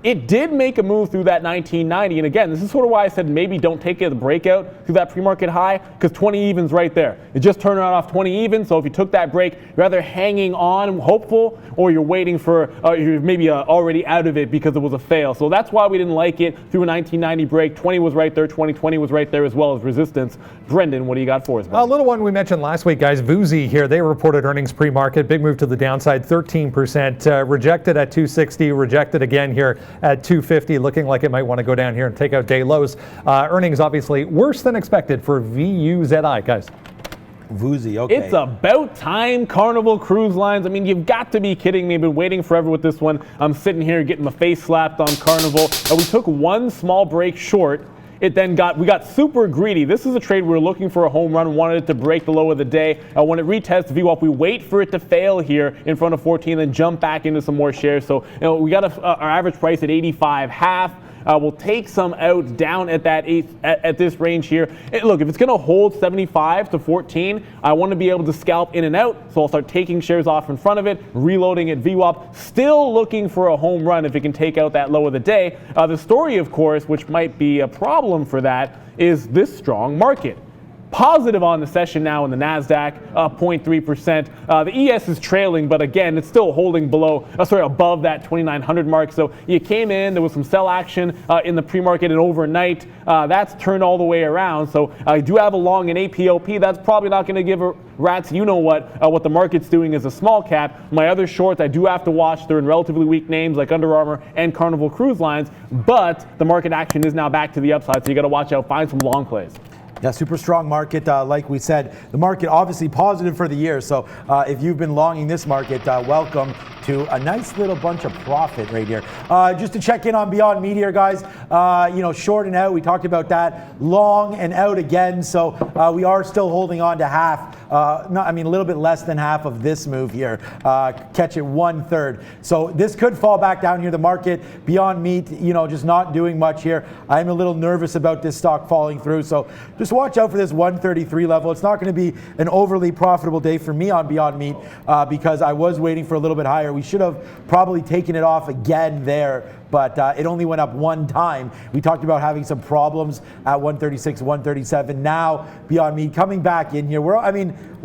It did make a move through that 1990, and again, this is sort of why I said maybe don't take it as a breakout through that pre-market high, because 20 evens right there. It just turned around off 20 even, so if you took that break, you're either hanging on, hopeful, or you're waiting for, you're maybe already out of it because it was a fail. So that's why we didn't like it through a 1990 break. 20 was right there, 2020 was right there as well as resistance. Brendan, what do you got for us, buddy? A little one we mentioned last week, guys. Vuzi here, they reported earnings pre-market. Big move to the downside, 13%. Rejected at 260, rejected again here at 250, looking like it might want to go down here and take out day lows. Earnings obviously worse than expected for VUZI, guys. Vuzi, okay. It's about time, Carnival Cruise Lines. I mean, you've got to be kidding me. I've been waiting forever with this one. I'm sitting here getting my face slapped on Carnival. We took one small break short. We got super greedy. This is a trade we were looking for a home run, wanted it to break the low of the day. When it retests VWAP, we wait for it to fail here in front of 14, then jump back into some more shares. So we got our average price at 85.5. We'll take some out down at that at this range here. Look, if it's going to hold 75 to 14, I want to be able to scalp in and out. So I'll start taking shares off in front of it, reloading at VWAP, still looking for a home run if it can take out that low of the day. The story, of course, which might be a problem for that, is this strong market. Positive on the session now in the NASDAQ, up 0.3%. The ES is trailing, but again, it's still holding above that 2,900 mark. So you came in, there was some sell action in the pre-market and overnight. That's turned all the way around. So I do have a long in APOP. That's probably not going to give a rat's what the market's doing as a small cap. My other shorts, I do have to watch. They're in relatively weak names like Under Armour and Carnival Cruise Lines, but the market action is now back to the upside. So you got to watch out, find some long plays. Yeah, super strong market. Like we said, the market obviously positive for the year. So if you've been longing this market, welcome to a nice little bunch of profit right here. Just to check in on Beyond Meat here, guys. Short and out, we talked about that. Long and out again. So we are still holding on to half. A little bit less than half of this move here. Catch it 1/3. So this could fall back down here. The market, Beyond Meat, just not doing much here. I'm a little nervous about this stock falling through. So just watch out for this 133 level. It's not going to be an overly profitable day for me on Beyond Meat because I was waiting for a little bit higher. We should have probably taken it off again there, but it only went up one time. We talked about having some problems at 136, 137. Now Beyond Meat coming back in here. We're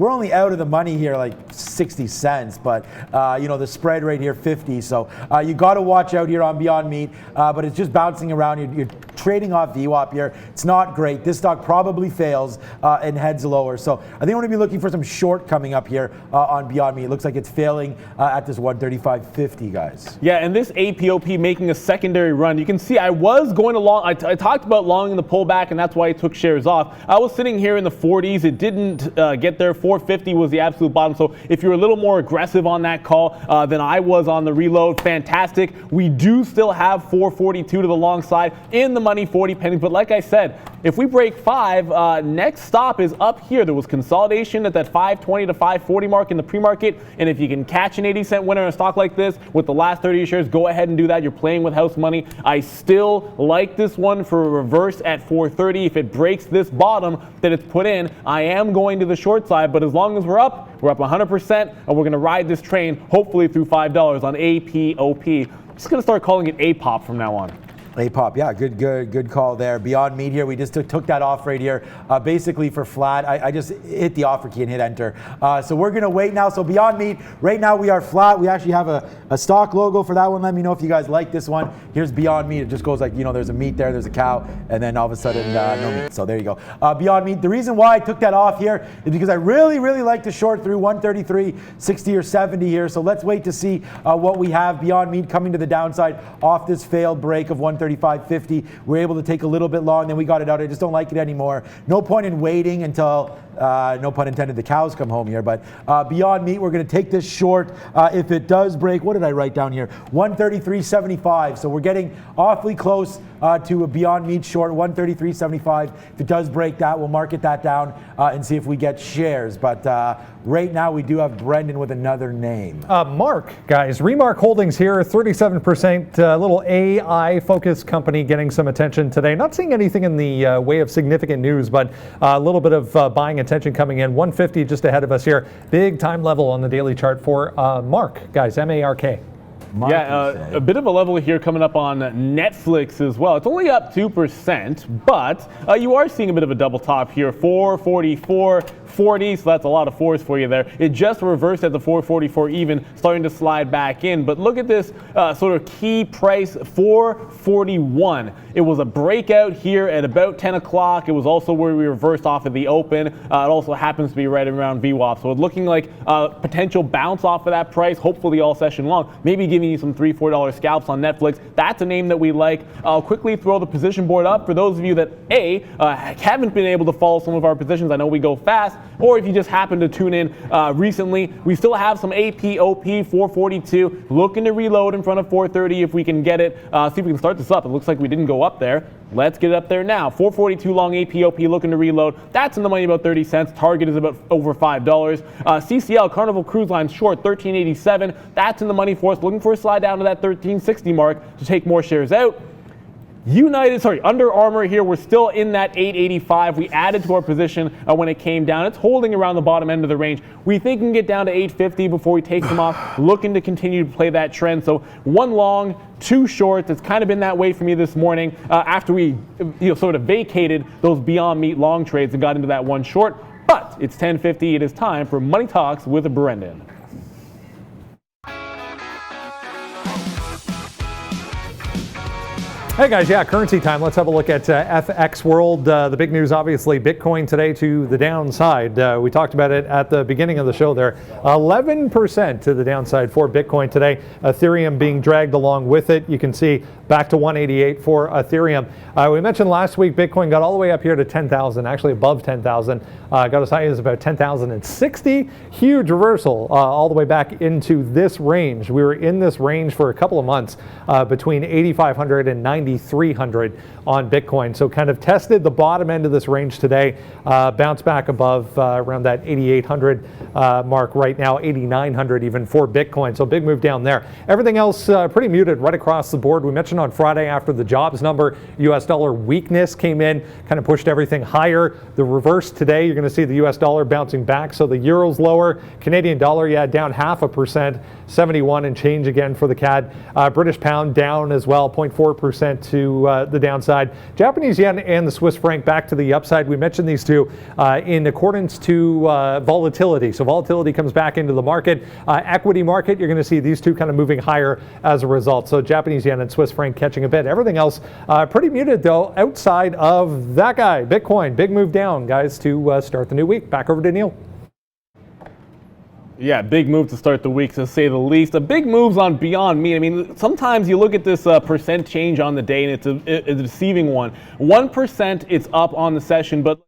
only out of the money here like 60 cents, but the spread right here 50. So you got to watch out here on Beyond Meat, but it's just bouncing around. You're trading off VWAP here. It's not great. This stock probably fails and heads lower. So I think I'm going to be looking for some short coming up here on Beyond Meat. It looks like it's failing at this 135.50, guys. Yeah, and this APOP making a secondary run. You can see I was going to long. I talked about long in the pullback, and that's why I took shares off. I was sitting here in the 40s. It didn't get there. 450 was the absolute bottom. So if you're a little more aggressive on that call than I was on the reload, fantastic. We do still have 442 to the long side in the money, 40 pennies. But like I said, if we break 5, next stop is up here. There was consolidation at that 520 to 540 mark in the pre-market. And if you can catch an 80-cent winner in a stock like this with the last 30 shares, go ahead and do that. You're playing with house money. I still like this one for a reverse at 430. If it breaks this bottom that it's put in, I am going to the short side. But as long as we're up 100%, and we're going to ride this train hopefully through $5 on APOP. I'm just going to start calling it APOP from now on. A-pop, yeah, good call there. Beyond Meat here, we just took that off right here, basically for flat. I just hit the offer key and hit enter. So we're gonna wait now. So Beyond Meat, right now we are flat. We actually have a stock logo for that one. Let me know if you guys like this one. Here's Beyond Meat. It just goes like, there's a meat there, there's a cow, and then all of a sudden no meat. So there you go. Beyond Meat. The reason why I took that off here is because I really like to short through 133.60 or 70 here. So let's wait to see what we have. Beyond Meat coming to the downside off this failed break of 135.50. We're able to take a little bit long, then we got it out. I just don't like it anymore. No point in waiting until, no pun intended, the cows come home here. But Beyond Meat, we're going to take this short. If it does break, what did I write down here? 133.75. So we're getting awfully close to a Beyond Meat short, 133.75. If it does break that, we'll market that down and see if we get shares. But right now, we do have Brendan with another name. Mark, guys, Remark Holdings here, 37%, little AI-focused company getting some attention today. Not seeing anything in the way of significant news, but a little bit of buying attention coming in. 150 just ahead of us here. Big time level on the daily chart for Mark, guys, M-A-R-K. A bit of a level here coming up on Netflix as well. It's only up 2%, but you are seeing a bit of a double top here. 444.40, so that's a lot of fours for you there. It just reversed at the 444 even, starting to slide back in. But look at this sort of key price, 441. It was a breakout here at about 10 o'clock. It was also where we reversed off of the open. It also happens to be right around VWAP. So it's looking like a potential bounce off of that price, hopefully all session long. Maybe giving you some $3-4 scalps on Netflix. That's a name that we like. I'll quickly throw the position board up for those of you that haven't been able to follow some of our positions. I know we go fast, or if you just happen to tune in recently, we still have some APOP 442 looking to reload in front of 430 if we can get it. See if we can start this up. It looks like we didn't go up there. Let's get it up there now. 442 long APOP looking to reload. That's in the money about 30 cents. Target is about over $5. CCL, Carnival Cruise Line short, 1387. That's in the money for us. Looking for a slide down to that 1360 mark to take more shares out. Under Armour here, we're still in that 885. We added to our position when it came down. It's holding around the bottom end of the range. We think we can get down to 850 before we take them off. Looking to continue to play that trend. So one long, two shorts. It's kind of been that way for me this morning after we sort of vacated those Beyond Meat long trades and got into that one short. But it's 10:50. It is time for Money Talks with Brendan. Hey guys, currency time. Let's have a look at FX world. The big news, obviously, Bitcoin today to the downside. We talked about it at the beginning of the show there. 11% to the downside for Bitcoin today. Ethereum being dragged along with it. You can see back to 188 for Ethereum. We mentioned last week Bitcoin got all the way up here to 10,000, actually above 10,000. Got as high as about 10,060. Huge reversal all the way back into this range. We were in this range for a couple of months between 8,500 and 9,300 on Bitcoin. So kind of tested the bottom end of this range today, bounced back above around that 8,800 mark right now, 8,900 even for Bitcoin. So big move down there. Everything else pretty muted right across the board. We mentioned on Friday after the jobs number, US dollar weakness came in, kind of pushed everything higher. The reverse today, you're going to see the US dollar bouncing back. So the euro's lower, Canadian dollar, down 0.5%, 71 and change again for the CAD. British pound down as well, 0.4% to the downside. Japanese yen and the Swiss franc back to the upside. We mentioned these two in accordance to volatility. So volatility comes back into the market. Equity market, you're going to see these two kind of moving higher as a result. So Japanese yen and Swiss franc catching a bit. Everything else pretty muted though outside of that guy, Bitcoin. Big move down, guys, to start the new week. Back over to Neil. Yeah, big move to start the week, to say the least. A big moves on Beyond Meat. I mean, sometimes you look at this percent change on the day, and it's a deceiving one. 1%, it's up on the session, but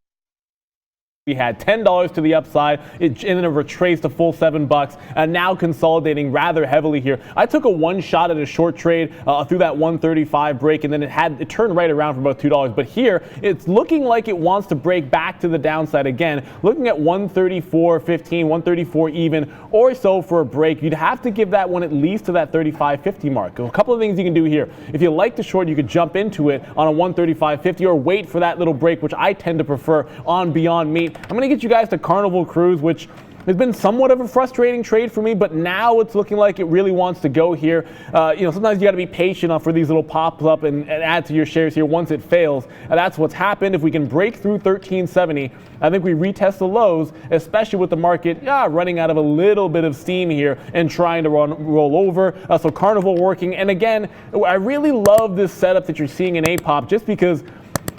we had $10 to the upside, and then it retraced a full $7, and now consolidating rather heavily here. I took a one shot at a short trade through that 135 break, and then it turned right around for about $2. But here, it's looking like it wants to break back to the downside again. Looking at 134.15, 134 even, or so for a break. You'd have to give that one at least to that 35.50 mark. A couple of things you can do here. If you like the short, you could jump into it on a 135.50 or wait for that little break, which I tend to prefer on Beyond Meat. I'm going to get you guys to Carnival Cruise, which It's been somewhat of a frustrating trade for me, but now it's looking like it really wants to go here. Sometimes you got to be patient for these little pops up and add to your shares here once it fails. That's what's happened. If we can break through 1370, I think we retest the lows, especially with the market running out of a little bit of steam here and trying to roll over. So Carnival working. And again, I really love this setup that you're seeing in APOP just because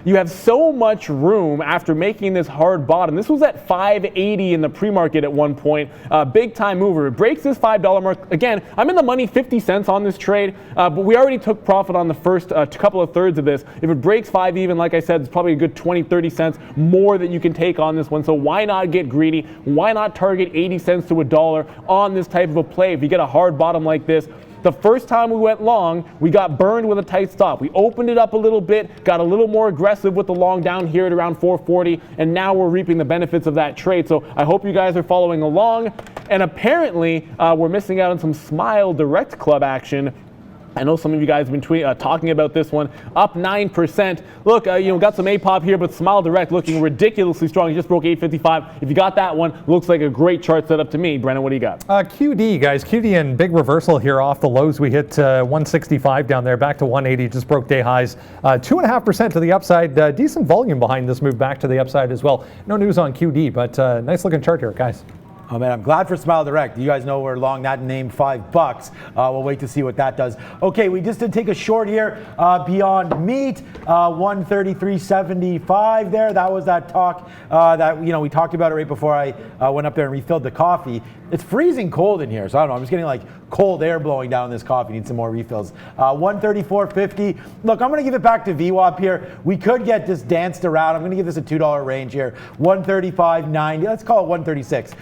you have so much room after making this hard bottom. This was at 580 in the pre-market at one point. Big time mover. It breaks this $5 mark. Again, I'm in the money 50 cents on this trade, but we already took profit on the first couple of thirds of this. If it breaks 5 even, like I said, it's probably a good 20, 30 cents more that you can take on this one. So why not get greedy? Why not target 80 cents to $1 on this type of a play? If you get a hard bottom like this, the first time we went long, we got burned with a tight stop. We opened it up a little bit, got a little more aggressive with the long down here at around 440, and now we're reaping the benefits of that trade. So I hope you guys are following along. And apparently, we're missing out on some Smile Direct Club action. I know some of you guys have been talking about this one, up 9%. Look, got some APOP here, but Smile Direct looking ridiculously strong. He just broke 855. If you got that one, looks like a great chart setup to me. Brennan, what do you got? QD, guys. QD in big reversal here off the lows. We hit 165 down there, back to 180, just broke day highs. 2.5% to the upside. Decent volume behind this move back to the upside as well. No news on QD, but nice looking chart here, guys. Oh man, I'm glad for Smile Direct. You guys know we're long that name, $5. We'll wait to see what that does. Okay, we just did take a short here. Beyond Meat, 133.75 there. That was that talk that we talked about it right before I went up there and refilled the coffee. It's freezing cold in here, so I don't know. I'm just getting like cold air blowing down this coffee. Need some more refills. 134.50. Look, I'm going to give it back to VWAP here. We could get this danced around. I'm going to give this a $2 range here. 135.90. Let's call it 136.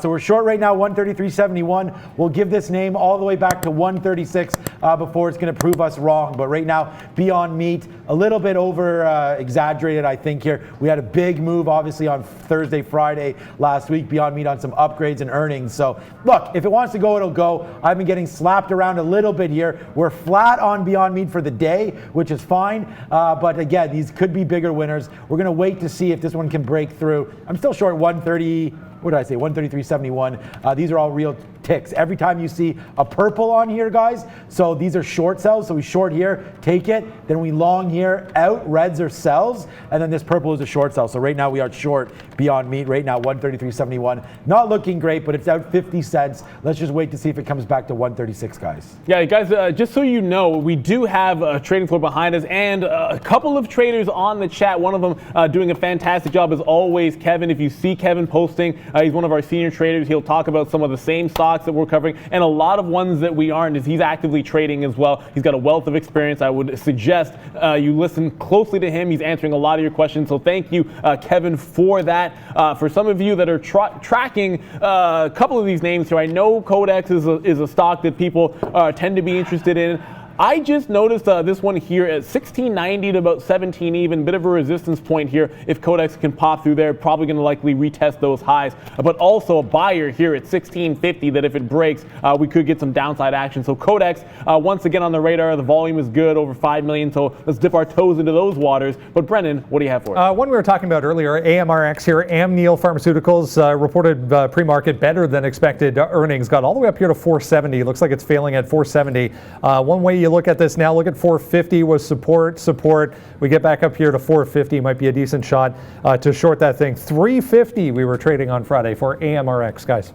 So we're short right now, 133.71. We'll give this name all the way back to 136 before it's going to prove us wrong. But right now, Beyond Meat, a little bit over exaggerated, I think here. We had a big move, obviously, on Thursday, Friday last week. Beyond Meat on some upgrades and earnings. So look, if it wants to go, it'll go. I've been getting slapped around a little bit here. We're flat on Beyond Meat for the day, which is fine. But again, these could be bigger winners. We're going to wait to see if this one can break through. I'm still short 130. What did I say? 133.71. These are all real ticks. Every time you see a purple on here, guys, so these are short sells. So we short here, take it, then we long here, out, reds are sells, and then this purple is a short sell. So right now we are short Beyond Meat, right now 133.71. Not looking great, but it's out 50 cents. Let's just wait to see if it comes back to 136, guys. Yeah, guys, just so you know, we do have a trading floor behind us and a couple of traders on the chat. One of them doing a fantastic job as always, Kevin. If you see Kevin posting, he's one of our senior traders. He'll talk about some of the same stocks that we're covering and a lot of ones that we aren't, as he's actively trading as well. He's got a wealth of experience. I would suggest you listen closely to him. He's answering a lot of your questions. So thank you, Kevin, for that. For some of you that are tracking a couple of these names here, I know Codex is a stock that people tend to be interested in. I just noticed this one here at 1690 to about 17 even, bit of a resistance point here. If Codex can pop through there, probably going to likely retest those highs. But also a buyer here at 1650 that if it breaks, we could get some downside action. So Codex, once again on the radar, the volume is good, over 5 million. So let's dip our toes into those waters. But Brendan, what do you have for us? One we were talking about earlier, AMRX here, Amneal Pharmaceuticals reported pre-market better than expected earnings. Got all the way up here to 470. Looks like it's failing at 470. One way you look at this now, look at 450 was support. We get back up here to 450, might be a decent shot to short that thing. 350 we were trading on Friday for AMRX, guys.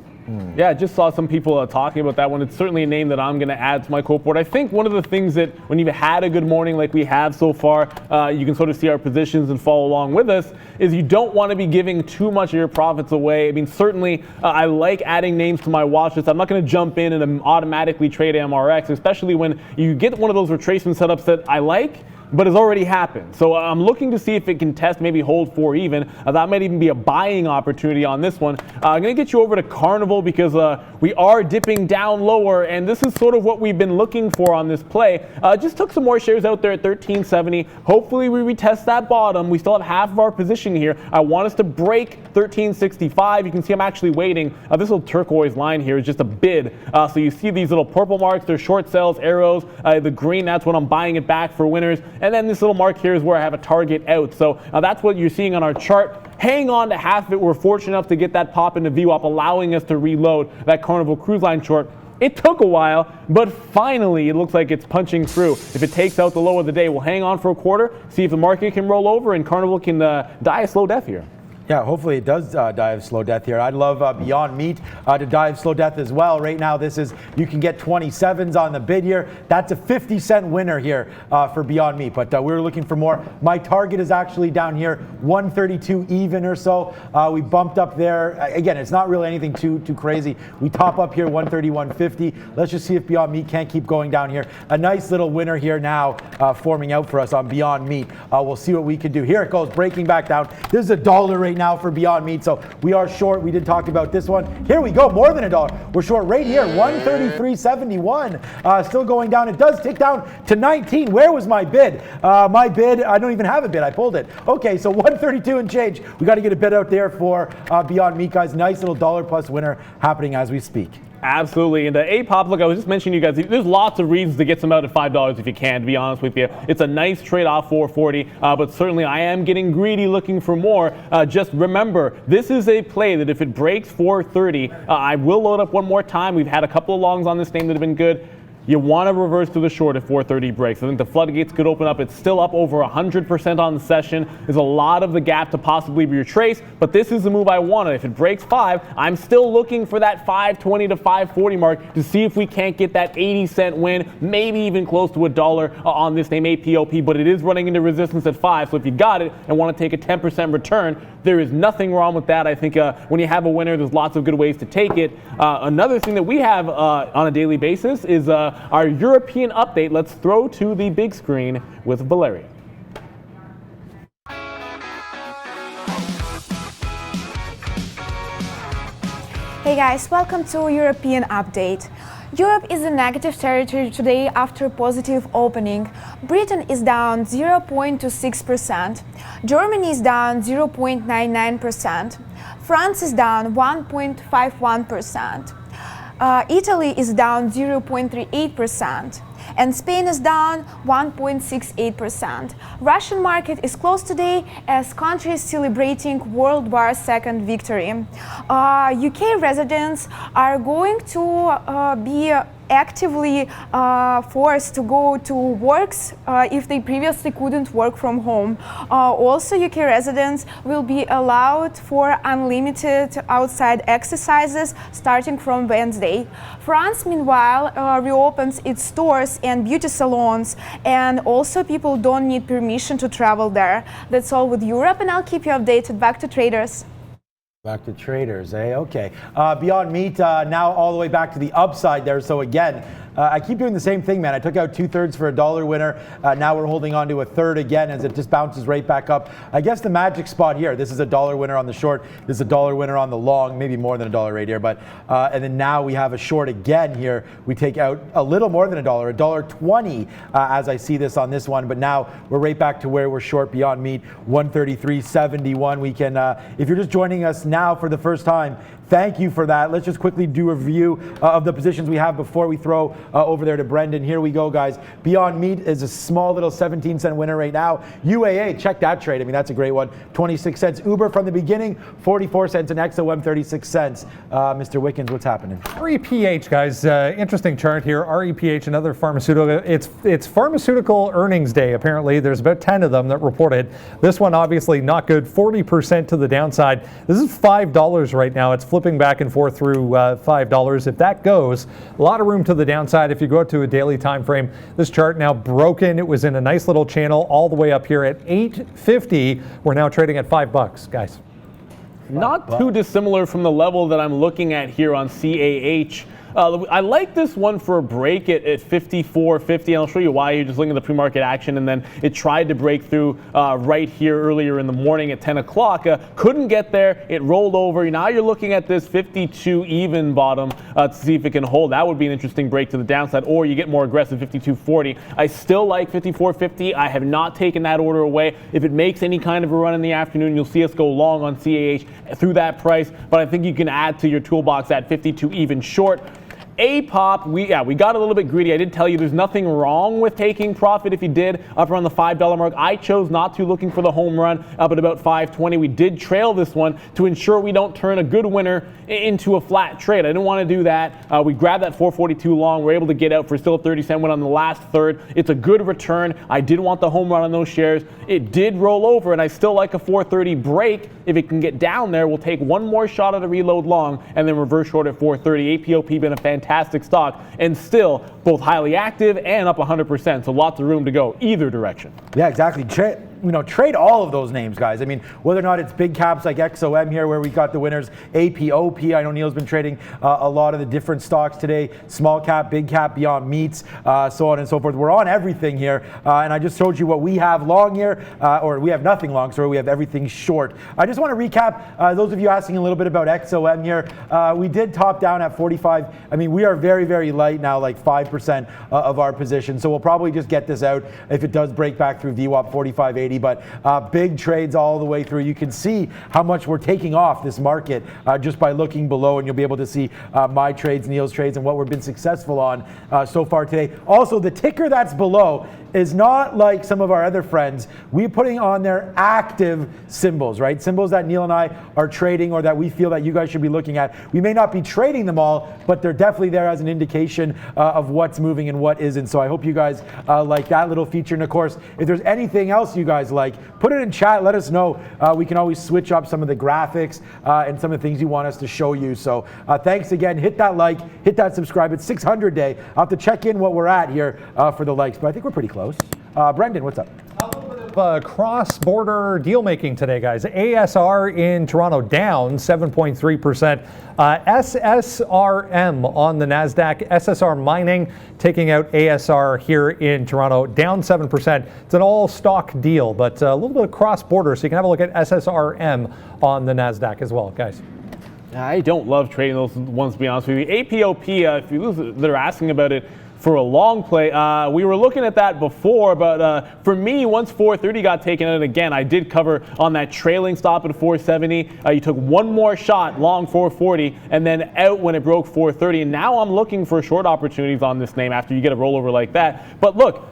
Yeah, I just saw some people talking about that one. It's certainly a name that I'm going to add to my quote board. I think one of the things that when you've had a good morning like we have so far, you can sort of see our positions and follow along with us, is you don't want to be giving too much of your profits away. I mean, certainly I like adding names to my watch list. I'm not going to jump in and automatically trade MRX, especially when you get one of those retracement setups that I like, but has already happened. So I'm looking to see if it can test, maybe hold 4 even. That might even be a buying opportunity on this one. I'm gonna get you over to Carnival because we are dipping down lower, and this is sort of what we've been looking for on this play. Just took some more shares out there at 1370. Hopefully we retest that bottom. We still have half of our position here. I want us to break 1365. You can see I'm actually waiting. This little turquoise line here is just a bid. So you see these little purple marks, they're short sells, arrows. The green, that's when I'm buying it back for winners. And then this little mark here is where I have a target out. So that's what you're seeing on our chart. hang on to half of it. We're fortunate enough to get that pop into VWAP, allowing us to reload that Carnival Cruise Line short. It took a while, but finally it looks like it's punching through. If it takes out the low of the day, we'll hang on for a quarter, see if the market can roll over and Carnival can die a slow death here. Yeah, hopefully it does die of slow death here. I'd love Beyond Meat to die of slow death as well. Right now, you can get 27s on the bid here. That's a 50-cent winner here for Beyond Meat, but we're looking for more. My target is actually down here, 132 even or so. We bumped up there. Again, it's not really anything too crazy. We top up here, 131.50. Let's just see if Beyond Meat can't keep going down here. A nice little winner here now forming out for us on Beyond Meat. We'll see what we can do. Here it goes, breaking back down. This is $1 right now for Beyond Meat, so we are short. We did talk about this one. Here we go, more than $1. We're short right here, 133.71. Still going down. It does tick down to 19. Where was my bid? My bid, I don't even have a bid. I pulled it. Okay, so 132 and change. We got to get a bid out there for Beyond Meat, guys. Nice little $1+ winner happening as we speak. Absolutely. And the APOP, look, I was just mentioning you guys, there's lots of reasons to get some out at $5 if you can, to be honest with you. It's a nice trade off 440, but certainly I am getting greedy looking for more. Just remember, this is a play that if it breaks 430, I will load up one more time. We've had a couple of longs on this name that have been good. You want to reverse to the short if 430 breaks. I think the floodgates could open up. It's still up over 100% on the session. There's a lot of the gap to possibly be retraced, but this is the move I wanted. If it breaks 5, I'm still looking for that 520 to 540 mark to see if we can't get that 80-cent win, maybe even close to $1 on this name APOP, but it is running into resistance at 5, so if you got it and want to take a 10% return, there is nothing wrong with that. I think when you have a winner, there's lots of good ways to take it. Another thing that we have on a daily basis is our European update. Let's throw to the big screen with Valeria. Hey guys, welcome to European update. Europe is in negative territory today after a positive opening. Britain is down 0.26%. Germany is down 0.99%. France is down 1.51%. Italy is down 0.38%. And Spain is down 1.68%. Russian market is closed today as country is celebrating World War II victory. UK residents are going to be actively forced to go to works if they previously couldn't work from home. Also, UK residents will be allowed for unlimited outside exercises starting from Wednesday. France, meanwhile, reopens its stores and beauty salons, and also people don't need permission to travel there. That's all with Europe, and I'll keep you updated. Back to traders. Back to traders, eh? Okay. Beyond Meat, now all the way back to the upside there. So again, I keep doing the same thing, man. I took out 2/3 for $1 winner. Now we're holding on to a third again as it just bounces right back up. I guess the magic spot here, this is a $1 winner on the short. This is a $1 winner on the long, maybe more than $1 right here. But and then now we have a short again here. We take out a little more than $1, $1.20 as I see this on this one. But now we're right back to where we're short Beyond Meat, 133.71. We can, if you're just joining us now for the first time, thank you for that. Let's just quickly do a review of the positions we have before we throw over there to Brendan. Here we go, guys. Beyond Meat is a small little 17-cent winner right now. UAA, check that trade. I mean, that's a great one. 26 cents. Uber from the beginning, 44 cents. And XOM, 36 cents. Mr. Wickens, what's happening? REPH, guys. Interesting chart here. REPH, another pharmaceutical. It's pharmaceutical earnings day, apparently. There's about 10 of them that reported. This one, obviously, not good. 40% to the downside. This is $5 right now. It's flipping back and forth through $5. If that goes, a lot of room to the downside. If you go to a daily time frame, this chart now broken. It was in a nice little channel all the way up here at 850. We're now trading at $5, guys. Not too dissimilar from the level that I'm looking at here on CAH. I like this one for a break at 54.50, and I'll show you why. You're just looking at the pre-market action, and then it tried to break through right here earlier in the morning at 10 o'clock. Couldn't get there. It rolled over. Now you're looking at this 52 even bottom to see if it can hold. That would be an interesting break to the downside, or you get more aggressive 52.40. I still like 54.50. I have not taken that order away. If it makes any kind of a run in the afternoon, you'll see us go long on CAH through that price, but I think you can add to your toolbox at 52 even short. APOP, we got a little bit greedy. I did tell you there's nothing wrong with taking profit if you did up around the $5 mark. I chose not to, looking for the home run up at about 520. We did trail this one to ensure we don't turn a good winner into a flat trade. I didn't want to do that. We grabbed that 442 long. We're able to get out for still a 30-cent win on the last third. It's a good return. I did want the home run on those shares. It did roll over, and I still like a 430 break. If it can get down there, we'll take one more shot at a reload long and then reverse short at 430. APOP been a fantastic stock and still both highly active and up 100%. So lots of room to go either direction. Yeah, exactly. Trade all of those names, guys. I mean, whether or not it's big caps like XOM here, where we got the winners, APOP. I know Neil's been trading a lot of the different stocks today, small cap, big cap, Beyond Meats, so on and so forth. We're on everything here, and I just showed you what we have long here, or we have nothing long, sorry, we have everything short. I just want to recap, those of you asking a little bit about XOM here, we did top down at 45. I mean, we are very, very light now, like 5% of our position, so we'll probably just get this out if it does break back through VWAP 45.80. But big trades all the way through. You can see how much we're taking off this market just by looking below, and you'll be able to see my trades, Neil's trades, and what we've been successful on so far today. Also, the ticker that's below is not like some of our other friends. We're putting on their active symbols, right? Symbols that Neil and I are trading or that we feel that you guys should be looking at. We may not be trading them all, but they're definitely there as an indication of what's moving and what isn't. So I hope you guys like that little feature. And of course, if there's anything else you guys like, put it in chat, let us know. We can always switch up some of the graphics and some of the things you want us to show you. So thanks again. Hit that like, hit that subscribe. It's 600 day. I'll have to check in what we're at here for the likes, but I think we're pretty close. Brendan, what's up? A little bit of cross-border deal making today, guys. ASR in Toronto down 7.3%. SSRM on the NASDAQ. SSR Mining taking out ASR here in Toronto down 7%. It's an all-stock deal, but a little bit of cross-border, so you can have a look at SSRM on the NASDAQ as well, guys. I don't love trading those ones, to be honest with you. APOP, if you they're asking about it for a long play. We were looking at that before, but for me, once 430 got taken out again, I did cover on that trailing stop at 470. You took one more shot, long 440, and then out when it broke 430. And now I'm looking for short opportunities on this name after you get a rollover like that. But look,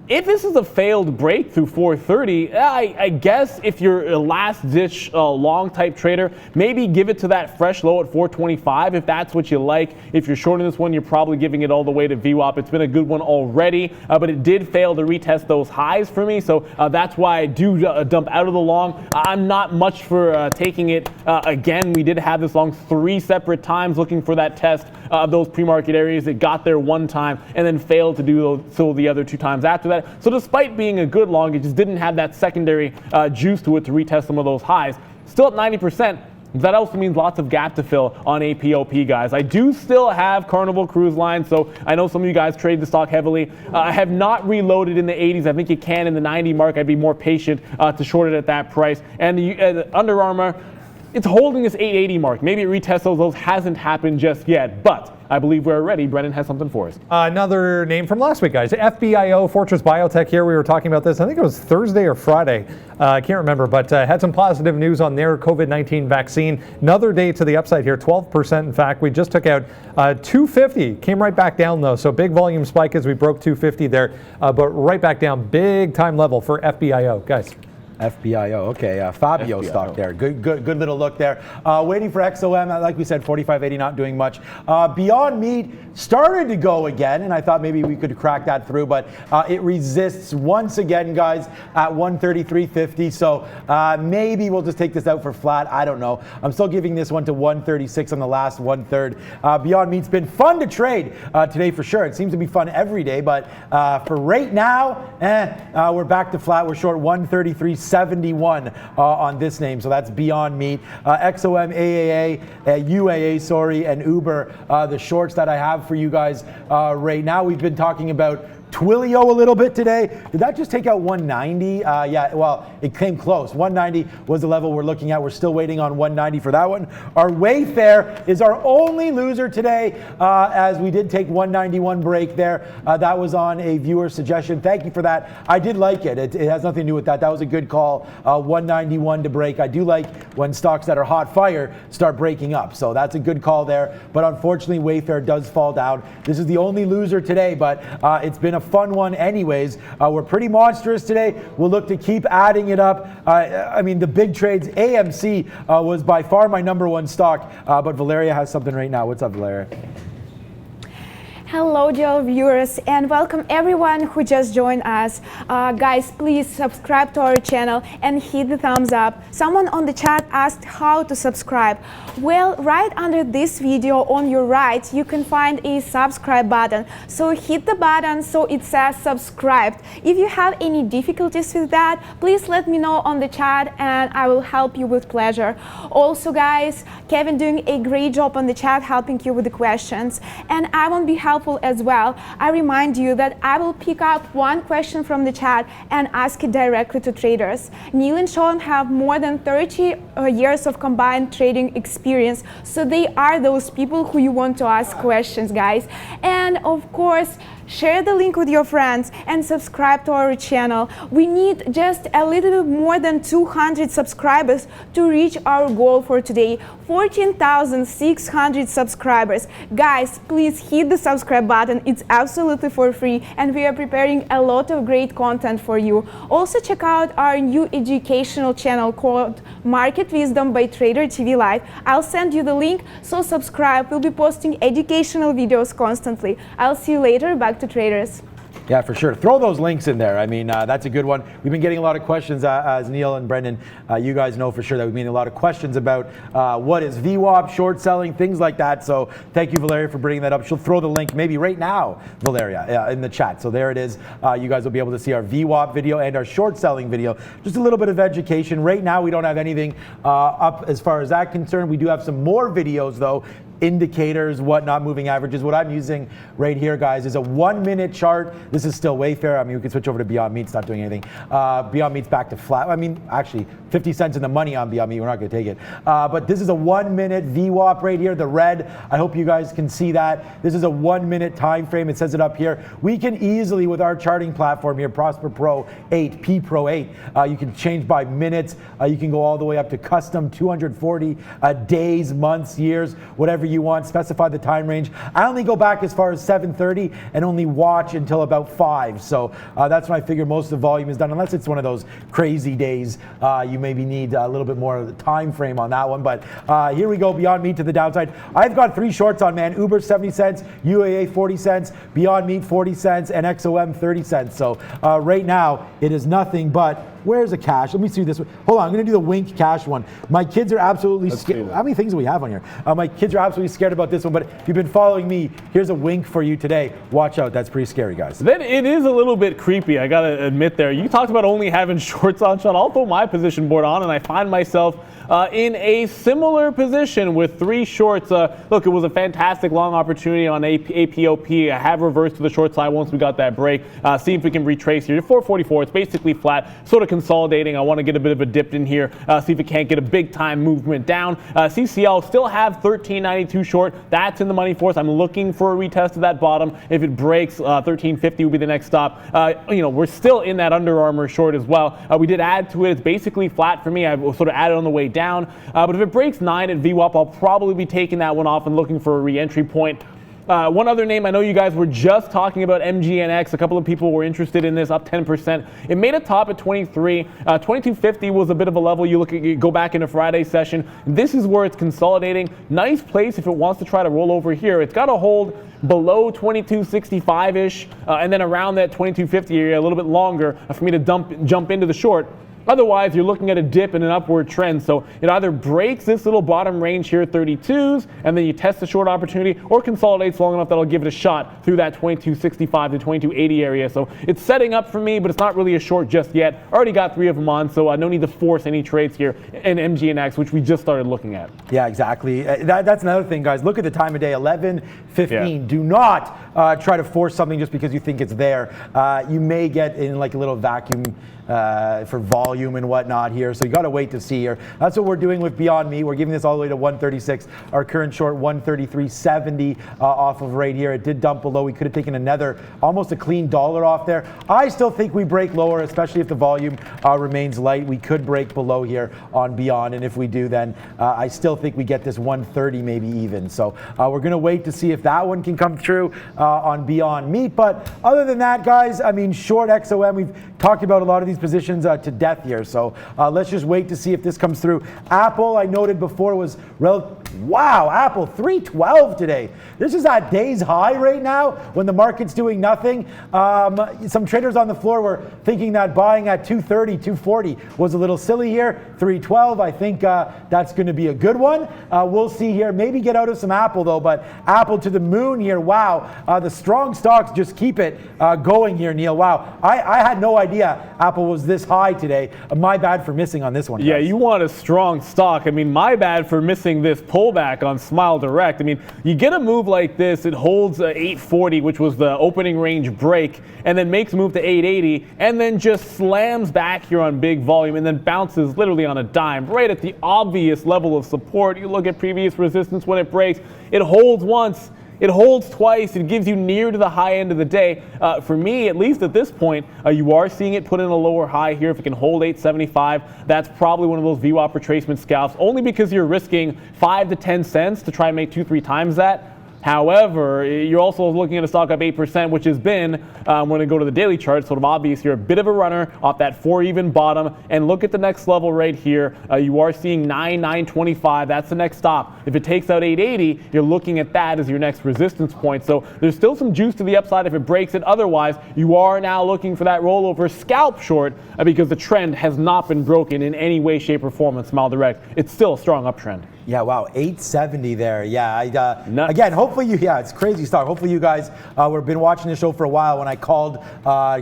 if this is a failed break through 430, I guess if you're a last-ditch long type trader, maybe give it to that fresh low at 425 if that's what you like. If you're shorting this one, you're probably giving it all the way to VWAP. It's been a good one already, but it did fail to retest those highs for me, so that's why I do dump out of the long. I'm not much for taking it again. We did have this long 3 separate times looking for that test of those pre-market areas. It got there one time and then failed to do so the other 2 times after that. So despite being a good long, it just didn't have that secondary juice to it to retest some of those highs. Still at 90%. That also means lots of gap to fill on APOP, guys. I do still have Carnival Cruise Line, so I know some of you guys trade the stock heavily. I have not reloaded in the 80s. I think you can in the 90 mark. I'd be more patient to short it at that price. And the Under Armour, it's holding this 880 mark. Maybe it retests those. Hasn't happened just yet, but I believe we're ready. Brendan has something for us. Another name from last week, guys. FBIO, Fortress Biotech here. We were talking about this. I think it was Thursday or Friday. I can't remember, but had some positive news on their COVID-19 vaccine. Another day to the upside here, 12% in fact. We just took out 250. Came right back down though. So big volume spike as we broke 250 there, but right back down. Big time level for FBIO, guys. FBIO, okay, Fabio stock there. Good little look there. Waiting for XOM, like we said, 45.80, not doing much. Beyond Meat started to go again, and I thought maybe we could crack that through, but it resists once again, guys, at 133.50. So maybe we'll just take this out for flat. I don't know. I'm still giving this one to 136 on the last 1/3. Beyond Meat's been fun to trade today for sure. It seems to be fun every day, but for right now, we're back to flat. We're short 133.71 on this name, so that's Beyond Meat. XOM, AAA, UAA, sorry, and Uber, the shorts that I have for you guys right now. We've been talking about Twilio a little bit today. Did that just take out 190? Yeah, well, it came close. 190 was the level we're looking at. We're still waiting on 190 for that one. Our Wayfair is our only loser today, as we did take 191 break there. That was on a viewer suggestion. Thank you for that. I did like it. It has nothing to do with that. That was a good call. 191 to break. I do like when stocks that are hot fire start breaking up. So that's a good call there. But unfortunately, Wayfair does fall down. This is the only loser today, but it's been a fun one anyways. We're pretty monstrous today. We'll look to keep adding it up. I mean, the big trades, AMC was by far my number one stock, but Valeria has something right now. What's up, Valeria? Hello, dear viewers, and welcome everyone who just joined us. Guys, please subscribe to our channel and hit the thumbs up. Someone on the chat asked how to subscribe. Well, right under this video on your right, you can find a subscribe button. So hit the button so it says subscribed. If you have any difficulties with that, please let me know on the chat and I will help you with pleasure. Also, guys, Kevin doing a great job on the chat helping you with the questions, and I won't be helpful as well. I remind you that I will pick up one question from the chat and ask it directly to traders. Neil and Sean have more than 30 years of combined trading experience, so they are those people who you want to ask questions, guys. And of course, share the link with your friends and subscribe to our channel. We need just a little bit more than 200 subscribers to reach our goal for today, 14,600 subscribers. Guys, please hit the subscribe button. It's absolutely for free, and we are preparing a lot of great content for you. Also, check out our new educational channel called Market Wisdom by Trader TV Live. I'll send you the link, so subscribe. We'll be posting educational videos constantly. I'll see you later. Back to traders. Yeah, for sure. Throw those links in there. I mean, that's a good one. We've been getting a lot of questions, as Neil and Brendan, you guys know for sure that we've been getting a lot of questions about what is VWAP, short selling, things like that. So thank you, Valeria, for bringing that up. She'll throw the link maybe right now, Valeria, in the chat. So there it is. You guys will be able to see our VWAP video and our short selling video. Just a little bit of education. Right now, we don't have anything up as far as that concerned. We do have some more videos, though. Indicators, whatnot, moving averages. What I'm using right here, guys, is a 1 minute chart. This is still Wayfair. I mean, we can switch over to Beyond Meat's not doing anything. Beyond Meat's back to flat. I mean, actually, 50 cents in the money on Beyond Meat. We're not going to take it. But this is a 1 minute VWAP right here, the red. I hope you guys can see that. This is a 1 minute time frame. It says it up here. We can easily, with our charting platform here, Prosper Pro 8, P Pro 8, you can change by minutes. You can go all the way up to custom 240 days, months, years, whatever you want. Specify the time range. I only go back as far as 7:30 and only watch until about 5. So that's when I figure most of the volume is done, unless it's one of those crazy days. You maybe need a little bit more of the time frame on that one. But here we go, Beyond Meat to the downside. I've got 3 shorts on, man. Uber 70 cents, UAA 40 cents, Beyond Meat 40 cents, and XOM 30 cents. So right now it is nothing but, where's the cash? Let me see this one. Hold on, I'm going to do the Wink cash one. My kids are absolutely scared. How many things do we have on here? My kids are absolutely scared about this one, but if you've been following me, here's a Wink for you today. Watch out, that's pretty scary, guys. Then it is a little bit creepy, I got to admit there. You talked about only having shorts on, Sean. I'll throw my position board on, and I find myself in a similar position with 3 shorts. Look, it was a fantastic long opportunity on APOP. I have reversed to the short side once we got that break. See if we can retrace here. 444, it's basically flat, sort of consolidating. I want to get a bit of a dip in here, see if it can't get a big time movement down. CCL still have 1392 short. That's in the money for us. I'm looking for a retest of that bottom. If it breaks, 1350 will be the next stop. We're still in that Under Armour short as well. We did add to it. It's basically flat for me. I sort of added on the way down. But if it breaks 9 at VWAP, I'll probably be taking that one off and looking for a re-entry point. One other name, I know you guys were just talking about MGNX. A couple of people were interested in this, up 10%. It made a top at 23. 2250 was a bit of a level. You go back into Friday's session. This is where it's consolidating. Nice place if it wants to try to roll over here. It's got to hold below 2265-ish, and then around that 2250 area a little bit longer for me to jump into the short. Otherwise, you're looking at a dip and an upward trend. So it either breaks this little bottom range here at 32s, and then you test the short opportunity, or consolidates long enough that'll give it a shot through that 2265 to 2280 area. So it's setting up for me, but it's not really a short just yet. Already got 3 of them on, so no need to force any trades here in MGNX, which we just started looking at. Yeah, exactly. That's another thing, guys. Look at the time of day, 11:15. Yeah. Do not try to force something just because you think it's there. You may get in like a little vacuum for volume and whatnot here, so you got to wait to see here. That's what we're doing with Beyond Meat. We're giving this all the way to 136. Our current short 133.70 off of right here. It did dump below. We could have taken another, almost a clean dollar off there. I still think we break lower, especially if the volume remains light. We could break below here on Beyond, and if we do, then I still think we get this 130 maybe even. So we're going to wait to see if that one can come through on Beyond Meat. But other than that, guys, I mean, short XOM, we've talked about a lot of these positions to death here. So let's just wait to see if this comes through. Apple, I noted before, was wow, Apple 312 today. This is at day's high right now when the market's doing nothing. Some traders on the floor were thinking that buying at 230, 240 was a little silly here. 312, I think that's going to be a good one. We'll see here. Maybe get out of some Apple though, but Apple to the moon here. Wow, the strong stocks just keep it going here, Neil. Wow, I had no idea Apple was this high today. My bad for missing on this one, guys. Yeah, you want a strong stock. I mean, my bad for missing this pullback on Smile Direct. I mean, you get a move like this, it holds 840, which was the opening range break, and then makes a move to 880, and then just slams back here on big volume, and then bounces literally on a dime, right at the obvious level of support. You look at previous resistance when it breaks, it holds once, it holds twice, it gives you near to the high end of the day. For me, at least at this point, you are seeing it put in a lower high here. If it can hold 875, that's probably one of those VWAP retracement scalps, only because you're risking 5 to 10 cents to try and make 2-3 times that. However, you're also looking at a stock up 8%, which has been, when I go to the daily chart, sort of obvious here, a bit of a runner off that 4 even bottom. And look at the next level right here. You are seeing 9,925. That's the next stop. If it takes out 880, you're looking at that as your next resistance point. So there's still some juice to the upside if it breaks it. Otherwise, you are now looking for that rollover scalp short because the trend has not been broken in any way, shape, or form on Smile Direct. It's still a strong uptrend. Yeah, wow, 870 there. Yeah, again, hopefully it's crazy stock. Hopefully you guys have been watching the show for a while when I called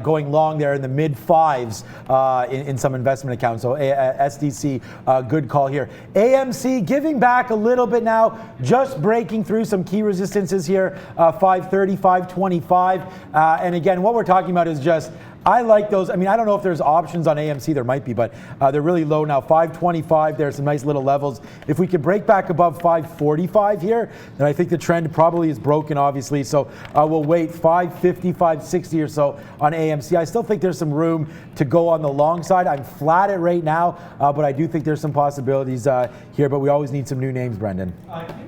going long there in the mid 5s in some investment accounts. So SDC, good call here. AMC giving back a little bit now, just breaking through some key resistances here, 530, 525. And again, what we're talking about is just, I like those. I mean, I don't know if there's options on AMC. There might be, but they're really low now. 525. There's some nice little levels. If we could break back above 545 here, then I think the trend probably is broken, obviously. So we'll wait 550, 560 or so on AMC. I still think there's some room to go on the long side. I'm flat at right now, but I do think there's some possibilities here. But we always need some new names, Brendan.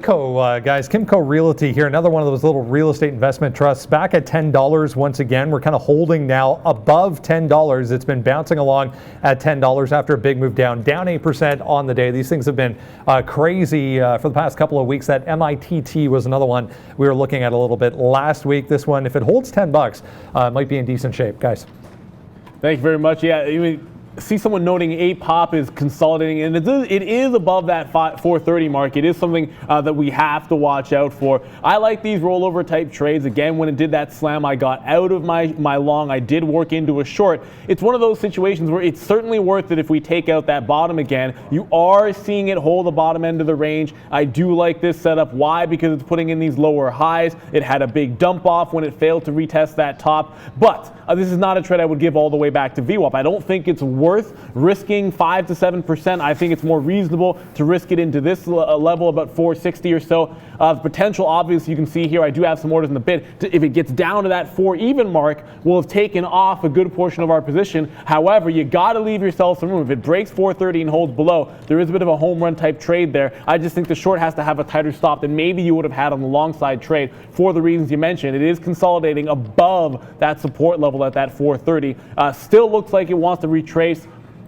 Guys, Kimco Realty here. Another one of those little real estate investment trusts back at $10 once again. We're kind of holding now above $10. It's been bouncing along at $10 after a big move down 8% on the day. These things have been crazy for the past couple of weeks. That MITT was another one we were looking at a little bit last week. This one, if it holds $10, might be in decent shape, guys. Thank you very much. Yeah, see someone noting APOP is consolidating, and it is above that 430 mark. It is something that we have to watch out for. I like these rollover type trades. Again, when it did that slam, I got out of my long. I did work into a short. It's one of those situations where it's certainly worth it if we take out that bottom again. You are seeing it hold the bottom end of the range. I do like this setup. Why? Because it's putting in these lower highs. It had a big dump off when it failed to retest that top. But this is not a trade I would give all the way back to VWAP. I don't think it's worth risking 5 to 7%. I think it's more reasonable to risk it into this level, about 460 or so. The potential, obviously, you can see here, I do have some orders in the bid. If it gets down to that 4 even mark, we'll have taken off a good portion of our position. However, you got to leave yourself some room. If it breaks 430 and holds below, there is a bit of a home run type trade there. I just think the short has to have a tighter stop than maybe you would have had on the long side trade for the reasons you mentioned. It is consolidating above that support level at that 430. Still looks like it wants to retrace.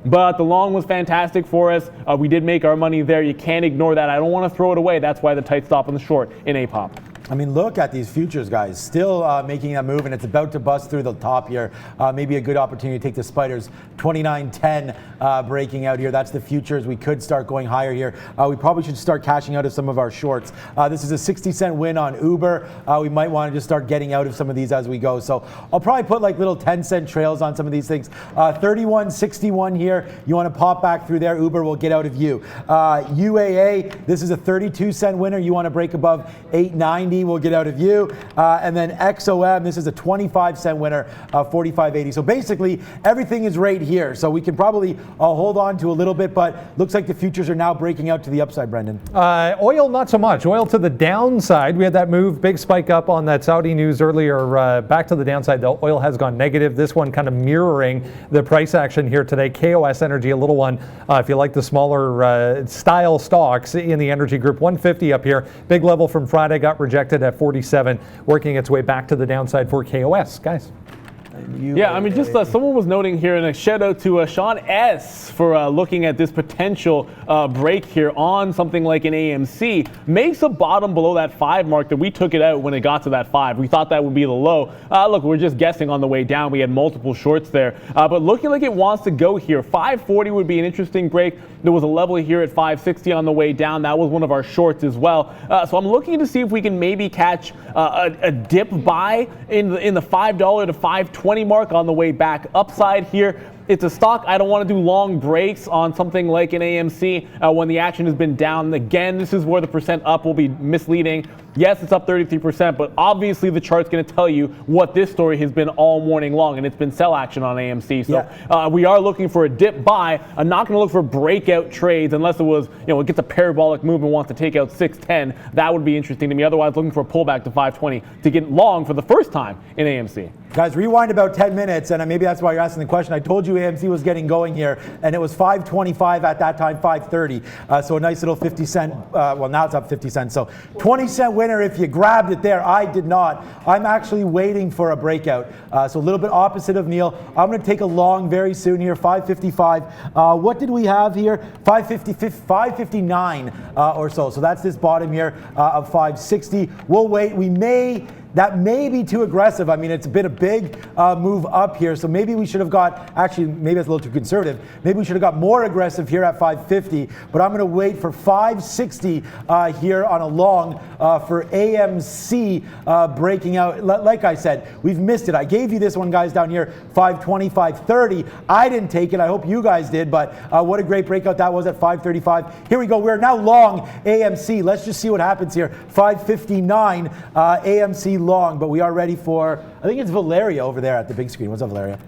But the long was fantastic for us. We did make our money there. You can't ignore that. I don't want to throw it away. That's why the tight stop on the short in APOP. I mean, look at these futures, guys. Still making that move, and it's about to bust through the top here. Maybe a good opportunity to take the spiders. 29.10 breaking out here. That's the futures. We could start going higher here. We probably should start cashing out of some of our shorts. This is a 60-cent win on Uber. We might want to just start getting out of some of these as we go. So I'll probably put like little 10-cent trails on some of these things. 31.61 here. You want to pop back through there. Uber will get out of you. UAA, this is a 32-cent winner. You want to break above 8.90, we'll get out of you. And then XOM, this is a 25-cent winner, 45.80. So basically, everything is right here. So we can probably hold on to a little bit, but looks like the futures are now breaking out to the upside, Brendan. Oil, not so much. Oil to the downside. We had that move, big spike up on that Saudi news earlier. Back to the downside, the oil has gone negative. This one kind of mirroring the price action here today. KOS Energy, a little one, if you like the smaller style stocks in the energy group. 150 up here. Big level from Friday, got rejected at 47, working its way back to the downside for KOS. Guys. Yeah, I mean, just someone was noting here, and a shout out to Sean S. for looking at this potential break here on something like an AMC. Makes a bottom below that 5 mark that we took it out when it got to that 5. We thought that would be the low. Look, we're just guessing on the way down. We had multiple shorts there, but looking like it wants to go here. 540 would be an interesting break. There was a level here at 560 on the way down. That was one of our shorts as well. So I'm looking to see if we can maybe catch a dip buy in the $5 to $5.20 mark on the way back. Upside here. It's a stock I don't want to do long breaks on something like an AMC when the action has been down. Again, this is where the percent up will be misleading. Yes, it's up 33%, but obviously the chart's going to tell you what this story has been all morning long, and it's been sell action on AMC. So we are looking for a dip buy. I'm not going to look for breakout trades unless it was, it gets a parabolic move and wants to take out 610. That would be interesting to me. Otherwise, looking for a pullback to 520 to get long for the first time in AMC. Guys, rewind about 10 minutes, and maybe that's why you're asking the question. I told you AMC was getting going here, and it was 525 at that time, 530. So a nice little 50 cent, well, now it's up 50 cents. So 20-cent winner if you grabbed it there. I did not. I'm actually waiting for a breakout. So a little bit opposite of Neil. I'm going to take a long very soon here, 555. What did we have here? 559 or so. So that's this bottom here of 560. We'll wait. That may be too aggressive. I mean, it's been a big move up here, so maybe we should have got, actually, maybe it's a little too conservative. Maybe we should have got more aggressive here at 550, but I'm going to wait for 560 here on a long for AMC breaking out. Like I said, we've missed it. I gave you this one, guys, down here, 520, 530. I didn't take it. I hope you guys did, but what a great breakout that was at 535. Here we go. We're now long AMC. Let's just see what happens here. 559 AMC long, but we are ready for, I think it's Valeria over there at the big screen. What's up, Valeria?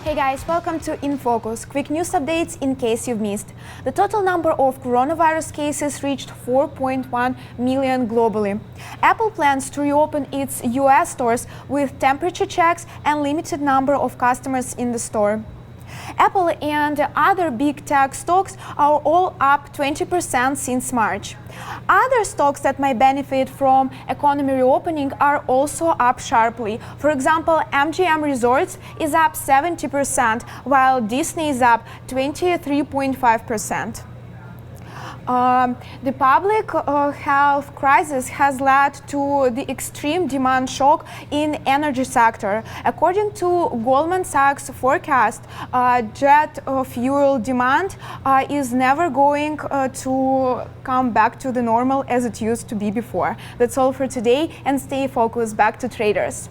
Hey guys, welcome to In Focus. Quick news updates in case you've missed. The total number of coronavirus cases reached 4.1 million globally. Apple plans to reopen its US stores with temperature checks and limited number of customers in the store. Apple and other big tech stocks are all up 20% since March. Other stocks that might benefit from economy reopening are also up sharply. For example, MGM Resorts is up 70%, while Disney is up 23.5%. The public health crisis has led to the extreme demand shock in energy sector. According to Goldman Sachs forecast, jet fuel demand is never going to come back to the normal as it used to be before. That's all for today, and stay focused. Back to traders.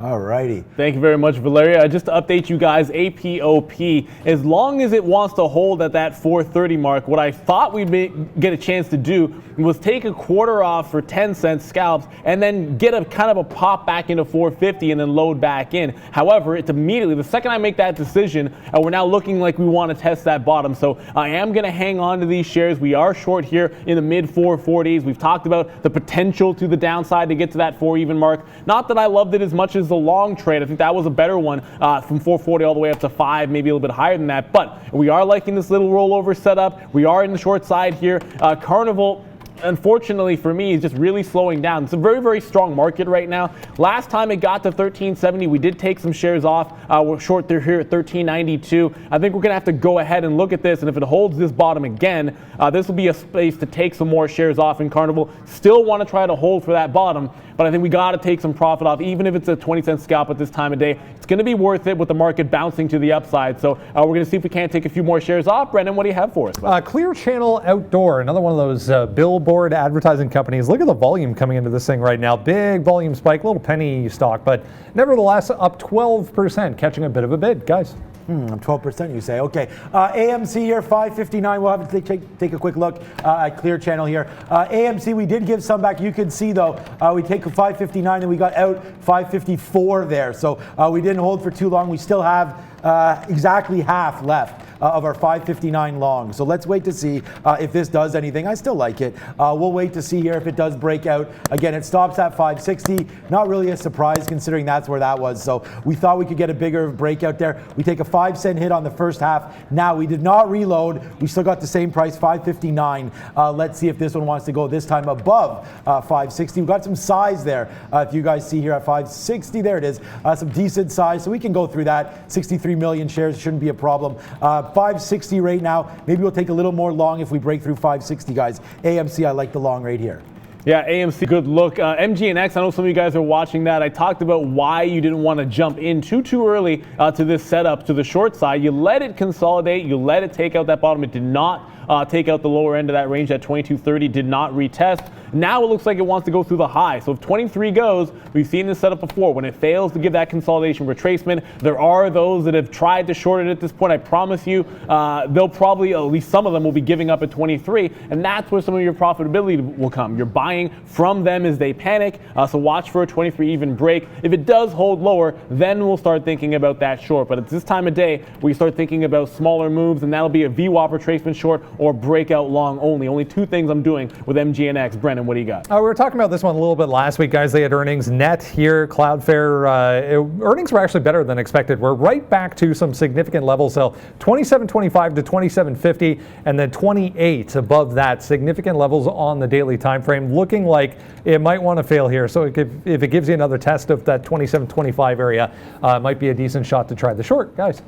All righty. Thank you very much, Valeria. Just to update you guys, APOP, as long as it wants to hold at that 430 mark, what I thought we'd get a chance to do was take a quarter off for 10 cents scalps and then get a kind of a pop back into 450 and then load back in. However, it's immediately, the second I make that decision, we're now looking like we want to test that bottom. So I am going to hang on to these shares. We are short here in the mid 440s. We've talked about the potential to the downside to get to that 4 even mark. Not that I loved it as much as the long trade. I think that was a better one from 440 all the way up to 5, maybe a little bit higher than that. But we are liking this little rollover setup. We are in the short side here. Carnival unfortunately for me, is just really slowing down. It's a very, very strong market right now. Last time it got to 1370, we did take some shares off. We're short through here at 1392. I think we're going to have to go ahead and look at this, and if it holds this bottom again, this will be a space to take some more shares off in Carnival. Still want to try to hold for that bottom, but I think we got to take some profit off, even if it's a 20-cent scalp at this time of day. It's going to be worth it with the market bouncing to the upside. So we're going to see if we can't take a few more shares off. Brendan, what do you have for us? Clear Channel Outdoor, another one of those billboard advertising companies. Look at the volume coming into this thing right now. Big volume spike, little penny stock, but nevertheless up 12%, catching a bit of a bid, guys. 12% you say. Okay. AMC here, 559. We'll have to take a quick look at Clear Channel here. AMC, we did give some back. You can see, though, we take a 559 and we got out 554 there. So we didn't hold for too long. We still have exactly half left of our 559 long. So let's wait to see if this does anything. I still like it. We'll wait to see here if it does break out. Again, it stops at 560. Not really a surprise considering that's where that was. So we thought we could get a bigger breakout there. We take a 5-cent hit on the first half. Now we did not reload. We still got the same price, 559. Let's see if this one wants to go this time above 560. We've got some size there. If you guys see here at 560, there it is. Some decent size. So we can go through that. 63 million shares shouldn't be a problem. 560 right now. Maybe we'll take a little more long if we break through 560, guys. AMC, I like the long right here. Yeah, AMC, good look. MGNX, I know some of you guys are watching that. I talked about why you didn't want to jump in too early to this setup to the short side. You let it consolidate. You let it take out that bottom. It did not take out the lower end of that range at 2230, did not retest. Now it looks like it wants to go through the high. So if 23 goes, we've seen this setup before. When it fails to give that consolidation retracement, there are those that have tried to short it at this point. I promise you, they'll probably, at least some of them will be giving up at 23, and that's where some of your profitability will come. You're buying from them as they panic, so watch for a 23 even break. If it does hold lower, then we'll start thinking about that short. But at this time of day, we start thinking about smaller moves, and that'll be a VWAP retracement short or breakout long only. Only two things I'm doing with MGNX. Brendan, what do you got? We were talking about this one a little bit last week, guys. They had earnings. Net here, Cloudflare, earnings were actually better than expected. We're right back to some significant levels. So 27.25 to 27.50, and then 28 above that. Significant levels on the daily time frame. Looking like it might want to fail here. So if it gives you another test of that 27.25 area, it might be a decent shot to try the short, guys.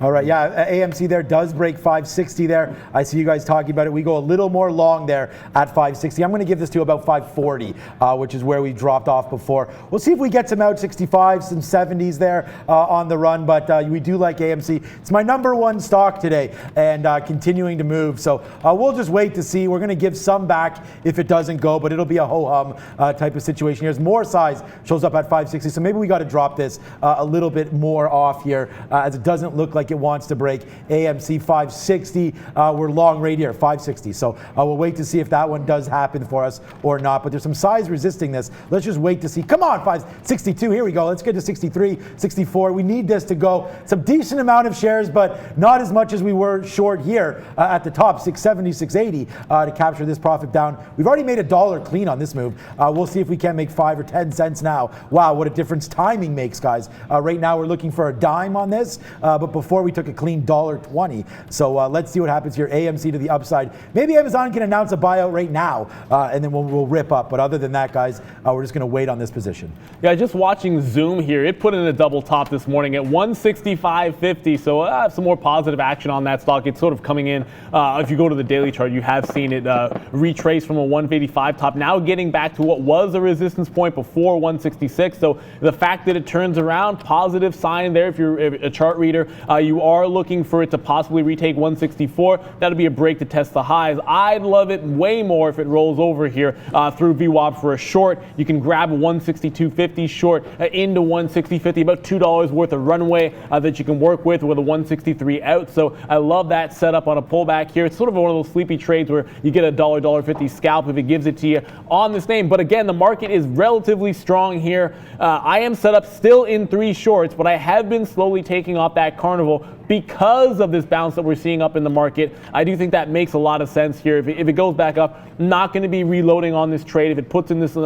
All right, yeah, AMC there does break 560 there. I see you guys talking about it. We go a little more long there at 560. I'm going to give this to about 540, which is where we dropped off before. We'll see if we get some out 65s, some 70s there on the run, but we do like AMC. It's my number one stock today and continuing to move. So we'll just wait to see. We're going to give some back if it doesn't go, but it'll be a ho-hum type of situation. Here's more size, shows up at 560. So maybe we got to drop this a little bit more off here as it doesn't look like it wants to break. AMC 560, we're long right here, 560. So we'll wait to see if that one does happen for us or not, but there's some size resisting this. Let's just wait to see. Come on, 562, here we go. Let's get to 63, 64. We need this to go. Some decent amount of shares, but not as much as we were short here at the top, 670, 680 to capture this profit down. We've already made $1 clean on this move. We'll see if we can make 5 or 10 cents now. Wow, what a difference timing makes, guys. Right now we're looking for a dime on this, but before we took a clean $1.20. So let's see what happens here. AMC to the upside. Maybe Amazon can announce a buyout right now, and then we'll rip up. But other than that, guys, we're just going to wait on this position. Yeah, just watching Zoom here, it put in a double top this morning at 165.50. So some more positive action on that stock. It's sort of coming in. If you go to the daily chart, you have seen it retrace from a 185 top, now getting back to what was a resistance point before 166. So the fact that it turns around, positive sign there. If you're a chart reader, you are looking for it to possibly retake 164. That'll be a break to test the highs. I'd love it way more if it rolls over here through VWAP for a short. You can grab a 162.50 short into 160.50, about $2 worth of runway that you can work with a 163 out. So I love that setup on a pullback here. It's sort of one of those sleepy trades where you get a $1.50 scalp if it gives it to you on this name. But again, the market is relatively strong here. I am set up still in 3 shorts, but I have been slowly taking off that Carnival because of this bounce that we're seeing up in the market. I do think that makes a lot of sense here. If it goes back up, not going to be reloading on this trade. If it puts in this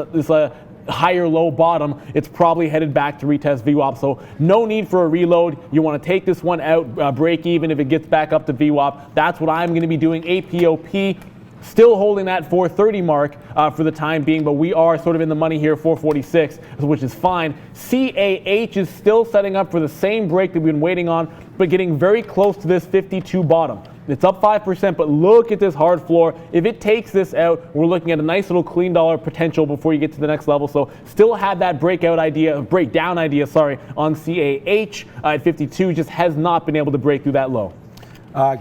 higher low bottom, it's probably headed back to retest VWAP. So no need for a reload. You want to take this one out, break even if it gets back up to VWAP. That's what I'm going to be doing. APOP Still holding that 430 mark for the time being, but we are sort of in the money here, 446, which is fine. CAH is still setting up for the same break that we've been waiting on, but getting very close to this 52 bottom. It's up 5%, but look at this hard floor. If it takes this out, we're looking at a nice little clean dollar potential before you get to the next level. So still have that breakdown idea, on CAH at 52, just has not been able to break through that low.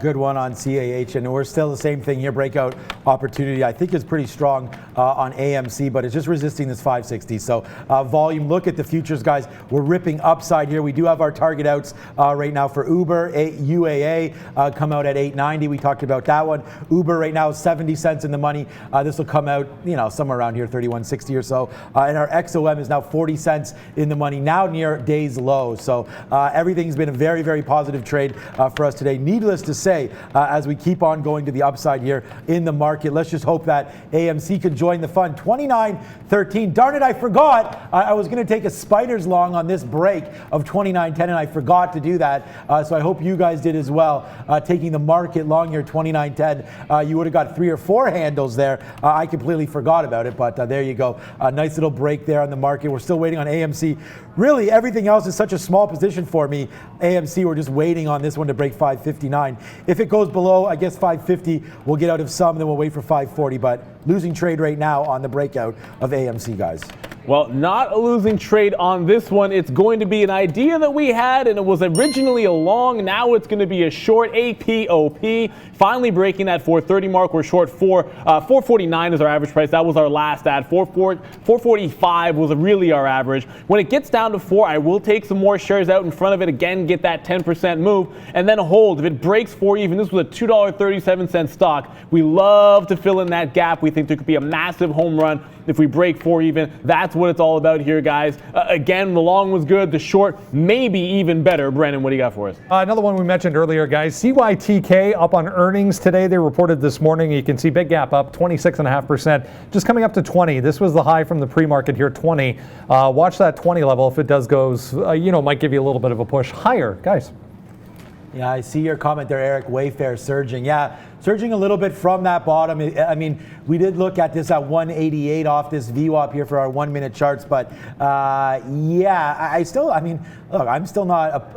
Good one on CAH, and we're still the same thing here. Breakout opportunity, I think, is pretty strong on AMC, but it's just resisting this 560. So volume, look at the futures, guys. We're ripping upside here. We do have our target outs right now for Uber, UAA come out at 890. We talked about that one. Uber right now is 70 cents in the money. This will come out, somewhere around here, 31.60 or so. And our XOM is now 40 cents in the money, now near day's low. So everything's been a very, very positive trade for us today. Needless to say, as we keep on going to the upside here in the market, let's just hope that AMC can join the fun. 29.13. Darn it, I forgot. I was going to take a spider's long on this break of 29.10, and I forgot to do that. So I hope you guys did as well. Taking the market long here, 29.10. You would have got 3 or 4 handles there. I completely forgot about it, but there you go. A nice little break there on the market. We're still waiting on AMC. Really, everything else is such a small position for me. AMC, we're just waiting on this one to break 559. If it goes below, I guess 550, we'll get out of some, then we'll wait for 540. But losing trade right now on the breakout of AMC, guys. Well, not a losing trade on this one. It's going to be an idea that we had, and it was originally a long. Now it's going to be a short. APOP finally breaking that 430 mark. We're short 449 is our average price. That was our last ad. 445 was really our average. When it gets down to 4, I will take some more shares out in front of it again, get that 10% move, and then hold. If it breaks 4 even, this was a $2.37 stock. We love to fill in that gap. We think there could be a massive home run if we break 4 even. That's what it's all about here, guys. Again, the long was good. The short, maybe even better. Brandon, what do you got for us? Another one we mentioned earlier, guys. CYTK up on earnings today. They reported this morning. You can see big gap up, 26.5%. Just coming up to 20. This was the high from the pre-market here, 20. Watch that 20 level. If it goes, might give you a little bit of a push higher, guys. Yeah, I see your comment there, Eric. Wayfair surging. Yeah, surging a little bit from that bottom. I mean, we did look at this at 188 off this VWAP here for our 1-minute charts, but look, I'm still not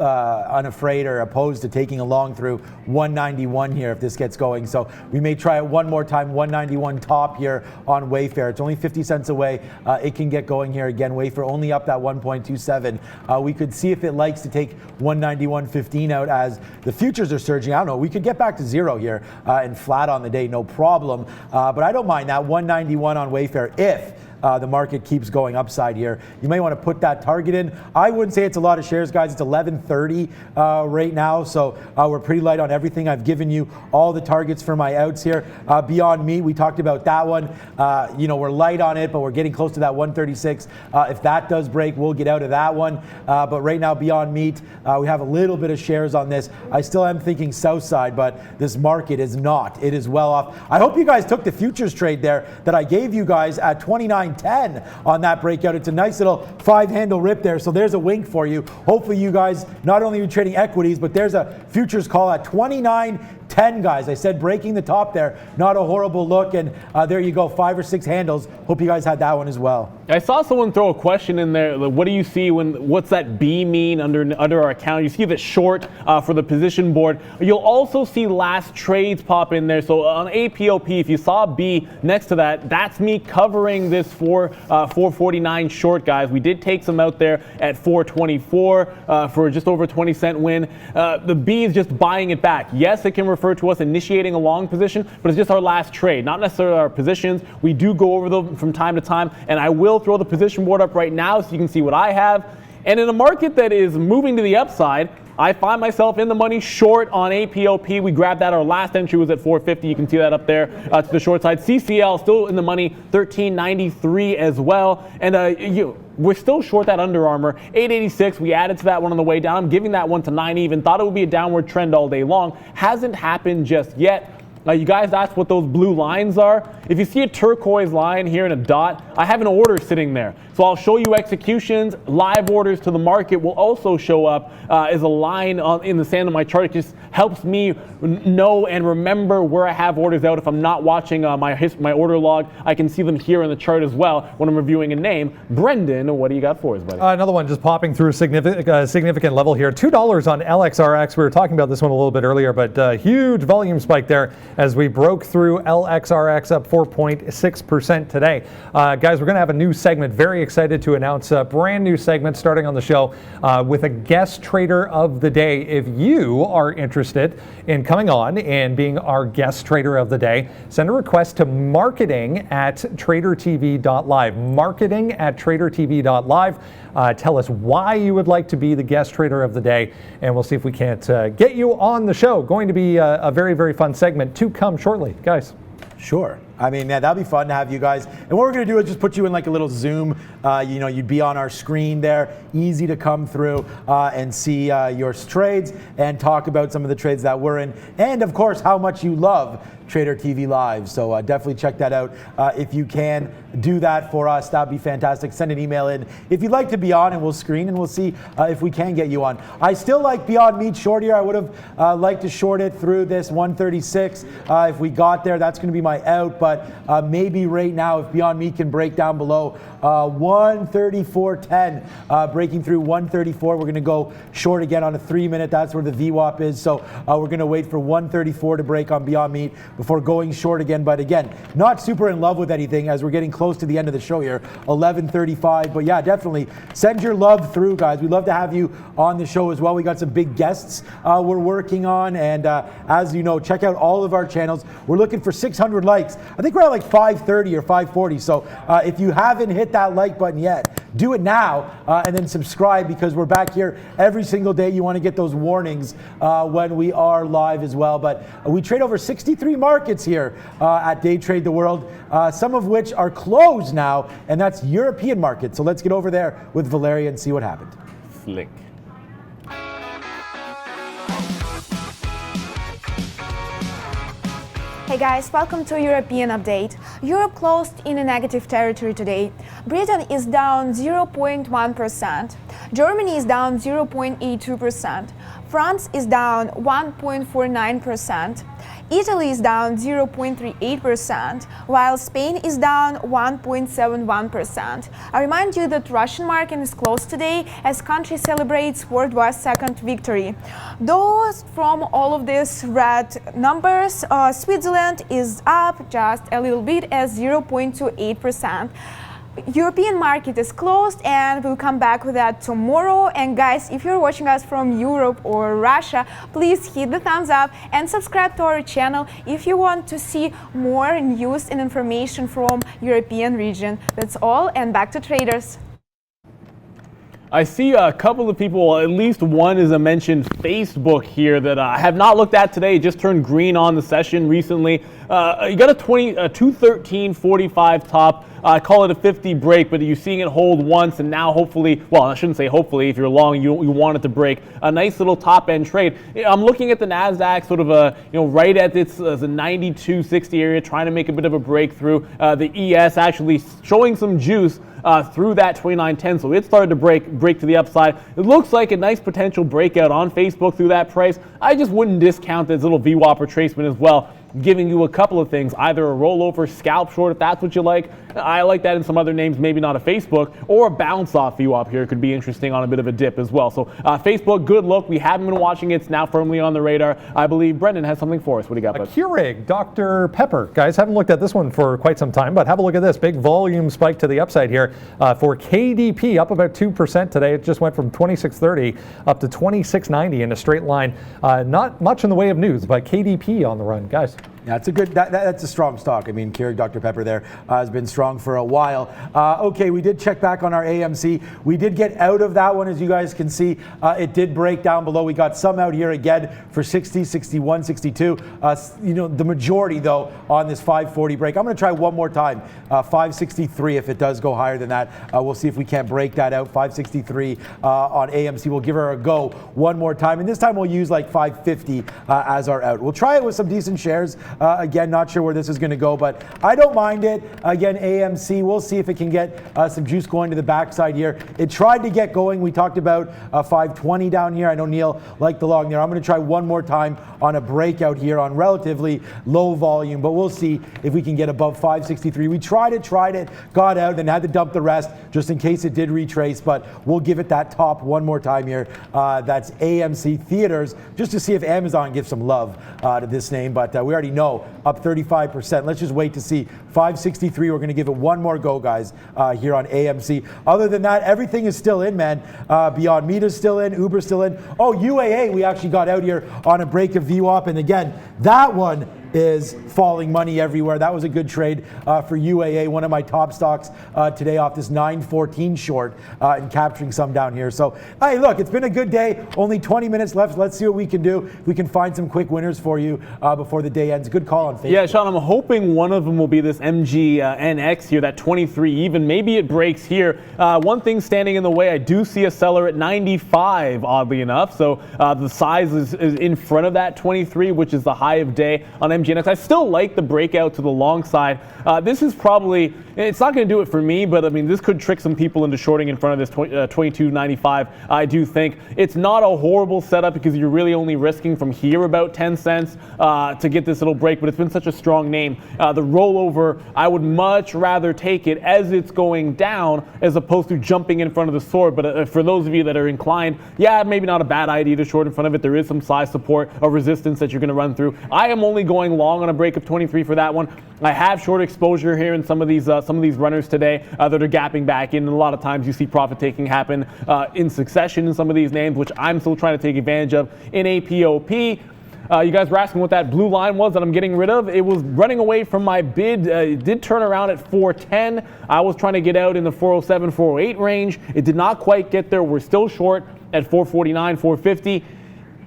unafraid or opposed to taking a long through 191 here if this gets going. So we may try it one more time, 191 top here on Wayfair. It's only 50 cents away. It can get going here again. Wayfair only up that 1.27. We could see if it likes to take 191.15 out as the futures are surging. I don't know. We could get back to 0 here and flat on the day, no problem. But I don't mind that 191 on Wayfair if the market keeps going upside here. You may want to put that target in. I wouldn't say it's a lot of shares, guys. It's 1130 right now, so we're pretty light on everything. I've given you all the targets for my outs here. Beyond Meat, we talked about that one. We're light on it, but we're getting close to that 136. If that does break, we'll get out of that one. But right now, Beyond Meat, we have a little bit of shares on this. I still am thinking south side, but this market is not. It is well off. I hope you guys took the futures trade there that I gave you guys at 29.10 on that breakout. It's a nice little 5-handle rip there, so there's a wink for you. Hopefully you guys, not only are trading equities, but there's a futures call at 29.10, guys. I said breaking the top there, not a horrible look, and there you go, 5 or 6 handles. Hope you guys had that one as well. I saw someone throw a question in there. Like, what do you see what's that B mean under our account? You see the short for the position board. You'll also see last trades pop in there. So on APOP, if you saw B next to that, that's me covering this 449 short, guys. We did take some out there at 424 for just over 20-cent win. The B is just buying it back. Yes, it can refer to us initiating a long position, but it's just our last trade, not necessarily our positions. We do go over them from time to time, and I will throw the position board up right now so you can see what I have. And in a market that is moving to the upside, I find myself in the money short on APOP. We grabbed that. Our last entry was at 450. You can see that up there to the short side. CCL still in the money, 13.93 as well. And we're still short that Under Armour, 886. We added to that one on the way down. I'm giving that one to 9 even. Thought it would be a downward trend all day long. Hasn't happened just yet. You guys asked what those blue lines are. If you see a turquoise line here in a dot, I have an order sitting there. So I'll show you executions, live orders to the market will also show up as a line in the sand of my chart. It just helps me know and remember where I have orders out. If I'm not watching my order log, I can see them here in the chart as well when I'm reviewing a name. Brendan, what do you got for us, buddy? Another one just popping through significant level here. $2 on LXRX. We were talking about this one a little bit earlier, but huge volume spike there as we broke through LXRX, up 4.6% today. Guys, we're going to have a new segment. Very excited to announce a brand new segment starting on the show with a guest trader of the day. If you are interested in coming on and being our guest trader of the day, send a request to marketing@tradertv.live. Marketing@tradertv.live. Tell us why you would like to be the guest trader of the day, and we'll see if we can't get you on the show. Going to be a very, very fun segment to come shortly, guys. Sure. I mean, yeah, that'd be fun to have you guys. And what we're going to do is just put you in like a little Zoom. You'd be on our screen there, easy to come through and see your trades and talk about some of the trades that we're in. And of course, how much you love Trader TV Live. So definitely check that out. If you can do that for us, that'd be fantastic. Send an email in if you'd like to be on, and we'll screen and we'll see if we can get you on. I still like Beyond Meat short here. I would have liked to short it through this 136. If we got there, that's going to be my out. But maybe right now, if Beyond Meat can break down below 134.10, breaking through 134, we're going to go short again on a 3-minute. That's where the VWAP is. So we're going to wait for 134 to break on Beyond Meat before going short again. But again, not super in love with anything as we're getting close to the end of the show here, 11:35. But yeah, definitely send your love through, guys. We'd love to have you on the show as well. We got some big guests we're working on. And as you know, check out all of our channels. We're looking for 600 likes. I think we're at like 530 or 540. So if you haven't hit that like button yet, do it now and then subscribe, because we're back here every single day. You want to get those warnings when we are live as well. But we trade over 63 markets here at Day Trade the World, some of which are closed now, and that's European markets. So let's get over there with Valeria and see what happened. Slick. Hey guys, welcome to European update. Europe closed in a negative territory today. Britain is down 0.1%. Germany is down 0.82%. France is down 1.49%. Italy is down 0.38%, while Spain is down 1.71%. I remind you that Russian market is closed today as country celebrates World War's second victory. Though from all of these red numbers, Switzerland is up just a little bit at 0.28%. European market is closed, and we'll come back with that tomorrow. And guys, if you're watching us from Europe or Russia, please hit the thumbs up and subscribe to our channel if you want to see more news and information from European region. That's all, and back to traders. I see a couple of people, at least one is a mentioned Facebook here that I have not looked at today. It just turned green on the session recently. You got a 213.45 top. I call it a 50 break, but you're seeing it hold once, and now hopefully, well, I shouldn't say hopefully, if you're long, you want it to break. A nice little top end trade. I'm looking at the NASDAQ sort of right at its the 92.60 area, trying to make a bit of a breakthrough. The ES actually showing some juice through that 29.10, so it started to break to the upside. It looks like a nice potential breakout on Facebook through that price. I just wouldn't discount this little VWAP retracement as well, giving you a couple of things, either a rollover, scalp short if that's what you like. I like that in some other names, maybe not a Facebook, or a bounce off VWAP here could be interesting on a bit of a dip as well. So Facebook, good look. We haven't been watching it. It's now firmly on the radar. I believe Brendan has something for us. What do you got, bud? Keurig, Dr. Pepper. Guys, haven't looked at this one for quite some time, but have a look at this. Big volume spike to the upside here for KDP, up about 2% today. It just went from 26.30 up to 26.90 in a straight line. Not much in the way of news, but KDP on the run, guys. Yeah, it's a good. That's a strong stock. I mean, Keurig Dr. Pepper there has been strong for a while. Okay, we did check back on our AMC. We did get out of that one, as you guys can see. It did break down below. We got some out here again for 60, 61, 62. The majority though on this 540 break. I'm going to try one more time. 563. If it does go higher than that, we'll see if we can't break that out. 563 on AMC. We'll give her a go one more time, and this time we'll use like 550 as our out. We'll try it with some decent shares. Again, not sure where this is going to go, but I don't mind it. Again, AMC, we'll see if it can get some juice going to the backside here. It tried to get going. We talked about 520 down here. I know Neil liked the long there. I'm going to try one more time on a breakout here on relatively low volume, but we'll see if we can get above 563. We tried it, got out, and had to dump the rest just in case it did retrace, but we'll give it that top one more time here. That's AMC Theaters, just to see if Amazon gives some love to this name, but we already know up 35%. Let's just wait to see. 563, we're going to give it one more go, guys, here on AMC. Other than that, everything is still in, man. Beyond Meat is still in, Uber's still in. Oh, UAA, we actually got out here on a break of VWAP, and again, that one is falling money everywhere. That was a good trade for UAA, one of my top stocks today off this 914 short and capturing some down here. So, hey, look, it's been a good day. Only 20 minutes left. Let's see what we can do. If we can find some quick winners for you before the day ends. Good call on Facebook. Yeah, Sean, I'm hoping one of them will be this MGNX here, that 23 even. Maybe it breaks here. One thing standing in the way, I do see a seller at 95, oddly enough. So the size is in front of that 23, which is the high of day on MGNX. I still like the breakout to the long side. This is probably, it's not going to do it for me, but I mean, this could trick some people into shorting in front of this 22.95. I do think it's not a horrible setup because you're really only risking from here about 10 cents to get this little break, but it's been such a strong name. The rollover, I would much rather take it as it's going down as opposed to jumping in front of the sword. But for those of you that are inclined, yeah, maybe not a bad idea to short in front of it. There is some size support or resistance that you're going to run through. I am only going long on a break of 23 for that one. I have short exposure here in some of these runners today that are gapping back in, and a lot of times you see profit taking happen in succession in some of these names, which I'm still trying to take advantage of in APOP. You guys were asking what that blue line was that I'm getting rid of. It was running away from my bid. It did turn around at 410. I was trying to get out in the 407, 408 range. It did not quite get there. We're still short at 449, 450.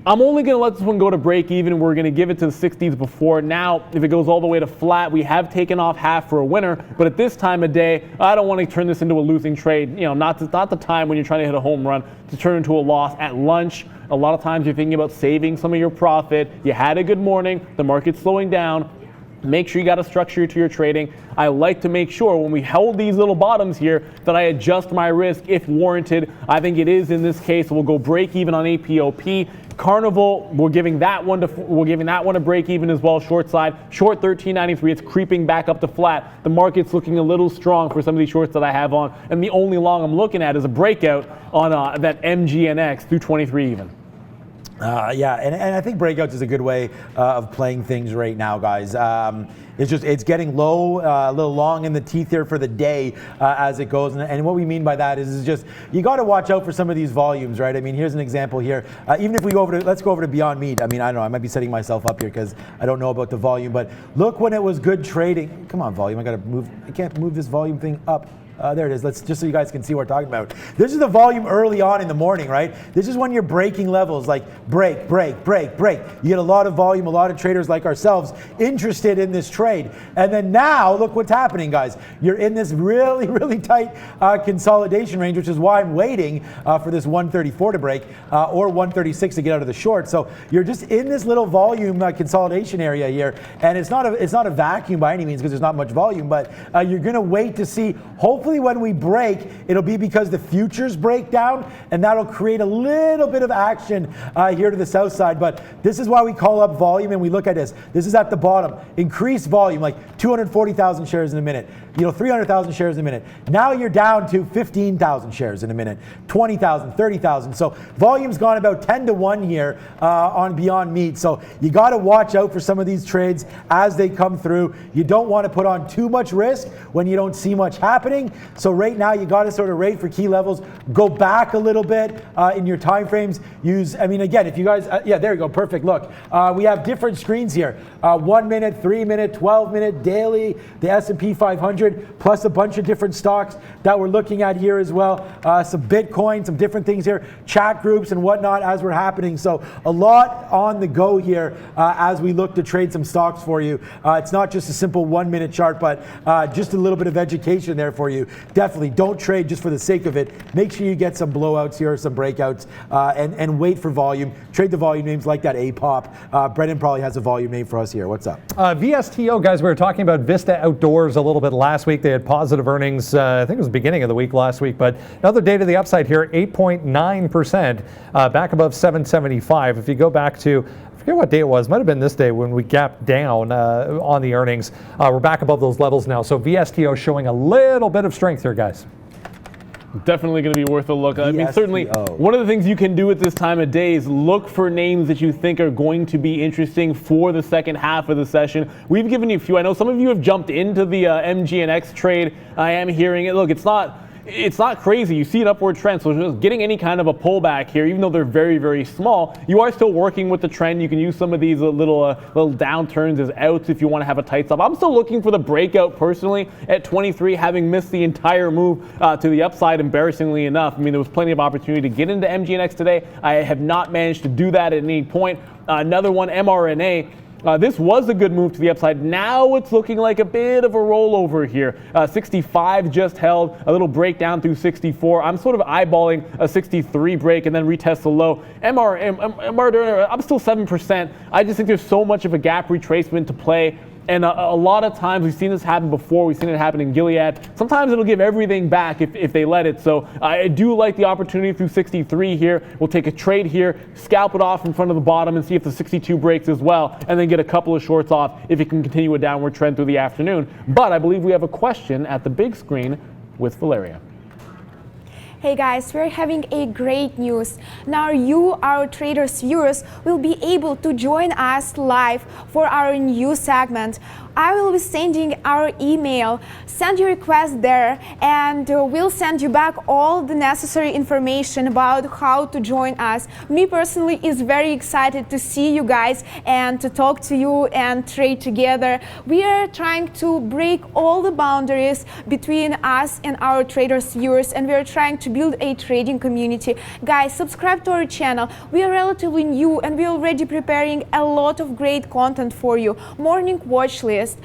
I'm only going to let this one go to break even. We're going to give it to the 60s before. Now, if it goes all the way to flat, we have taken off half for a winner. But at this time of day, I don't want to turn this into a losing trade. You know, not the time when you're trying to hit a home run to turn into a loss at lunch. A lot of times you're thinking about saving some of your profit. You had a good morning. The market's slowing down. Make sure you got a structure to your trading. I like to make sure when we hold these little bottoms here that I adjust my risk if warranted. I think it is in this case. We'll go break even on APOP. Carnival, we're giving that one a break even as well. Short side, short 13.93. It's creeping back up to flat. The market's looking a little strong for some of these shorts that I have on, and the only long I'm looking at is a breakout on that MGNX through 23 even. Yeah, and I think breakouts is a good way of playing things right now, guys. It's getting low, a little long in the teeth here for the day as it goes. And what we mean by that is just you got to watch out for some of these volumes, right? I mean, here's an example here. Even if we go over to, let's go over to Beyond Meat. I mean, I don't know, I might be setting myself up here because I don't know about the volume, but look when it was good trading. Come on, volume, I can't move this volume thing up. There it is. Let's just so you guys can see what we're talking about. This is the volume early on in the morning, right? This is when you're breaking levels, like break, break, break, break. You get a lot of volume, a lot of traders like ourselves interested in this trade. And then now, look what's happening, guys. You're in this really, really tight consolidation range, which is why I'm waiting for this 134 to break or 136 to get out of the short. So you're just in this little volume consolidation area here, and it's not a vacuum by any means because there's not much volume, but you're going to wait to see. Hopefully when we break, it'll be because the futures break down, and that'll create a little bit of action here to the south side. But this is why we call up volume, and we look at this. This is at the bottom. Increased volume, like 240,000 shares in a minute, 300,000 shares in a minute. Now you're down to 15,000 shares in a minute, 20,000, 30,000. So volume's gone about 10 to 1 here on Beyond Meat. So you got to watch out for some of these trades as they come through. You don't want to put on too much risk when you don't see much happening. So right now you got to sort of rate for key levels, go back a little bit in your time frames. Again, if you guys, yeah, there you go, perfect. Look, we have different screens here, 1 minute, 3 minute, 12 minute, daily, the S&P 500, plus a bunch of different stocks that we're looking at here as well. Some Bitcoin, some different things here, chat groups and whatnot as we're happening. So a lot on the go here as we look to trade some stocks for you. It's not just a simple 1 minute chart, but just a little bit of education there for you you. Definitely don't trade just for the sake of it. Make sure you get some blowouts here or some breakouts and wait for volume. Trade the volume names like that APOP. Brendan probably has a volume name for us here. What's up? VSTO, guys, we were talking about Vista Outdoors a little bit last week. They had positive earnings, I think it was the beginning of the week last week, but another day to the upside here, 8.9%, back above 775. If you go back to, I forget what day it was, might have been this day when we gapped down on the earnings. We're back above those levels now. So VSTO showing a little bit of strength here, guys. Definitely going to be worth a look. I mean, certainly one of the things you can do at this time of day is look for names that you think are going to be interesting for the second half of the session. We've given you a few. I know some of you have jumped into the MGNX trade. I am hearing it. Look, it's not crazy. You see an upward trend, so just getting any kind of a pullback here, even though they're very, very small, you are still working with the trend. You can use some of these little downturns as outs if you want to have a tight stop. I'm still looking for the breakout personally at 23, having missed the entire move to the upside, embarrassingly enough. I mean, there was plenty of opportunity to get into MGNX today. I have not managed to do that at any point. Another one, mRNA. This was a good move to the upside. Now it's looking like a bit of a rollover here. 65 just held, a little breakdown through 64. I'm sort of eyeballing a 63 break and then retest the low. MR, I'm still 7%. I just think there's so much of a gap retracement to play. And a lot of times, we've seen this happen before. We've seen it happen in Gilead. Sometimes it'll give everything back if they let it. So I do like the opportunity through 63 here. We'll take a trade here, scalp it off in front of the bottom and see if the 62 breaks as well, and then get a couple of shorts off if it can continue a downward trend through the afternoon. But I believe we have a question at the big screen with Valeria. Hey guys, we're having a great news. Now you, our traders viewers, will be able to join us live for our new segment. I will be sending our email. Send your request there and we'll send you back all the necessary information about how to join us. Me personally is very excited to see you guys and to talk to you and trade together. We are trying to break all the boundaries between us and our traders viewers, and we are trying to build a trading community. Guys, subscribe to our channel. We are relatively new and we're already preparing a lot of great content for you. Morning watch list,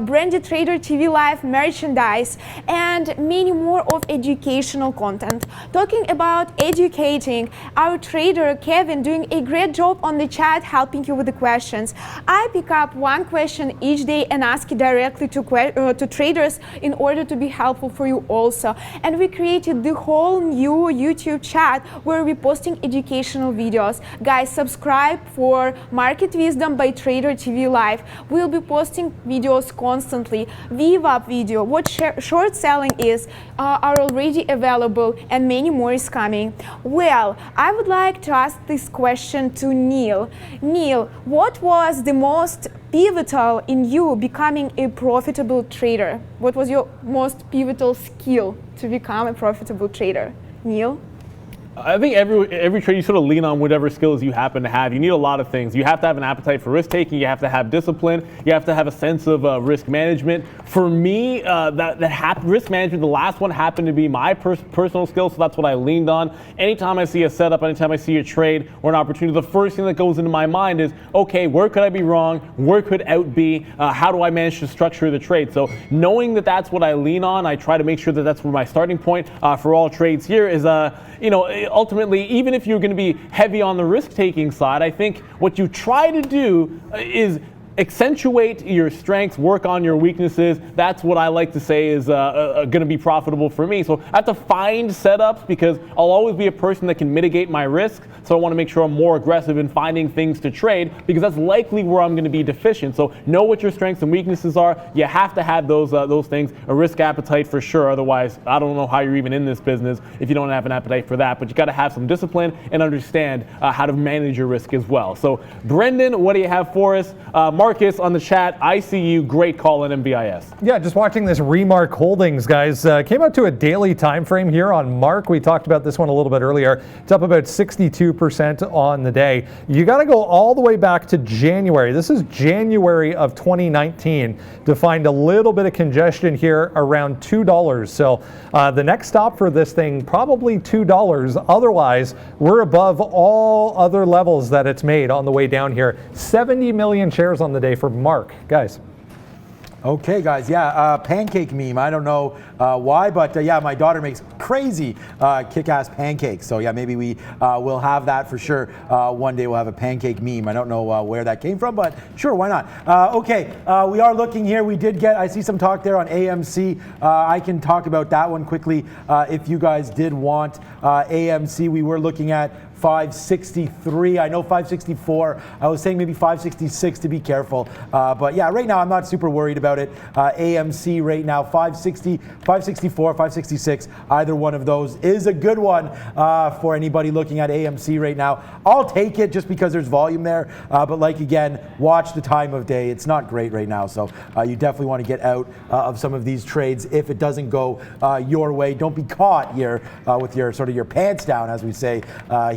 branded Trader TV Live merchandise, and many more of educational content. Talking about educating, our trader Kevin doing a great job on the chat helping you with the questions. I pick up one question each day and ask it directly to traders in order to be helpful for you also. And we created the whole new YouTube chat where we're posting educational videos. Guys, subscribe for Market Wisdom by Trader TV Live. We'll be posting videos constantly. VWAP video, what short selling is, are already available, and many more is coming. Well, I would like to ask this question to Neil. Neil, what was the most pivotal in you becoming a profitable trader? What was your most pivotal skill to become a profitable trader? Neil? I think every trade you sort of lean on whatever skills you happen to have. You need a lot of things. You have to have an appetite for risk taking. You have to have discipline. You have to have a sense of risk management. For me, risk management, the last one happened to be my personal skill, so that's what I leaned on. Anytime I see a setup, anytime I see a trade or an opportunity, the first thing that goes into my mind is, okay, where could I be wrong? Where could out be? How do I manage to structure the trade? So knowing that that's what I lean on, I try to make sure that that's where my starting point for all trades here is, ultimately, even if you're going to be heavy on the risk-taking side, I think what you try to do is accentuate your strengths, work on your weaknesses. That's what I like to say is going to be profitable for me. So I have to find setups because I'll always be a person that can mitigate my risk. So I want to make sure I'm more aggressive in finding things to trade because that's likely where I'm going to be deficient. So know what your strengths and weaknesses are. You have to have those things, a risk appetite for sure. Otherwise, I don't know how you're even in this business if you don't have an appetite for that. But you got to have some discipline and understand how to manage your risk as well. So Brendan, what do you have for us? Marcus on the chat, I see you. Great call in MBIS. Yeah, just watching this Remark Holdings, guys. Came out to a daily time frame here on Mark. We talked about this one a little bit earlier. It's up about 62% on the day. You got to go all the way back to January. This is January of 2019 to find a little bit of congestion here around $2. So the next stop for this thing, probably $2. Otherwise, we're above all other levels that it's made on the way down here. 70 million shares on the day for Mark, guys. Okay, guys. Yeah, pancake meme. I don't know why, but yeah, my daughter makes crazy kick-ass pancakes. So yeah, maybe we will have that for sure. One day we'll have a pancake meme. I don't know where that came from, but sure, why not? Okay, we are looking here. We did get, I see some talk there on AMC. I can talk about that one quickly if you guys did want. AMC, we were looking at 563. I know 564. I was saying maybe 566 to be careful. But yeah, right now I'm not super worried about it. AMC right now 560, 564, 566. Either one of those is a good one for anybody looking at AMC right now. I'll take it just because there's volume there. But like again, watch the time of day. It's not great right now. So you definitely want to get out of some of these trades if it doesn't go your way. Don't be caught here with your sort of your pants down, as we say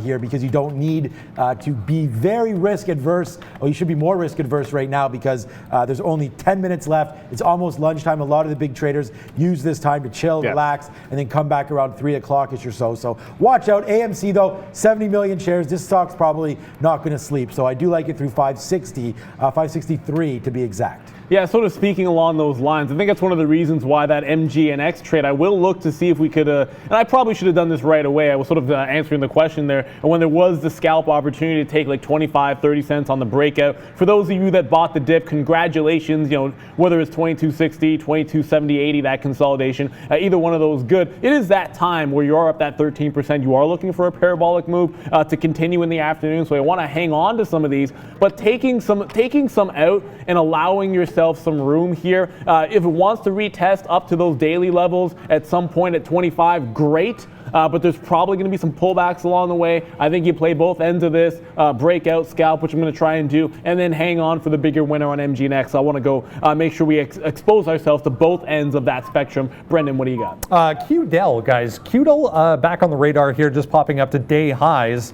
here, because you don't need to be very risk adverse. Well, you should be more risk adverse right now because there's only 10 minutes left. It's almost lunchtime. A lot of the big traders use this time to chill, relax, and then come back around 3 o'clock-ish or so. So watch out. AMC though, 70 million shares. This stock's probably not going to sleep. So I do like it through 560, 563 to be exact. Yeah, sort of speaking along those lines, I think that's one of the reasons why that MGNX trade, I will look to see if we could, and I probably should have done this right away. I was sort of answering the question there. And when there was the scalp opportunity to take like 25, 30 cents on the breakout, for those of you that bought the dip, congratulations, you know, whether it's 2260, 2270, 80, that consolidation, either one of those good. It is that time where you are up that 13%. You are looking for a parabolic move to continue in the afternoon. So I want to hang on to some of these, but taking some out and allowing yourself some room here. If it wants to retest up to those daily levels at some point at 25, great. But there's probably going to be some pullbacks along the way. I think you play both ends of this, breakout, scalp, which I'm going to try and do, and then hang on for the bigger winner on MGNX. I want to go make sure we expose ourselves to both ends of that spectrum. Brendan, what do you got? QDEL, guys. QDEL back on the radar here, just popping up to day highs.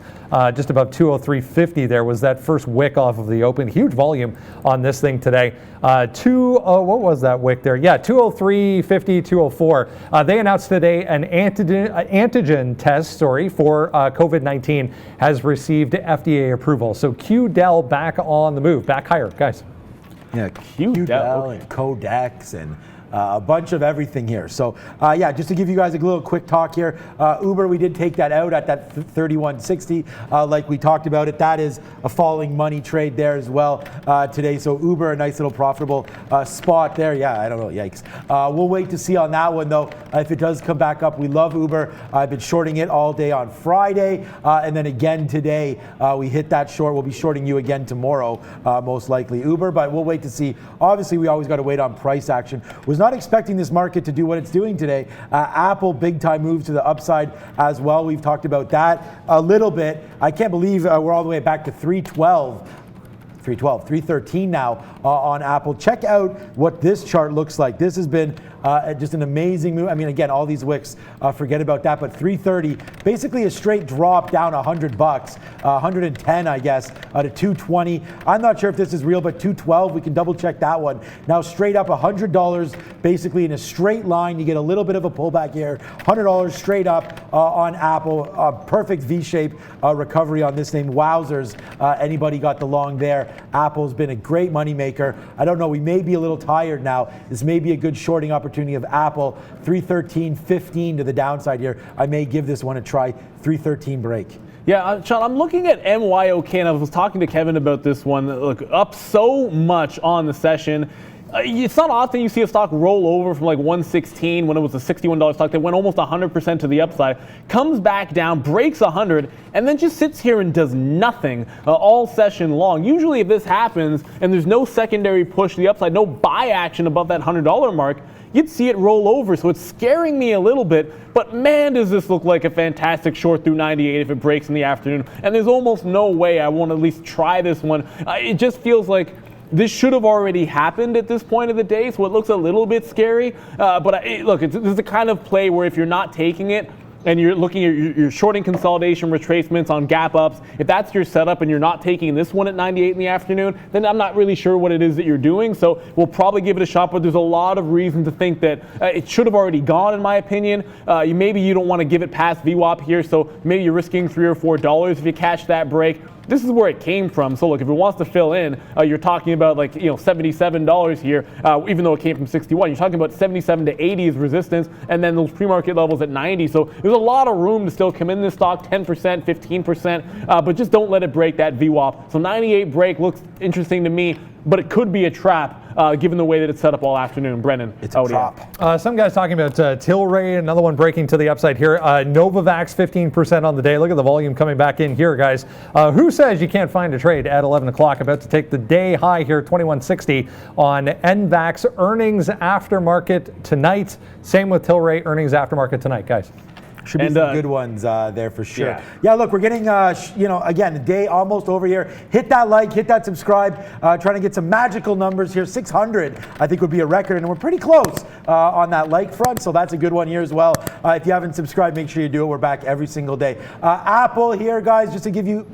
Just above 203.50 there was that first wick off of the open. Huge volume on this thing today. What was that wick there? Yeah, 203.50, 204. They announced today an antigen test, for COVID-19 has received FDA approval. So QDEL back on the move, back higher, guys. Yeah, QDEL and Codex and a bunch of everything here. So yeah, just to give you guys a little quick talk here, Uber, we did take that out at that 31.60 like we talked about it. That is a falling money trade there as well today. So Uber, a nice little profitable spot there. Yeah, I don't know, yikes. We'll wait to see on that one though if it does come back up. We love Uber. I've been shorting it all day on Friday and then again today we hit that short. We'll be shorting you again tomorrow, most likely Uber, but we'll wait to see. Obviously we always got to wait on price action. Was not expecting this market to do what it's doing today. Apple, big time move to the upside as well. We've talked about that a little bit. I can't believe we're all the way back to 313 now on Apple. Check out what this chart looks like. This has been just an amazing move. I mean, again, all these wicks, forget about that, but 330, basically a straight drop down $100, 110, I guess, to 220. I'm not sure if this is real, but 212, we can double check that one. Now straight up $100, basically in a straight line. You get a little bit of a pullback here, $100 straight up on Apple. Perfect V-shape recovery on this name. Wowzers, anybody got the long there. Apple's been a great money maker. I don't know, we may be a little tired now. This may be a good shorting opportunity of Apple. 313.15 to the downside here. I may give this one a try. 313 break. Yeah, Sean, I'm looking at MYOK, and I was talking to Kevin about this one. Look, up so much on the session. It's not often you see a stock roll over from like 116 when it was a $61 stock that went almost 100% to the upside, comes back down, breaks 100, and then just sits here and does nothing all session long. Usually if this happens and there's no secondary push to the upside, no buy action above that $100 mark, you'd see it roll over. So it's scaring me a little bit, but man, does this look like a fantastic short through 98 if it breaks in the afternoon. And there's almost no way I won't at least try this one. It just feels like this should have already happened at this point of the day, so it looks a little bit scary. But look, this is the kind of play where if you're not taking it and you're looking at your shorting consolidation retracements on gap ups, if that's your setup and you're not taking this one at 98 in the afternoon, then I'm not really sure what it is that you're doing. So we'll probably give it a shot, but there's a lot of reason to think that it should have already gone, in my opinion. Maybe you don't want to give it past VWAP here, so maybe you're risking $3 or $4 if you catch that break. this is where it came from. So look, if it wants to fill in, you're talking about like, $77 here, even though it came from 61. You're talking about 77 to 80 is resistance, and then those pre-market levels at 90. So there's a lot of room to still come in this stock, 10%, 15%, but just don't let it break that VWAP. So 98 break looks interesting to me, but it could be a trap given the way that it's set up all afternoon. Brennan, it's a trap. Some guys talking about Tilray, another one breaking to the upside here. Novavax, 15% on the day. Look at the volume coming back in here, guys. Who says you can't find a trade at 11 o'clock? About to take the day high here, 2160 on NVAX. Earnings aftermarket tonight. Same with Tilray, earnings aftermarket tonight, guys. Should be some good ones there for sure. Yeah, look, we're getting, again, the day almost over here. Hit that like, hit that subscribe. Trying to get some magical numbers here. 600, I think, would be a record, and we're pretty close on that like front, so that's a good one here as well. If you haven't subscribed, make sure you do it. We're back every single day. Apple here, guys, just to give you,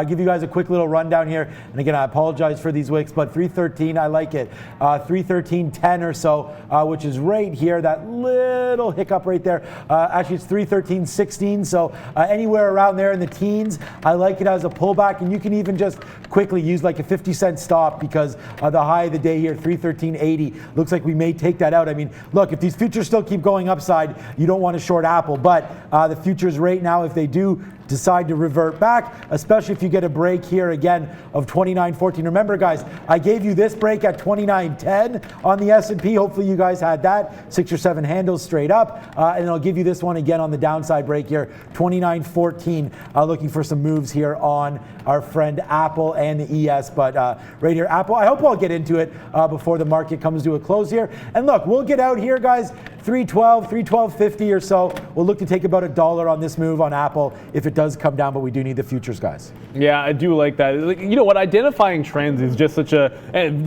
give you guys a quick little rundown here. And again, I apologize for these wicks, but 313, I like it. 313.10 or so, which is right here. That little hiccup right there. Actually, it's 313.16, so anywhere around there in the teens. I like it as a pullback, and you can even just quickly use like a 50-cent stop because the high of the day here, 313.80. Looks like we may take that out. I mean, look, if these futures still keep going upside, you don't want to short Apple, but the futures right now, if they do decide to revert back, especially if you get a break here again of 29.14. Remember, guys, I gave you this break at 29.10 on the S&P. Hopefully you guys had that. 6 or 7 handles straight up. And I'll give you this one again on the downside break here, 29.14. Looking for some moves here on our friend Apple and the ES. But right here, Apple, I hope I'll get into it before the market comes to a close here. And look, we'll get out here, guys, 312, 312.50 or so. We'll look to take about $1 on this move on Apple if it does come down, but we do need the futures, guys. Yeah, I do like that. You know what? Identifying trends is just such a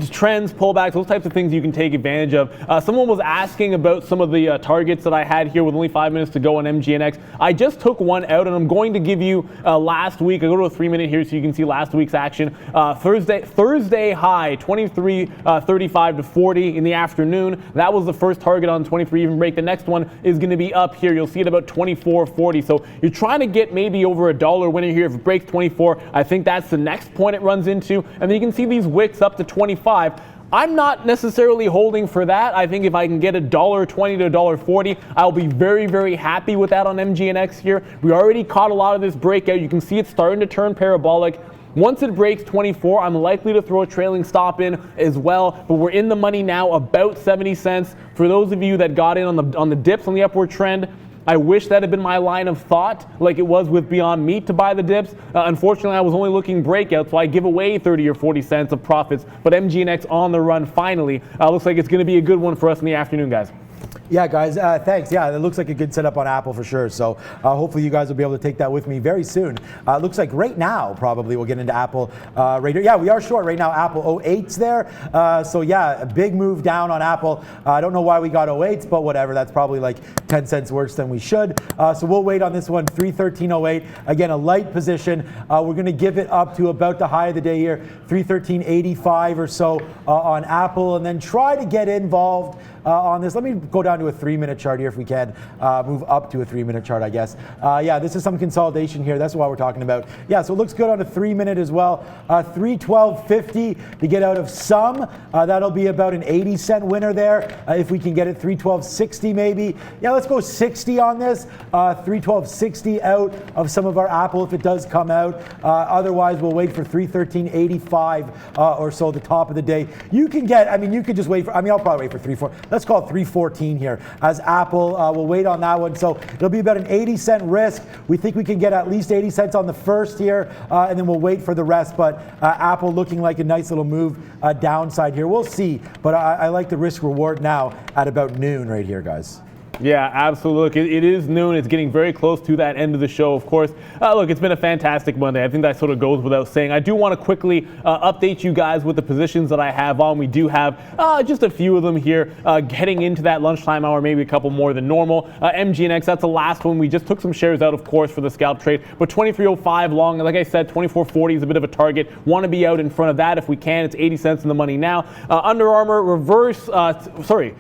trends, pullbacks, those types of things you can take advantage of. Someone was asking about some of the targets that I had here with only 5 minutes to go on MGNX. I just took one out, and I'm going to give you last week. I go to a 3-minute here so you can see last week's action. Thursday high, 23.35 to 40 in the afternoon. That was the first target on 23 even break. The next one is going to be up here. You'll see it about 24.40. So you're trying to get maybe over $1 winner here. If it breaks 24, I think that's the next point it runs into. And then you can see these wicks up to 25. I'm not necessarily holding for that. I think if I can get $1.20 to $1.40, I'll be very, very happy with that on MGNX here. We already caught a lot of this breakout. You can see it's starting to turn parabolic. Once it breaks 24, I'm likely to throw a trailing stop in as well, but we're in the money now, about 70 cents. For those of you that got in on the dips on the upward trend, I wish that had been my line of thought, like it was with Beyond Meat to buy the dips. Unfortunately, I was only looking breakout, so I give away 30 or 40 cents of profits, but MGNX on the run finally. Looks like it's going to be a good one for us in the afternoon, guys. Yeah, guys, thanks. Yeah, it looks like a good setup on Apple for sure. So hopefully you guys will be able to take that with me very soon. Looks like right now probably we'll get into Apple right here. Yeah, we are short right now. Apple 08's there. So yeah, a big move down on Apple. I don't know why we got 08s, but whatever. That's probably like 10 cents worse than we should. So we'll wait on this one, 313.08. Again, a light position. We're going to give it up to about the high of the day here, 313.85 or so on Apple, and then try to get involved on this. Let me go down to a 3-minute chart here if we can. Move up to a 3-minute chart, I guess. Yeah, this is some consolidation here. That's what we're talking about. Yeah, so it looks good on a 3-minute as well. 312.50 to get out of some. That'll be about an 80-cent winner there. If we can get it, 312.60 maybe. Yeah, let's go 60 on this. 312.60 out of some of our Apple if it does come out. Otherwise, we'll wait for 313.85 or so, the top of the day. You can get, I mean, you could just wait for, I mean, I'll probably wait for 314. Let's call it 314 here as Apple. We'll wait on that one. So it'll be about an 80-cent risk. We think we can get at least 80 cents on the first here, and then we'll wait for the rest. But Apple looking like a nice little move downside here. We'll see. But I like the risk reward now at about noon right here, guys. Yeah, absolutely. Look, it is noon. It's getting very close to that end of the show, of course. Look, it's been a fantastic Monday. I think that sort of goes without saying. I do want to quickly update you guys with the positions that I have on. We do have just a few of them here heading into that lunchtime hour, maybe a couple more than normal. MGNX, that's the last one. We just took some shares out, of course, for the scalp trade. But 23.05 long, like I said, 24.40 is a bit of a target. Want to be out in front of that if we can. It's 80 cents in the money now. Under Armour, reverse, Under Armour, sorry,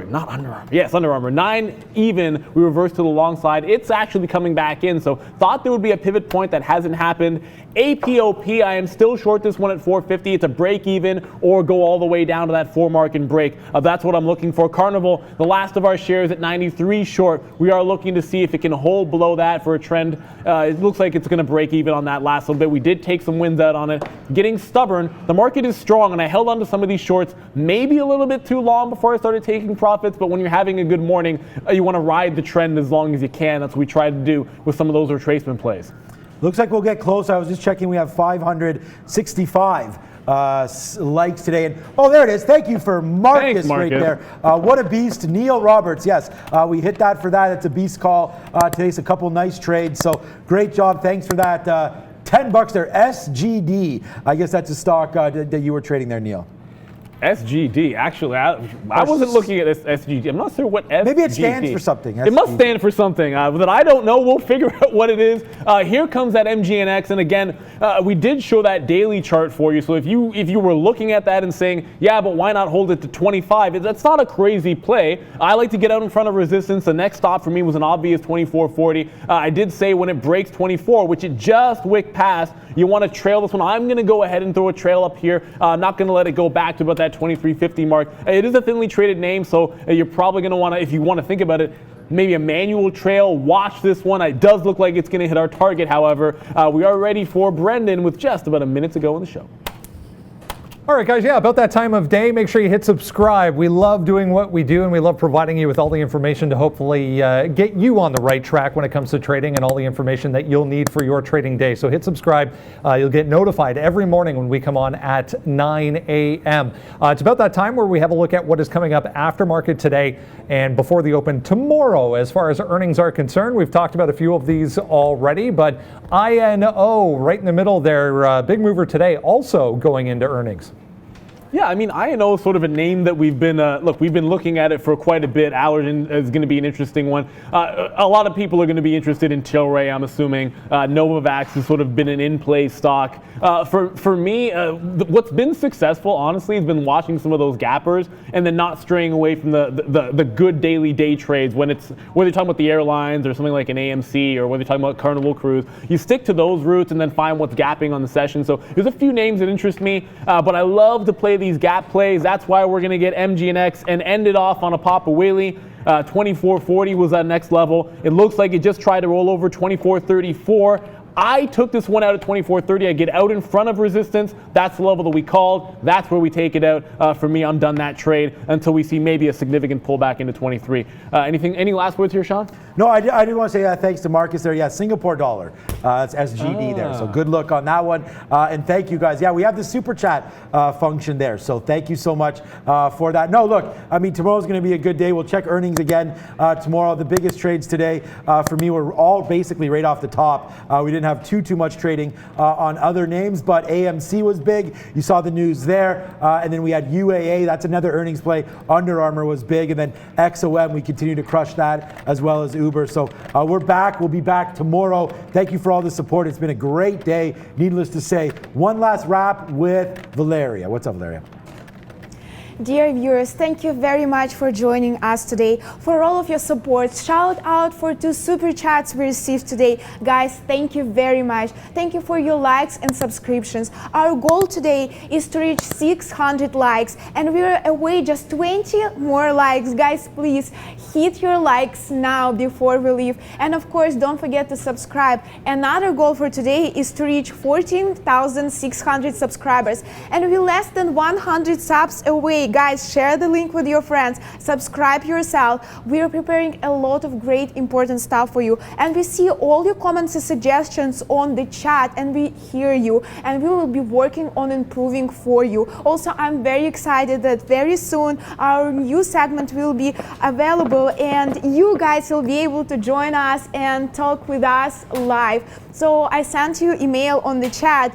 not Under Armour. Yes, Under Armour, 9 even, we reversed to the long side. It's actually coming back in, so thought there would be a pivot point that hasn't happened. APOP, I am still short this one at 450. It's a break even or go all the way down to that 4 mark and break. That's what I'm looking for. Carnival, the last of our shares at 93 short. We are looking to see if it can hold below that for a trend. It looks like it's going to break even on that last little bit. We did take some wins out on it. Getting stubborn. The market is strong, and I held on to some of these shorts maybe a little bit too long before I started taking profits, but when you're having a good morning, you want to ride the trend as long as you can. That's what we try to do with some of those retracement plays. Looks like we'll get close. I was just checking. We have 565 likes today. And oh, there it is. Thank you for Marcus, right there. What a beast. Neil Roberts. Yes, we hit that for that. It's a beast call. Today's a couple nice trades. So great job. Thanks for that. $10 there. SGD. I guess that's a stock that you were trading there, Neil. SGD. Actually, I wasn't looking at this SGD. I'm not sure what SGD. Maybe it stands for something. SGD. It must stand for something that I don't know. We'll figure out what it is. Here comes that MGNX, and again, we did show that daily chart for you. So if you were looking at that and saying, yeah, but why not hold it to 25? That's not a crazy play. I like to get out in front of resistance. The next stop for me was an obvious 24.40. I did say when it breaks 24, which it just wicked past, you want to trail this one. I'm going to go ahead and throw a trail up here. I'm not going to let it go back to about that 23.50 mark. It is a thinly traded name, so you're probably going to want to, if you want to think about it, maybe a manual trail. Watch this one. It does look like it's going to hit our target, however. We are ready for Brendan with just about a minute to go in the show. All right, guys, yeah, about that time of day, make sure you hit subscribe. We love doing what we do, and we love providing you with all the information to hopefully get you on the right track when it comes to trading and all the information that you'll need for your trading day. So hit subscribe. You'll get notified every morning when we come on at 9 a.m. It's about that time where we have a look at what is coming up after market today and before the open tomorrow. As far as earnings are concerned, we've talked about a few of these already, but INO right in the middle there, big mover today, also going into earnings. Yeah, I mean, INO is sort of a name that we've been looking at it for quite a bit. Allergan is going to be an interesting one. A lot of people are going to be interested in Tilray, I'm assuming. Novavax has sort of been an in-play stock. For me, what's been successful, honestly, has been watching some of those gappers and then not straying away from the good daily day trades when they're talking about the airlines or something like an AMC or when they're talking about Carnival Cruise. You stick to those routes and then find what's gapping on the session. So there's a few names that interest me, but I love to play these gap plays. That's why we're going to get MGNX and end it off on a Papa Whaley. 24.40 was that next level. It looks like it just tried to roll over 24.34. I took this one out at 24.30. I get out in front of resistance. That's the level that we called. That's where we take it out. For me, I'm done that trade until we see maybe a significant pullback into 23. Any last words here, Sean? No, I did want to say thanks to Marcus there. Yeah, Singapore dollar. That's SGD there. So good look on that one. And thank you guys. Yeah, we have the super chat function there. So thank you so much for that. No, look, I mean, tomorrow's going to be a good day. We'll check earnings again tomorrow. The biggest trades today for me were all basically right off the top. We didn't have too much trading on other names, but AMC was big. You saw the news there. And then we had UAA. That's another earnings play. Under Armour was big. And then XOM, we continue to crush that, as well as Uber. So we're back. We'll be back tomorrow. Thank you for all the support. It's been a great day. Needless to say, one last wrap with Valeria. What's up, Valeria? Dear viewers, thank you very much for joining us today, for all of your support. Shout out for 2 super chats we received today. Guys, thank you very much. Thank you for your likes and subscriptions. Our goal today is to reach 600 likes, and we're away just 20 more likes. Guys, please hit your likes now before we leave. And of course, don't forget to subscribe. Another goal for today is to reach 14,600 subscribers, and we're less than 100 subs away. Guys, share the link with your friends, subscribe yourself. We are preparing a lot of great important stuff for you, and we see all your comments and suggestions on the chat, and we hear you, and we will be working on improving for you. Also, I'm very excited that very soon our new segment will be available, and you guys will be able to join us and talk with us live. So I sent you email on the chat.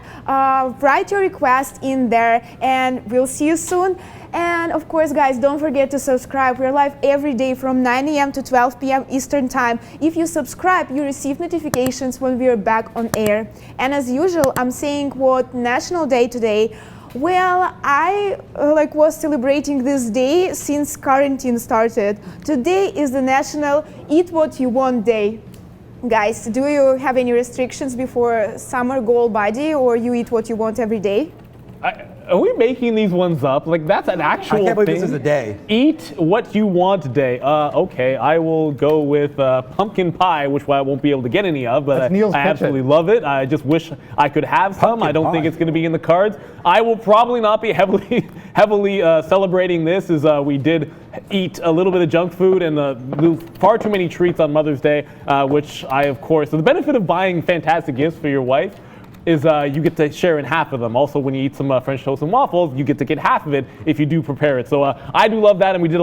Write your request in there, and we'll see you soon. And of course, guys, don't forget to subscribe. We're live every day from 9 a.m. to 12 p.m. Eastern Time. If you subscribe, you receive notifications when we are back on air. And as usual, I'm saying what National Day today. Well, I was celebrating this day since quarantine started. Today is the National Eat What You Want Day. Guys, do you have any restrictions before summer goal body, or you eat what you want every day? Are we making these ones up? Like, that's an actual I can't believe thing. this is a day. Eat what you want day. Okay, I will go with pumpkin pie, which I won't be able to get any of, but I absolutely love it. I just wish I could have some. Pumpkin I don't think pie. it's going to be in the cards. I will probably not be heavily celebrating this, as we did eat a little bit of junk food and far too many treats on Mother's Day, which I, of course, so the benefit of buying fantastic gifts for your wife is you get to share in half of them. Also, when you eat some French toast and waffles, you get to get half of it if you do prepare it. So I do love that, and we did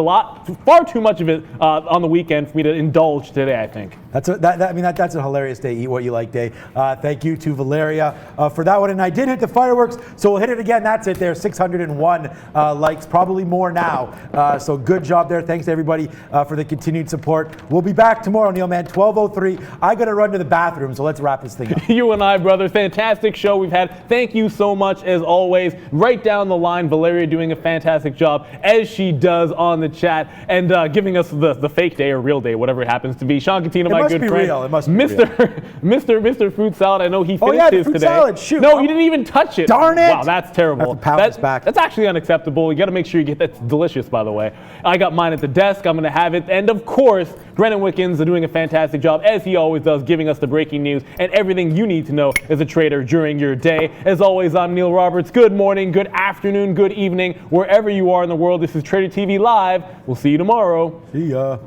far too much of it on the weekend for me to indulge today, I think. That's a hilarious day, eat what you like day. Thank you to Valeria for that one. And I did hit the fireworks, so we'll hit it again. That's it there, 601 likes, probably more now. So good job there. Thanks to everybody for the continued support. We'll be back tomorrow, Neil, man, 12:03. I got to run to the bathroom, so let's wrap this thing up. You and I, brother, fantastic show we've had. Thank you so much, as always. Right down the line, Valeria doing a fantastic job, as she does on the chat, and giving us the fake day or real day, whatever it happens to be. Sean Catino, my good friend. It must be Mr. Fruit Salad. I know he finished his fruit today. salad. Shoot. No, you didn't even touch it. Darn it. Wow, that's terrible. I have to pound this back. That's actually unacceptable. You got to make sure you get that. It's delicious, by the way. I got mine at the desk. I'm going to have it. And of course, Brennan Wickens doing a fantastic job, as he always does, giving us the breaking news and everything you need to know as a trader during your day. As always, I'm Neil Roberts. Good morning, good afternoon, good evening, wherever you are in the world. This is Trader TV Live. We'll see you tomorrow. See ya.